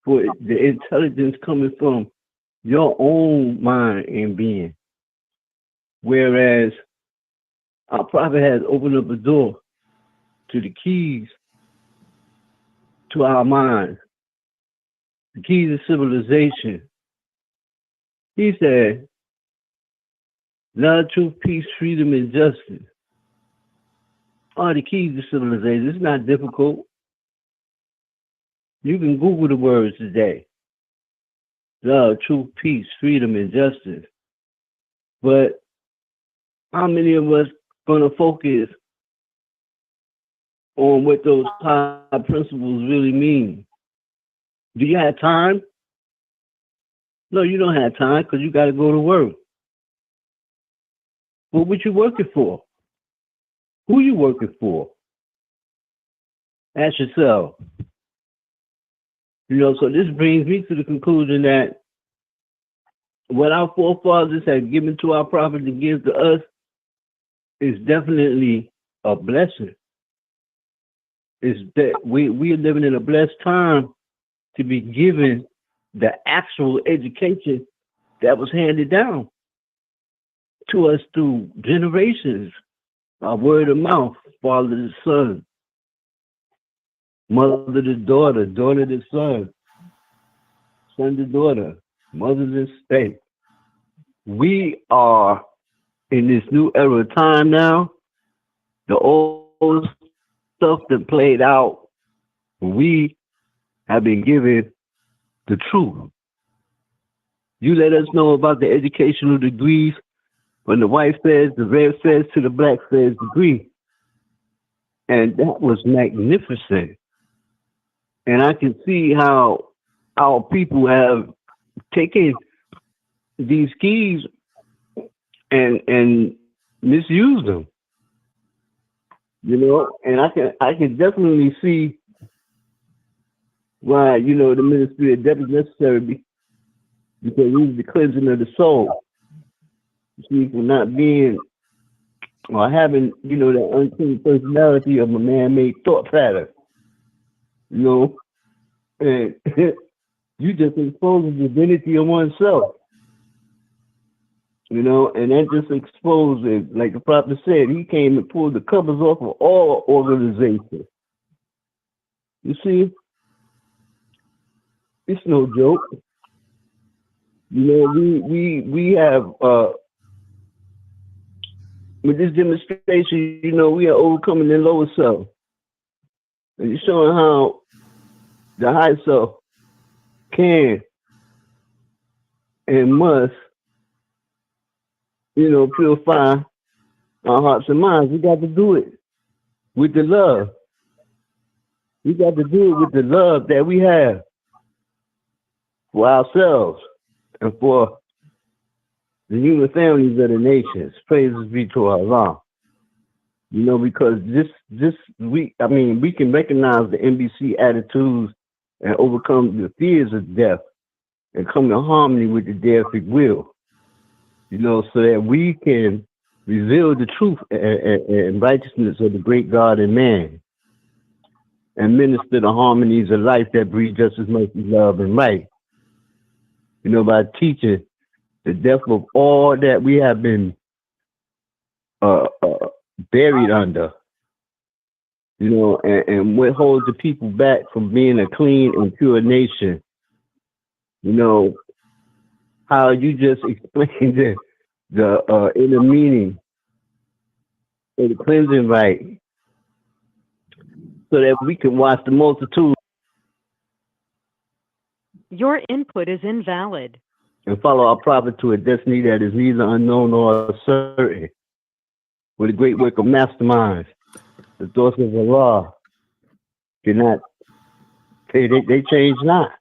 for the intelligence coming from your own mind and being. Whereas our prophet has opened up a door to the keys to our minds, the keys of civilization. He said, love, truth, peace, freedom, and justice are the keys to civilization. It's not difficult. You can Google the words today. Love, truth, peace, freedom, and justice. But how many of us going to focus on what those high principles really mean. Do you have time? No, you don't have time because you got to go to work. Well, what you working for? Who you working for? Ask yourself. You know, so this brings me to the conclusion that what our forefathers had given to our prophet to give to us is definitely a blessing. Is that we are living in a blessed time to be given the actual education that was handed down to us through generations, by word of mouth, father to son, mother to daughter, daughter to son, son to daughter, mother to state. We are in this new era of time now. The old stuff that played out, we have been given the truth. You let us know about the educational degrees. When the white says, the red says to the black says degree. And that was magnificent. And I can see how our people have taken these keys and misused them. You know, and I can definitely see why, you know, the ministry of death is necessary, because it is the cleansing of the soul. See, for not being or having, you know, the unclean personality of a man-made thought pattern. You know, and you just expose the divinity of oneself. You know, and that just exposes, like the prophet said, he came and pulled the covers off of all organizations. You see, it's no joke. You know, we have with this demonstration, you know, we are overcoming the lower self. And you're showing how the high self can and must, you know, purify our hearts and minds. We got to do it with the love. We got to do it with the love that we have for ourselves and for the human families of the nations. Praises be to Allah. You know, because we can recognize the NBC attitudes and overcome the fears of death and come to harmony with the deific will. You know, so that we can reveal the truth and righteousness of the great God and man, and minister the harmonies of life that breed justice, mercy, love, and right. You know, by teaching the depth of all that we have been buried under, you know, and what holds the people back from being a clean and pure nation. You know, how you just explained the inner meaning of the cleansing rite, so that we can watch the multitude. Your input is invalid. And follow our prophet to a destiny that is neither unknown nor certain. With a great work of masterminds, the thoughts of Allah cannot, they change not.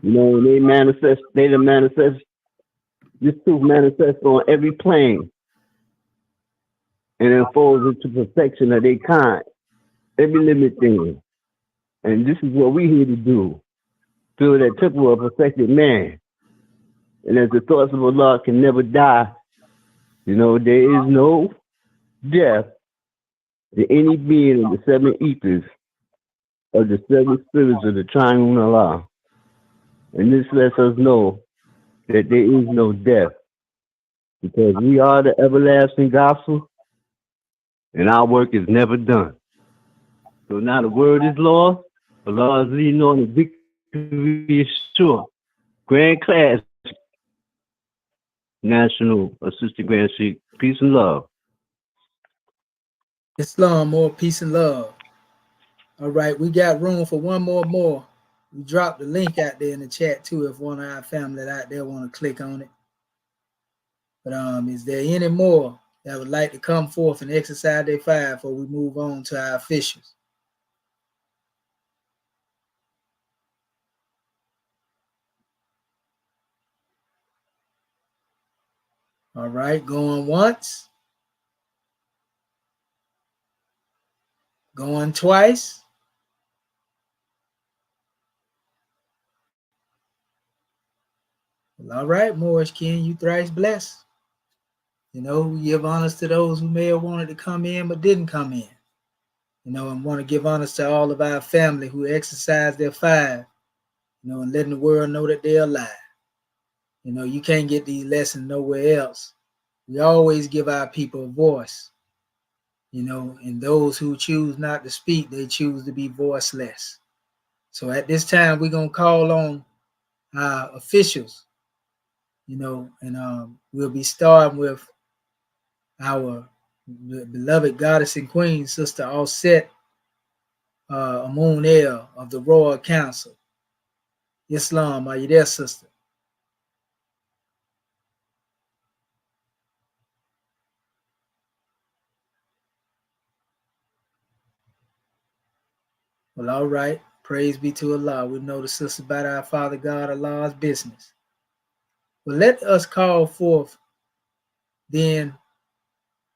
You know, they manifest, this truth manifests on every plane and unfolds into perfection of their kind, every living thing. And this is what we're here to do, fill that temple of perfected man. And as the thoughts of Allah can never die, you know, there is no death to any being of the seven ethers of the seven spirits of the triune Allah. And this lets us know that there is no death, because we are the everlasting gospel and our work is never done. So now the word is lost, Allah is leading on, the victory is sure. Grand class, National Assistant Grand Sheikh, peace and love. Islam, more peace and love. All right, we got room for one more. We dropped the link out there in the chat too, if one of our family out there want to click on it. But is there any more that would like to come forth and exercise their fire before we move on to our officials? All right, going once, going twice. Well, all right, Morris King, you thrice blessed. You know, we give honors to those who may have wanted to come in but didn't come in. You know, and want to give honors to all of our family who exercise their fire, you know, and letting the world know that they're alive. You know, you can't get these lessons nowhere else. We always give our people a voice, you know, and those who choose not to speak, they choose to be voiceless. So at this time, we're going to call on our officials, you know, and we'll be starting with our beloved goddess and queen, Sister Offset Amun El of the Royal Council. Islam, are you there, sister? Well, all right. Praise be to Allah. We know the sister about our Father God, Allah's business. Well, let us call forth then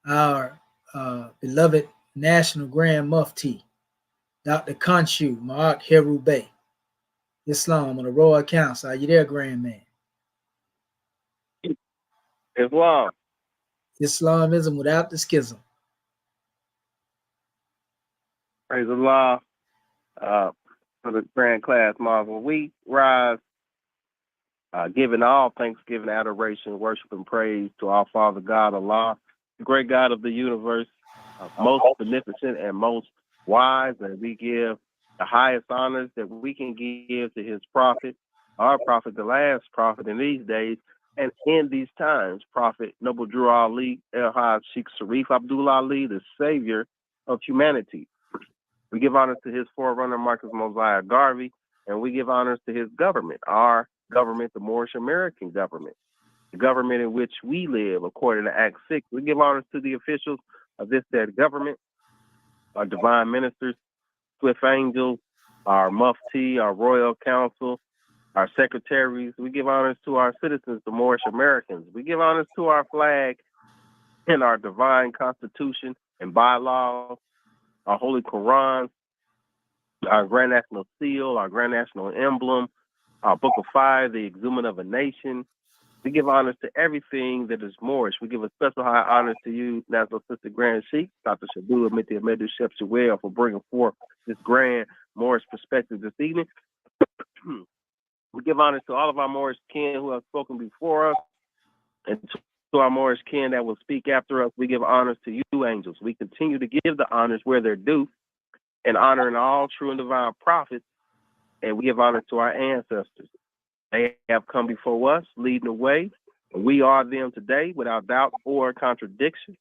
our beloved National Grand Mufti, Dr. Khonshu Ma'ak Heru Bey, Islam, on the Royal Council. Are you there, Grand Man? Islam. Islamism without the schism. Praise Allah for the grand class, Marvel. We rise giving all thanksgiving, adoration, worship, and praise to our Father God, Allah, the great God of the universe, most beneficent and most wise, and we give the highest honors that we can give to his prophet, our prophet, the last prophet in these days, and in these times, Prophet Noble Drew Ali, El-Haj Sheikh Sharif Abdul Ali, the savior of humanity. We give honors to his forerunner, Marcus Mosiah Garvey, and we give honors to his government, our government, the Moorish American government, the government in which we live, according to Act 6. We give honors to the officials of this said government, our divine ministers, swift angels, our mufti, our royal council, our secretaries. We give honors to our citizens, the Moorish Americans. We give honors to our flag and our divine constitution and bylaws, our holy Quran, our grand national seal, our grand national emblem, our book of fire, the exhument of a nation. We give honors to everything that is Moorish. We give a special high honor to you, National Sister Grand Sheikh, Dr. Shabu Amiti Ahmedu Shep Shuel, for bringing forth this grand Moorish perspective this evening. We give honors to all of our Moorish kin who have spoken before us, and to our Moorish kin that will speak after us. We give honors to you, angels. We continue to give the honors where they're due, and honoring all true and divine prophets, and we give honor to our ancestors. They have come before us, leading the way, and we are them today without doubt or contradiction,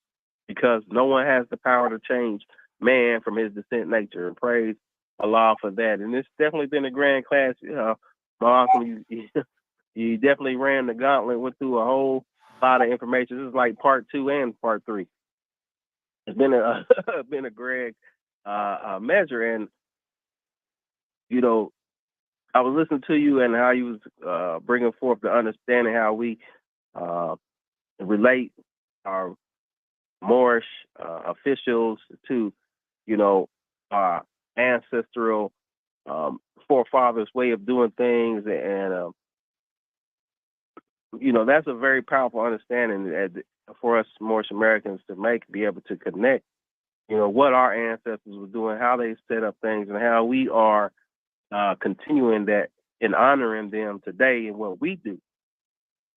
because no one has the power to change man from his descent nature, and praise Allah for that. And it's definitely been a grand class. Awesome. You definitely ran the gauntlet, went through a whole lot of information. This is like part 2 and part 3. It's been a great measure, and you know, I was listening to you and how you was bringing forth the understanding how we relate our Moorish officials to, you know, our ancestral forefathers' way of doing things, and you know, that's a very powerful understanding for us Moorish Americans to be able to connect, you know, what our ancestors were doing, how they set up things, and how we are continuing that and honoring them today in what we do.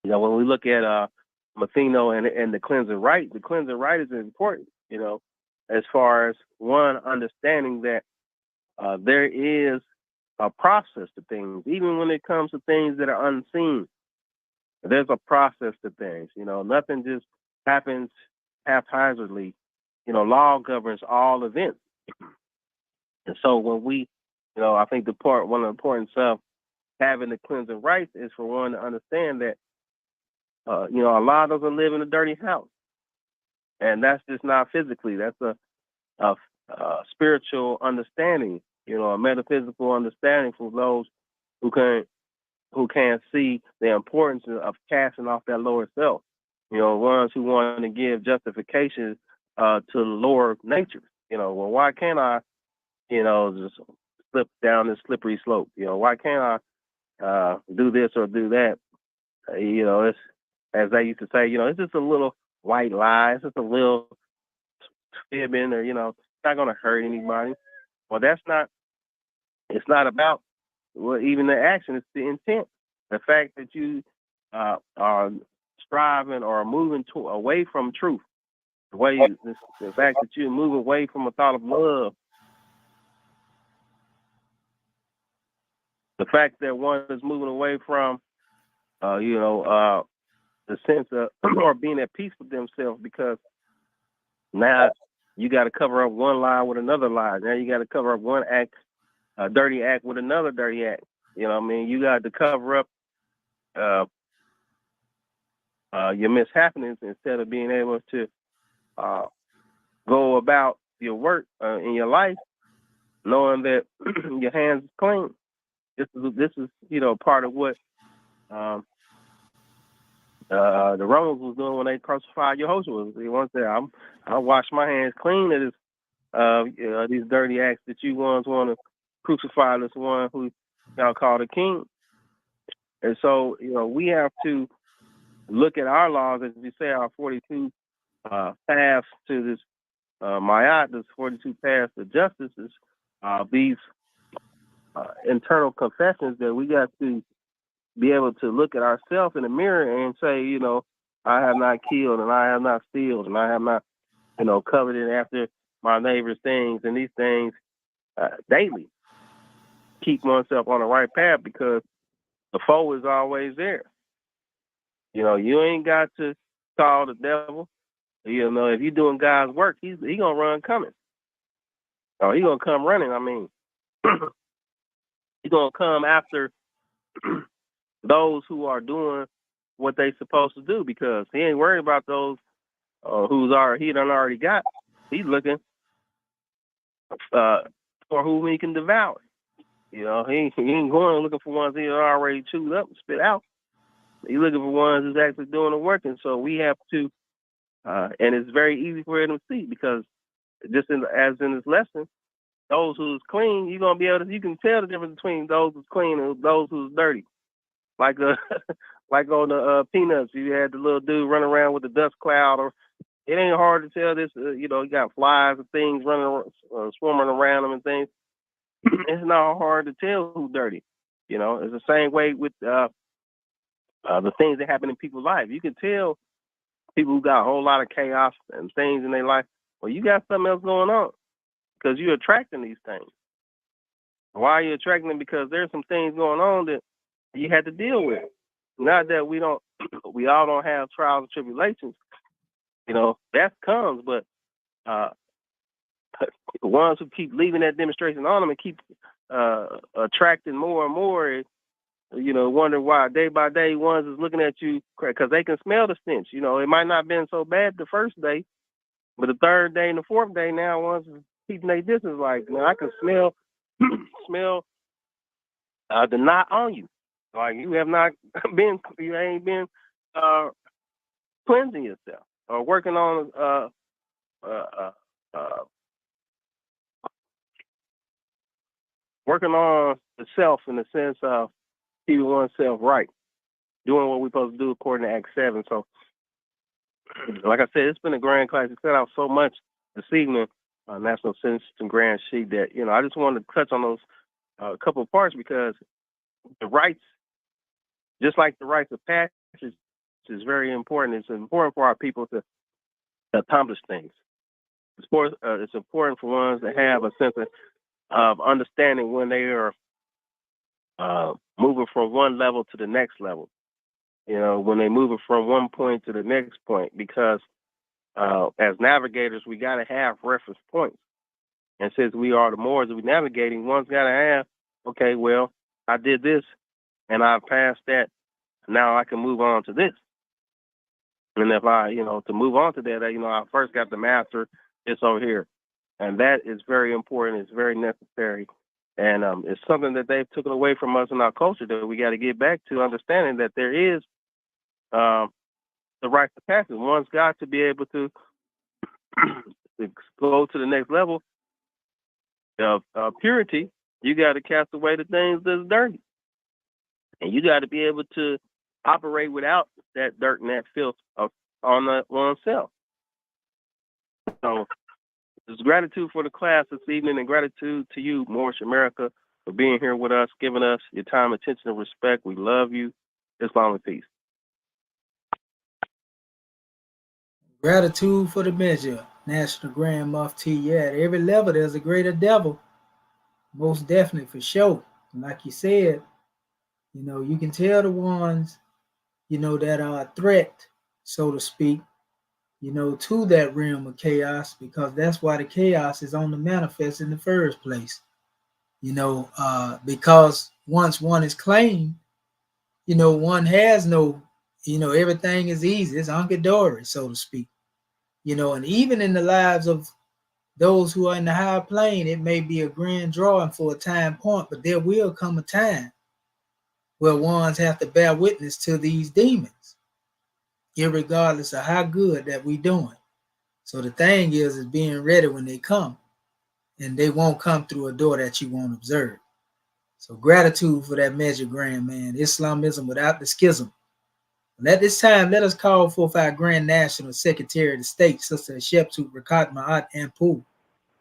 You know, when we look at Matheno and the cleansing rite is important, you know, as far as one understanding that there is a process to things, even when it comes to things that are unseen. There's a process to things, you know, nothing just happens haphazardly. You know, law governs all events. And so when we, you know, I think one of the importance of having the cleansing rites is for one to understand that, you know, Allah doesn't live in a dirty house. And that's just not physically. That's a spiritual understanding, a metaphysical understanding for those who can't see the importance of casting off that lower self. Ones who want to give justification to the lower nature. Well, why can't I, just slip down this slippery slope? Why can't I do this or do that? It's, as they used to say, it's just a little white lie. It's just a little fibbing, or it's not going to hurt anybody. Well, it's not about even the action. It's the intent. The fact that you are striving or moving away from truth. The fact that you move away from a thought of love. The fact that one is moving away from, the sense of or being at peace with themselves, because now you got to cover up one lie with another lie. Now you got to cover up one act, a dirty act with another dirty act. You got to cover up your mishappenings instead of being able to go about your work in your life, knowing that your hands is clean. This is part of what the Romans was doing when they crucified Yehoshua. They once said, "I wash my hands clean of this, these dirty acts that you ones want to crucify this one who y'all call the king." And so, we have to look at our laws, as we say, our 42 paths to this Mayat, this 42 paths to justice, is these internal confessions that we got to be able to look at ourselves in the mirror and say, I have not killed, and I have not stealed, and I have not, coveted after my neighbor's things, and these things daily. Keep oneself on the right path, because the foe is always there. You ain't got to call the devil. If you're doing God's work, he gonna run coming. Or he gonna come running. I mean, he gonna come after those who are doing what they supposed to do, because he ain't worried about those he done already got. He's looking for whom he can devour. He ain't going looking for ones he already chewed up and spit out. He's looking for ones who's actually doing the work. And so we have to, and it's very easy for him to see, because just as in this lesson, those who's clean, you're gonna be able to. You can tell the difference between those who's clean and those who's dirty. Like like on the Peanuts, you had the little dude running around with the dust cloud, or it ain't hard to tell this. You got flies and things running, swarming around them and things. It's not hard to tell who's dirty. It's the same way with the things that happen in people's life. You can tell people who got a whole lot of chaos and things in their life. Well, you got something else going on, because you're attracting these things. Why are you attracting them? Because there's some things going on that you had to deal with. Not that we all don't have trials and tribulations. That comes, but the ones who keep leaving that demonstration on them and keep attracting more and more, wonder why day by day ones is looking at you, because they can smell the stench. It might not have been so bad the first day, but the third day and the fourth day now ones is keeping their distance. Like, man, I can smell the knot on you. Like, you have not you ain't been cleansing yourself or working on working on the self, in the sense of keeping oneself right, doing what we're supposed to do according to Acts 7. So, like I said, it's been a grand class. It set out so much this evening on National Census and Grand Sheet that, I just wanted to touch on those couple of parts, because the rites, just like the rites of passage, is very important. It's important for our people to accomplish things. It's important for ones to have a sense of understanding when they are moving from one level to the next level. When they're moving from one point to the next point, because as navigators, we got to have reference points. And since we are the Moors that we're navigating, one's got to have, okay, well, I did this and I passed that. Now I can move on to this. And if I, to move on to that, I first got to master this over here. And that is very important. It's very necessary. And it's something that they've taken away from us in our culture that we got to get back to, understanding that there is the right to passage. One's got to be able to go to the next level of purity. You got to cast away the things that's dirty. And you got to be able to operate without that dirt and that filth on oneself. So there's gratitude for the class this evening, and gratitude to you, Moorish America, for being here with us, giving us your time, attention, and respect. We love you. Islam and peace. Gratitude for the measure, National Grand Mufti. Yeah, at every level, there's a greater devil. Most definitely, for sure. And like you said, you can tell the ones, that are a threat, so to speak, to that realm of chaos, because that's why the chaos is on the manifest in the first place. Because once one is claimed, one has no, everything is easy. It's hunky-dory, so to speak. And even in the lives of those who are in the higher plane, it may be a grand drawing for a time point, but there will come a time where ones have to bear witness to these demons, irregardless of how good that we doing. So the thing is being ready when they come, and they won't come through a door that you won't observe. So gratitude for that measure, grand man. Islamism without the schism. And at this time, let us call forth our Grand National Secretary of the State, Sister Sheptut Rakat Ma'at Anpu,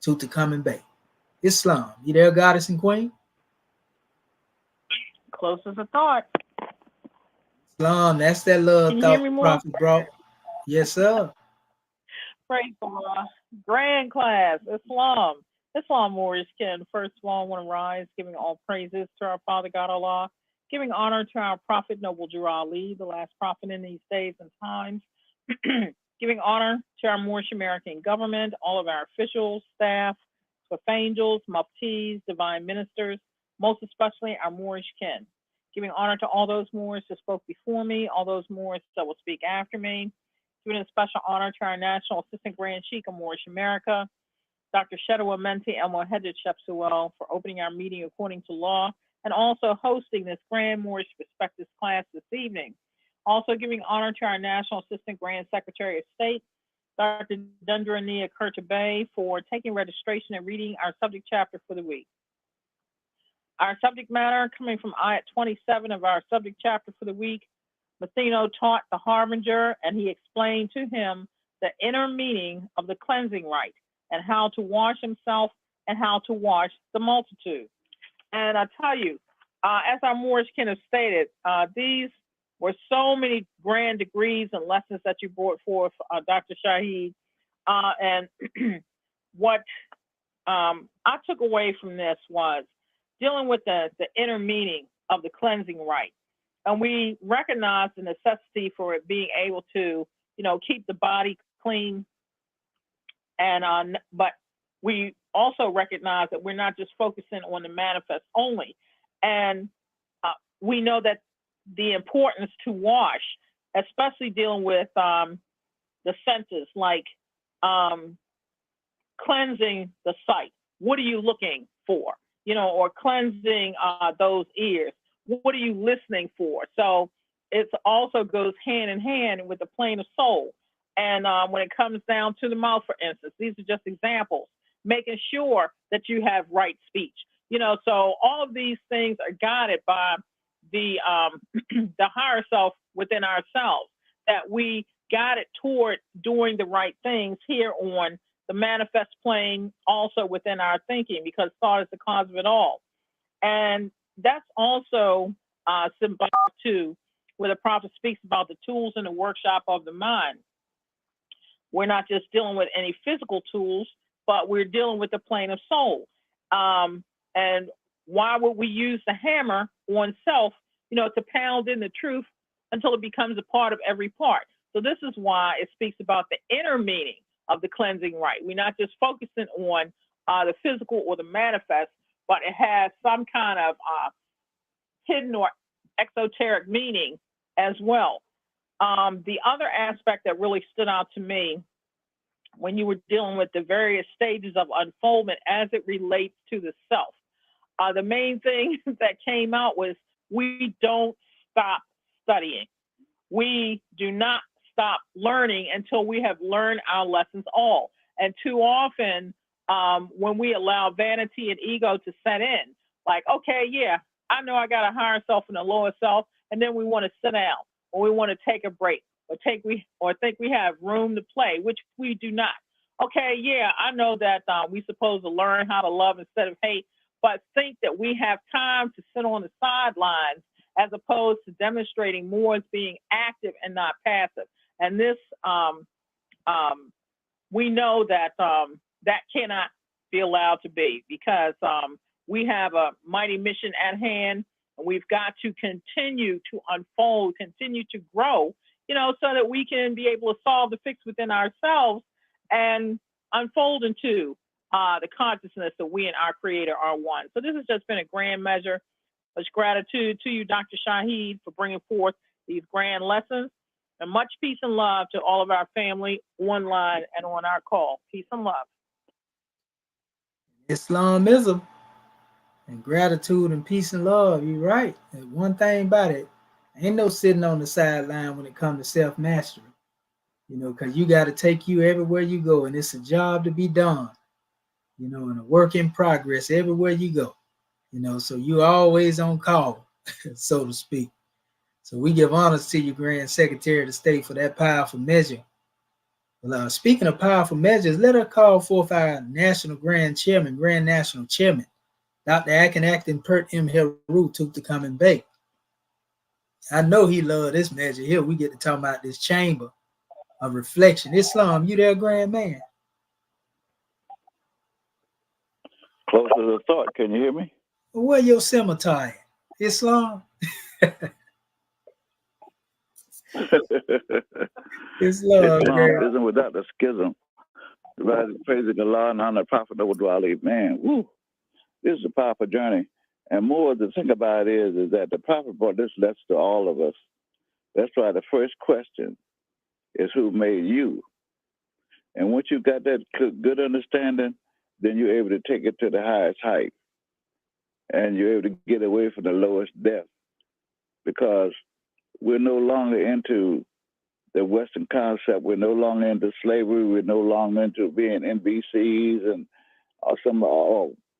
Tutankhamun Bay. Islam, you there, goddess and queen? Close as a thought. Islam, that's that love Can you thought hear me the more? prophet brought. Yes, sir. Praise Allah. Grand class, Islam. Islam warriors can, first of all, want to rise, giving all praises to our Father God Allah, giving honor to our prophet, Noble Jura Ali, the last prophet in these days and times, giving honor to our Moorish American government, all of our officials, staff, with angels, muftis, divine ministers, most especially our Moorish kin. Giving honor to all those Moors that spoke before me, all those Moors that will speak after me. Giving a special honor to our National Assistant Grand Sheikh of Moorish America, Dr. Shedawa Menti El Mohedded Shepsuel, for opening our meeting according to law and also hosting this Grand Moorish Perspectives class this evening. Also giving honor to our National Assistant Grand Secretary of State, Dr. Dundrania Kurtabay, for taking registration and reading our subject chapter for the week. Our subject matter coming from ayat 27 of our subject chapter for the week, Matheno taught the harbinger, and he explained to him the inner meaning of the cleansing rite and how to wash himself and how to wash the multitude. And I tell you, as our Moorish kin have stated, these were so many grand degrees and lessons that you brought forth, Dr. Shahid. And what I took away from this was dealing with the inner meaning of the cleansing rite. And we recognize the necessity for it being able to, keep the body clean. And but we also recognize that we're not just focusing on the manifest only. And we know that the importance to wash, especially dealing with the senses, like cleansing the sight. What are you looking for? Or cleansing those ears. What are you listening for? So it also goes hand in hand with the plane of soul. And when it comes down to the mouth, for instance, these are just examples, making sure that you have right speech. So all of these things are guided by the the higher self within ourselves, that we guide it toward doing the right things here on the manifest plane, also within our thinking, because thought is the cause of it all. And that's also symbolic too, where the prophet speaks about the tools in the workshop of the mind. We're not just dealing with any physical tools, but we're dealing with the plane of soul. And why would we use the hammer on self, to pound in the truth until it becomes a part of every part? So this is why it speaks about the inner meaning of the cleansing rite. We're not just focusing on the physical or the manifest, but it has some kind of hidden or exoteric meaning as well. The other aspect that really stood out to me when you were dealing with the various stages of unfoldment as it relates to the self, the main thing that came out was we don't stop studying. We do not stop learning until we have learned our lessons all. And too often, when we allow vanity and ego to set in, like, okay, yeah, I know I got a higher self and a lower self, and then we want to sit down, or we want to take a break, or think we have room to play, which we do not. Okay, yeah, I know that we're supposed to learn how to love instead of hate, but think that we have time to sit on the sidelines as opposed to demonstrating more as being active and not passive. And this, we know that that cannot be allowed to be, because we have a mighty mission at hand, and we've got to continue to unfold, continue to grow, so that we can be able to solve the fix within ourselves and unfold into the consciousness that we and our Creator are one. So this has just been a grand measure. Much gratitude to you, Dr. Shaheed, for bringing forth these grand lessons, and much peace and love to all of our family online and on our call. Peace and love. Islamism and gratitude and peace and love. You're right. And one thing about it, ain't no sitting on the sideline when it comes to self-mastery, because you got to take you everywhere you go, and it's a job to be done, and a work in progress everywhere you go, so you always on call, so to speak. So we give honors to you, Grand Secretary of the State, for that powerful measure. Well, speaking of powerful measures, let us call forth our National Grand National Chairman, Dr. Akin Acton Pert M. Heru, took to come and bake. I know he loved this measure here. We get to talk about this chamber of reflection. Islam, you there, Grand Man? Close to the thought. Can you hear me? Where your scimitar at? Islam? Islam isn't without the schism. Praising Allah and honor the Prophet Noble Dwali. Man, woo, this is a powerful journey. And more the thing about it is that the Prophet brought this lesson to all of us. That's why the first question is who made you? And once you got that good understanding, then you're able to take it to the highest height. And you're able to get away from the lowest depth, because we're no longer into the Western concept. We're no longer into slavery. We're no longer into being NBCs and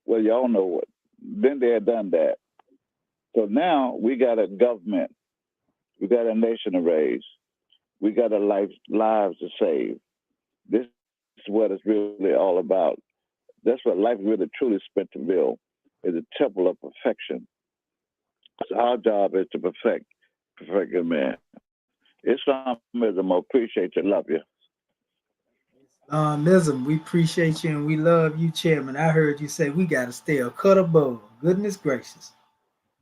well, y'all know what. Then they had done that. So now we got a government. We got a nation to raise. We got lives to save. This is what it's really all about. That's what life really truly spent to build, is a temple of perfection. So our job is to perfect a man. Islamism, I appreciate you, love you. Islamism, we appreciate you and we love you, Chairman. I heard you say we got to stay a cut above. Goodness gracious.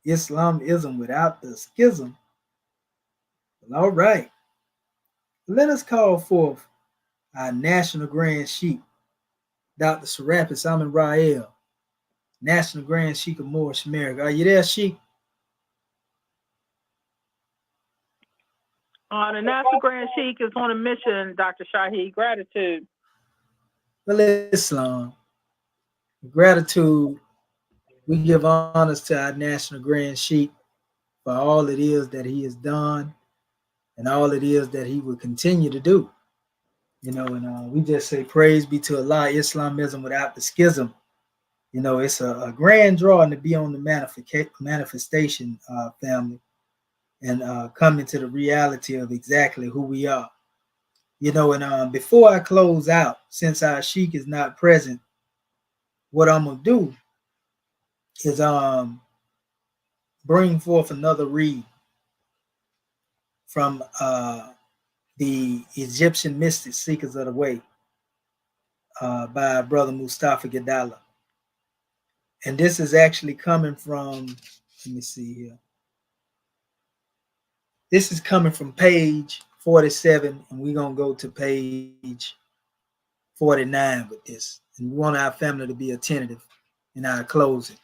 Islamism without the schism. Well, all right. Let us call forth our National Grand Sheikh, Dr. Serapis Amin Rael, National Grand Sheikh of Moorish America. Are you there, Sheikh? The National Grand Sheikh is on a mission, Dr. Shaheed. Gratitude. Well, Islam. Gratitude. We give honors to our National Grand Sheikh for all it is that he has done and all it is that he will continue to do. And we just say praise be to Allah, Islamism without the schism. It's a grand drawing to be on the manifestation family and come into the reality of exactly who we are. And before I close out, since our Sheikh is not present, what I'm going to do is bring forth another read from the Egyptian mystics, Seekers of the Way, by Brother Mustafa Gadala. And this is actually coming from, let me see here. This is coming from page 47, and we're going to go to page 49 with this. And we want our family to be attentive in our closing.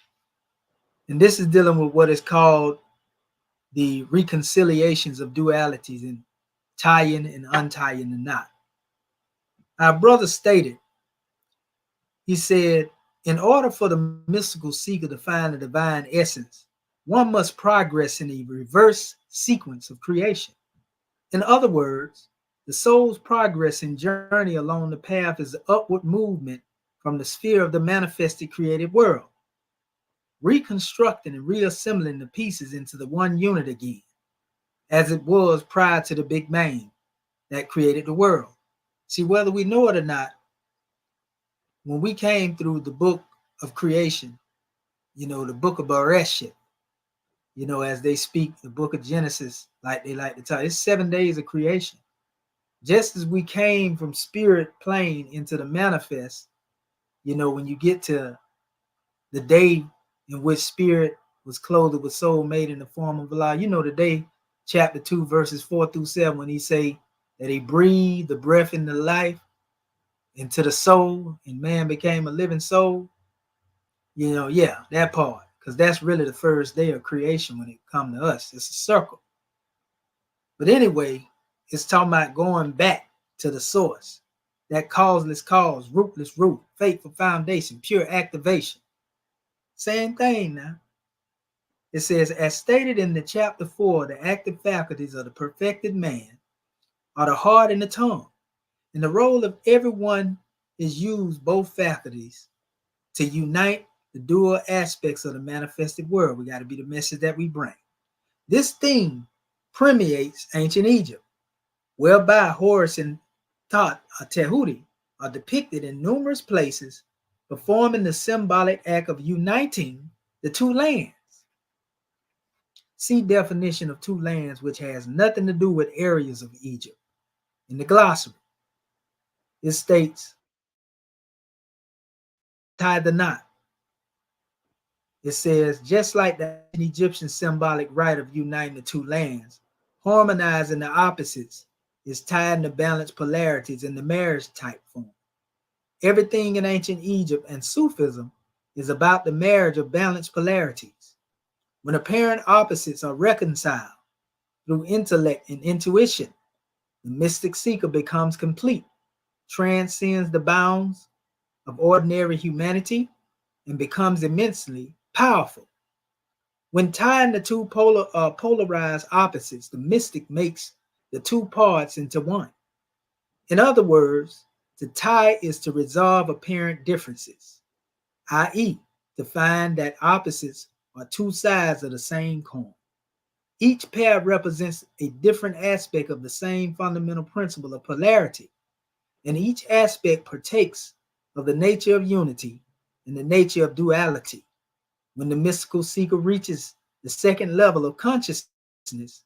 And this is dealing with what is called the reconciliations of dualities tying and untying the knot. Our brother stated, he said, in order for the mystical seeker to find the divine essence, one must progress in a reverse sequence of creation. In other words, the soul's progress and journey along the path is the upward movement from the sphere of the manifested created world, reconstructing and reassembling the pieces into the one unit again, as it was prior to the Big Bang that created the world. See, whether we know it or not, when we came through the book of creation, the book of Bereshit, as they speak, the book of Genesis, like they like to tell, it's 7 days of creation. Just as we came from spirit plane into the manifest, when you get to the day in which spirit was clothed with soul made in the form of Allah, the day, chapter 2, verses 4-7, when he say that he breathed the breath in the life into the soul and man became a living soul, that part, because that's really the first day of creation when it come to us. It's a circle. But anyway, it's talking about going back to the source, that causeless cause, rootless root, faithful foundation, pure activation. Same thing now. It says, as stated in the chapter 4, the active faculties of the perfected man are the heart and the tongue. And the role of everyone is use both faculties to unite the dual aspects of the manifested world. We got to be the message that we bring. This theme permeates ancient Egypt, whereby Horus and Ptah, or Tehuti, are depicted in numerous places, performing the symbolic act of uniting the two lands. See definition of two lands, which has nothing to do with areas of Egypt. In the glossary, it states, tie the knot. It says, just like the Egyptian symbolic rite of uniting the two lands, harmonizing the opposites is tied in the balanced polarities in the marriage type form. Everything in ancient Egypt and Sufism is about the marriage of balanced polarities. When apparent opposites are reconciled through intellect and intuition, the mystic seeker becomes complete, transcends the bounds of ordinary humanity, and becomes immensely powerful. When tying the two polarized opposites, the mystic makes the two parts into one. In other words, to tie is to resolve apparent differences, i.e., to find that opposites are two sides of the same coin. Each pair represents a different aspect of the same fundamental principle of polarity, and each aspect partakes of the nature of unity and the nature of duality. When the mystical seeker reaches the second level of consciousness,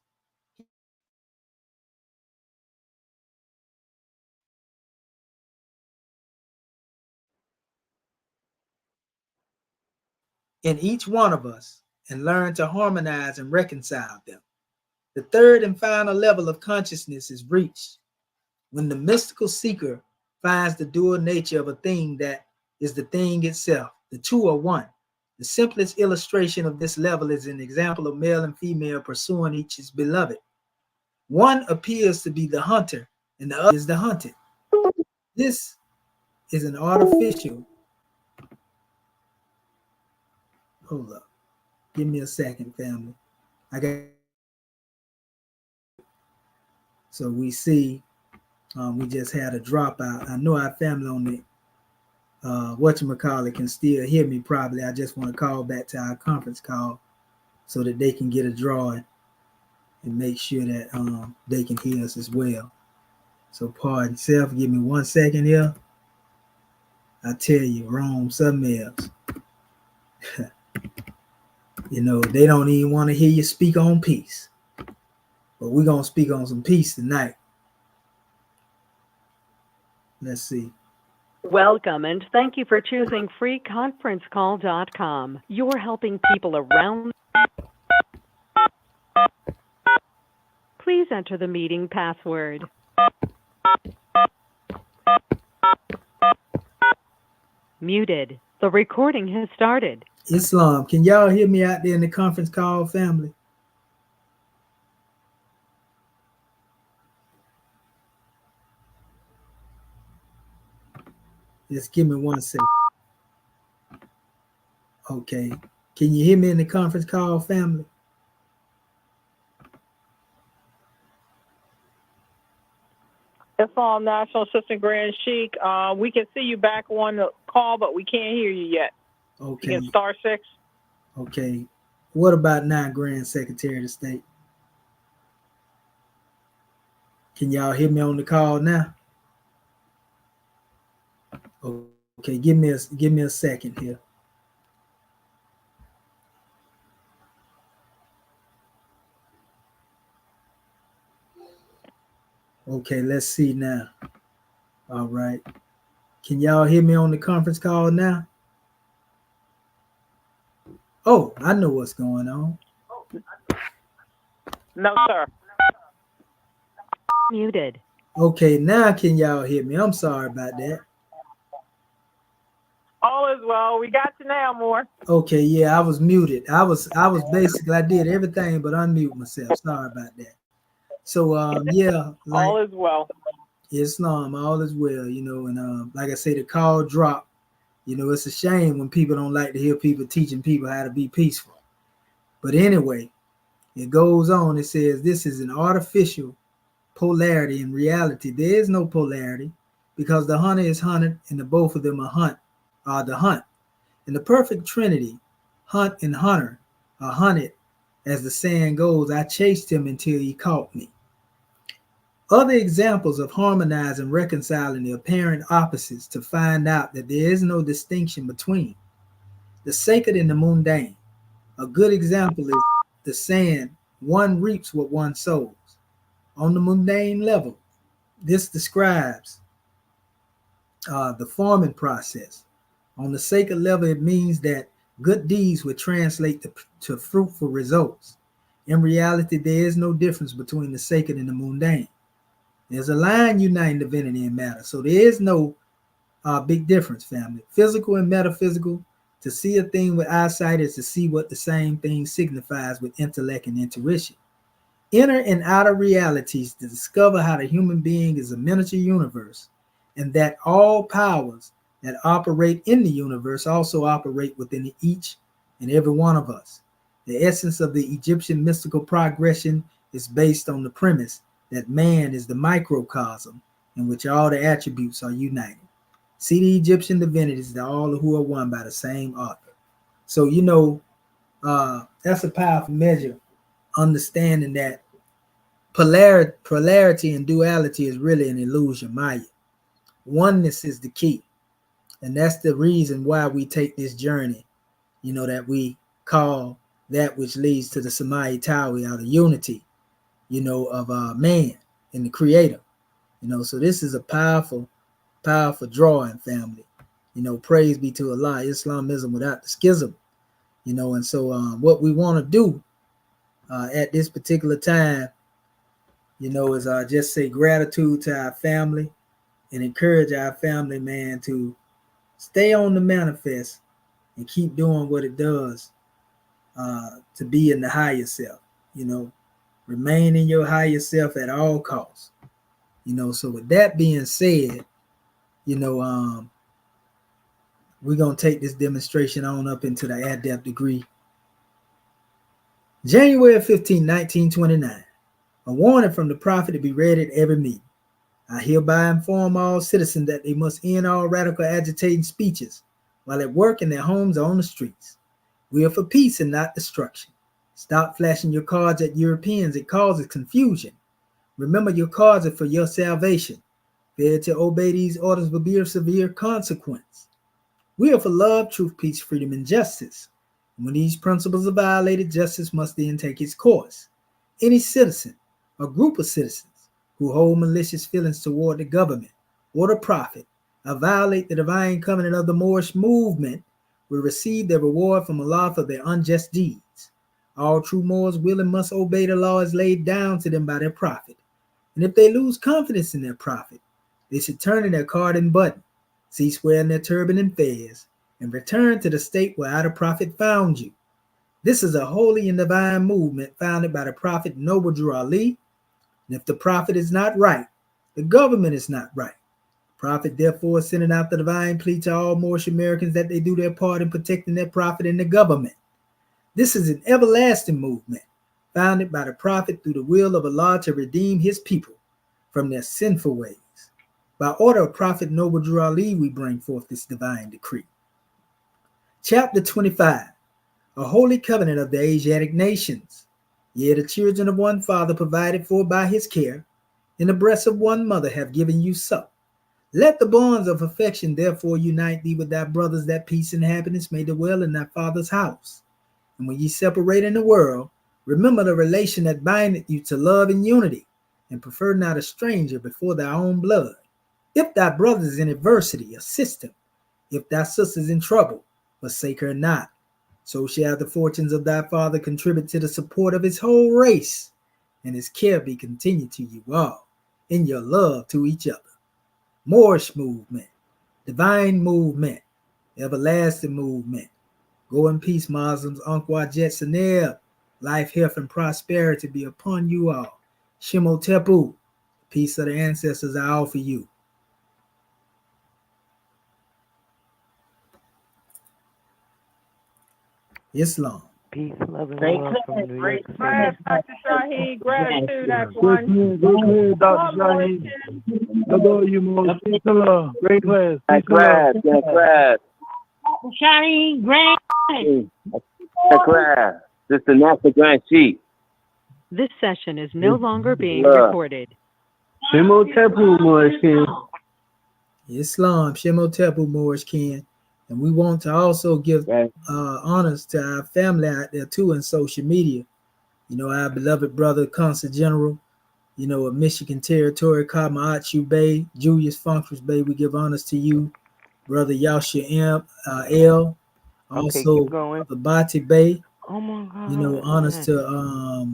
in each one of us, and learn to harmonize and reconcile them. The third and final level of consciousness is reached when the mystical seeker finds the dual nature of a thing that is the thing itself. The two are one. The simplest illustration of this level is an example of male and female pursuing each his beloved. One appears to be the hunter and the other is the hunted. This is an artificial. Hold up. Give me a second, family. So we see we just had a dropout. I know our family on the whatchamacallit can still hear me probably. I just want to call back to our conference call so that they can get a drawing and make sure that they can hear us as well. So pardon self, give me 1 second here. I tell you, Rome, something else. They don't even want to hear you speak on peace. But we're going to speak on some peace tonight. Let's see. Welcome and thank you for choosing freeconferencecall.com. You're helping people around. Please enter the meeting password. Muted. The recording has started. Islam, can y'all hear me out there in the conference call, family? Just give me 1 second. Okay. Can you hear me in the conference call, family? Islam National Assistant Grand Sheik. We can see you back on the call, but we can't hear you yet. Okay. You can *6. Okay. What about now, Grand Secretary of the State? Can y'all hear me on the call now? Okay, give me a second here. Okay, let's see now. All right. Can y'all hear me on the conference call now? Oh, I know what's going on. No, sir. Muted. Okay, now can y'all hear me? I'm sorry about that. All is well. We got you now, Moore. Okay, yeah, I was muted. I was basically, I did everything but unmute myself. Sorry about that. So yeah, like, all is well. Islam, all is well, you know, and like I say, the call dropped. You know, it's a shame when people don't like to hear people teaching people how to be peaceful. But anyway, it goes on. It says this is an artificial polarity. In reality, there is no polarity because the hunter is hunted and the both of them are the hunt. In the perfect trinity, hunt and hunter are hunted. As the saying goes, I chased him until he caught me. Other examples of harmonizing, reconciling the apparent opposites to find out that there is no distinction between the sacred and the mundane. A good example is the saying, one reaps what one sows. On the mundane level, this describes the farming process. On the sacred level, it means that good deeds would translate to fruitful results. In reality, there is no difference between the sacred and the mundane. There's a line uniting divinity and matter. So there is no big difference, family. Physical and metaphysical. To see a thing with eyesight is to see what the same thing signifies with intellect and intuition. Inner and outer realities to discover how the human being is a miniature universe and that all powers that operate in the universe also operate within each and every one of us. The essence of the Egyptian mystical progression is based on the premise that man is the microcosm in which all the attributes are united. See the Egyptian divinities, they're all who are one by the same author. So, you know, that's a powerful measure, understanding that polarity and duality is really an illusion, Maya. Oneness is the key. And that's the reason why we take this journey, you know, that we call that which leads to the Samaya Tawi, or the unity, you know, of man and the creator. You know, so this is a powerful drawing, family. You know, praise be to Allah, Islamism without the schism. You know, and so what we want to do at this particular time, you know, is just say gratitude to our family and encourage our family, man, to stay on the manifest and keep doing what it does to be in the higher self. You know, remain in your higher self at all costs. You know, so with that being said, you know, we're going to take this demonstration on up into the adept degree. January 15, 1929. A warning from the prophet to be read at every meeting. I hereby inform all citizens that they must end all radical agitating speeches while at work in their homes or on the streets. We are for peace and not destruction. Stop flashing your cards at Europeans. It causes confusion. Remember, your cards are for your salvation. Failure to obey these orders will be of severe consequence. We are for love, truth, peace, freedom, and justice. And when these principles are violated, justice must then take its course. Any citizen or group of citizens who hold malicious feelings toward the government or the prophet or violate the divine covenant of the Moorish movement will receive their reward from Allah for their unjust deeds. All true Moors will and must obey the law as laid down to them by their prophet. And if they lose confidence in their prophet, they should turn in their card and button, cease wearing their turban and fez, and return to the state where our prophet found you. This is a holy and divine movement founded by the prophet Noble Drew Ali. And if the prophet is not right, the government is not right. Prophet therefore sending out the divine plea to all Moorish Americans that they do their part in protecting their prophet and the government. This is an everlasting movement founded by the prophet through the will of Allah to redeem his people from their sinful ways. By order of Prophet Noble Drew Ali, we bring forth this divine decree. Chapter 25, a holy covenant of the Asiatic nations. Yea, the children of one father provided for by his care, in the breast of one mother have given you suck. Let the bonds of affection therefore unite thee with thy brothers, that peace and happiness may dwell in thy father's house. And when ye separate in the world, remember the relation that bindeth you to love and unity, and prefer not a stranger before thy own blood. If thy brother is in adversity, assist him. If thy sister is in trouble, forsake her not. So shall the fortunes of thy father contribute to the support of his whole race, and his care be continued to you all in your love to each other. Moorish movement, divine movement, everlasting movement. Go in peace, Muslims. Unqua Jetsaneb. Life, health, and prosperity be upon you all. Shimo Tepu. Peace of the ancestors I offer you. Islam. Peace, love, and Great love class, from New York great City. Class, Dr. Shaheed, gratitude, everyone. Good, Dr. Shaheed. Hello, you most. Peace and love. Great class. Peace and love. Great class. Shiny, great. Great class. This is the National Grand Chief. This session is no longer being Love. recorded. Shimo Tepu, Moorish King. Islam. Shimo Tepu, Moorish King. And we want to also give honors to our family out there too in social media. You know, our beloved brother, Consul General, you know, of Michigan Territory, Kamaachu Bay, Julius Funkers Bay. We give honors to you, Brother Yasha M. L. Okay, Also, keep going. the Bati Bay. Oh my God. You know, honors to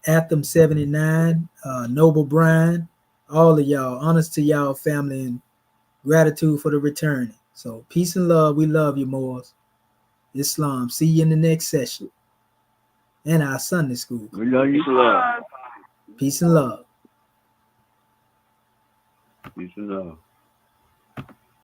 Atham 79, Noble Brian, all of y'all. Honors to y'all family and gratitude for the returning. So peace and love. We love you, Moors. Islam. See you in the next session. And our Sunday school. We love you. Peace and love. Peace and love.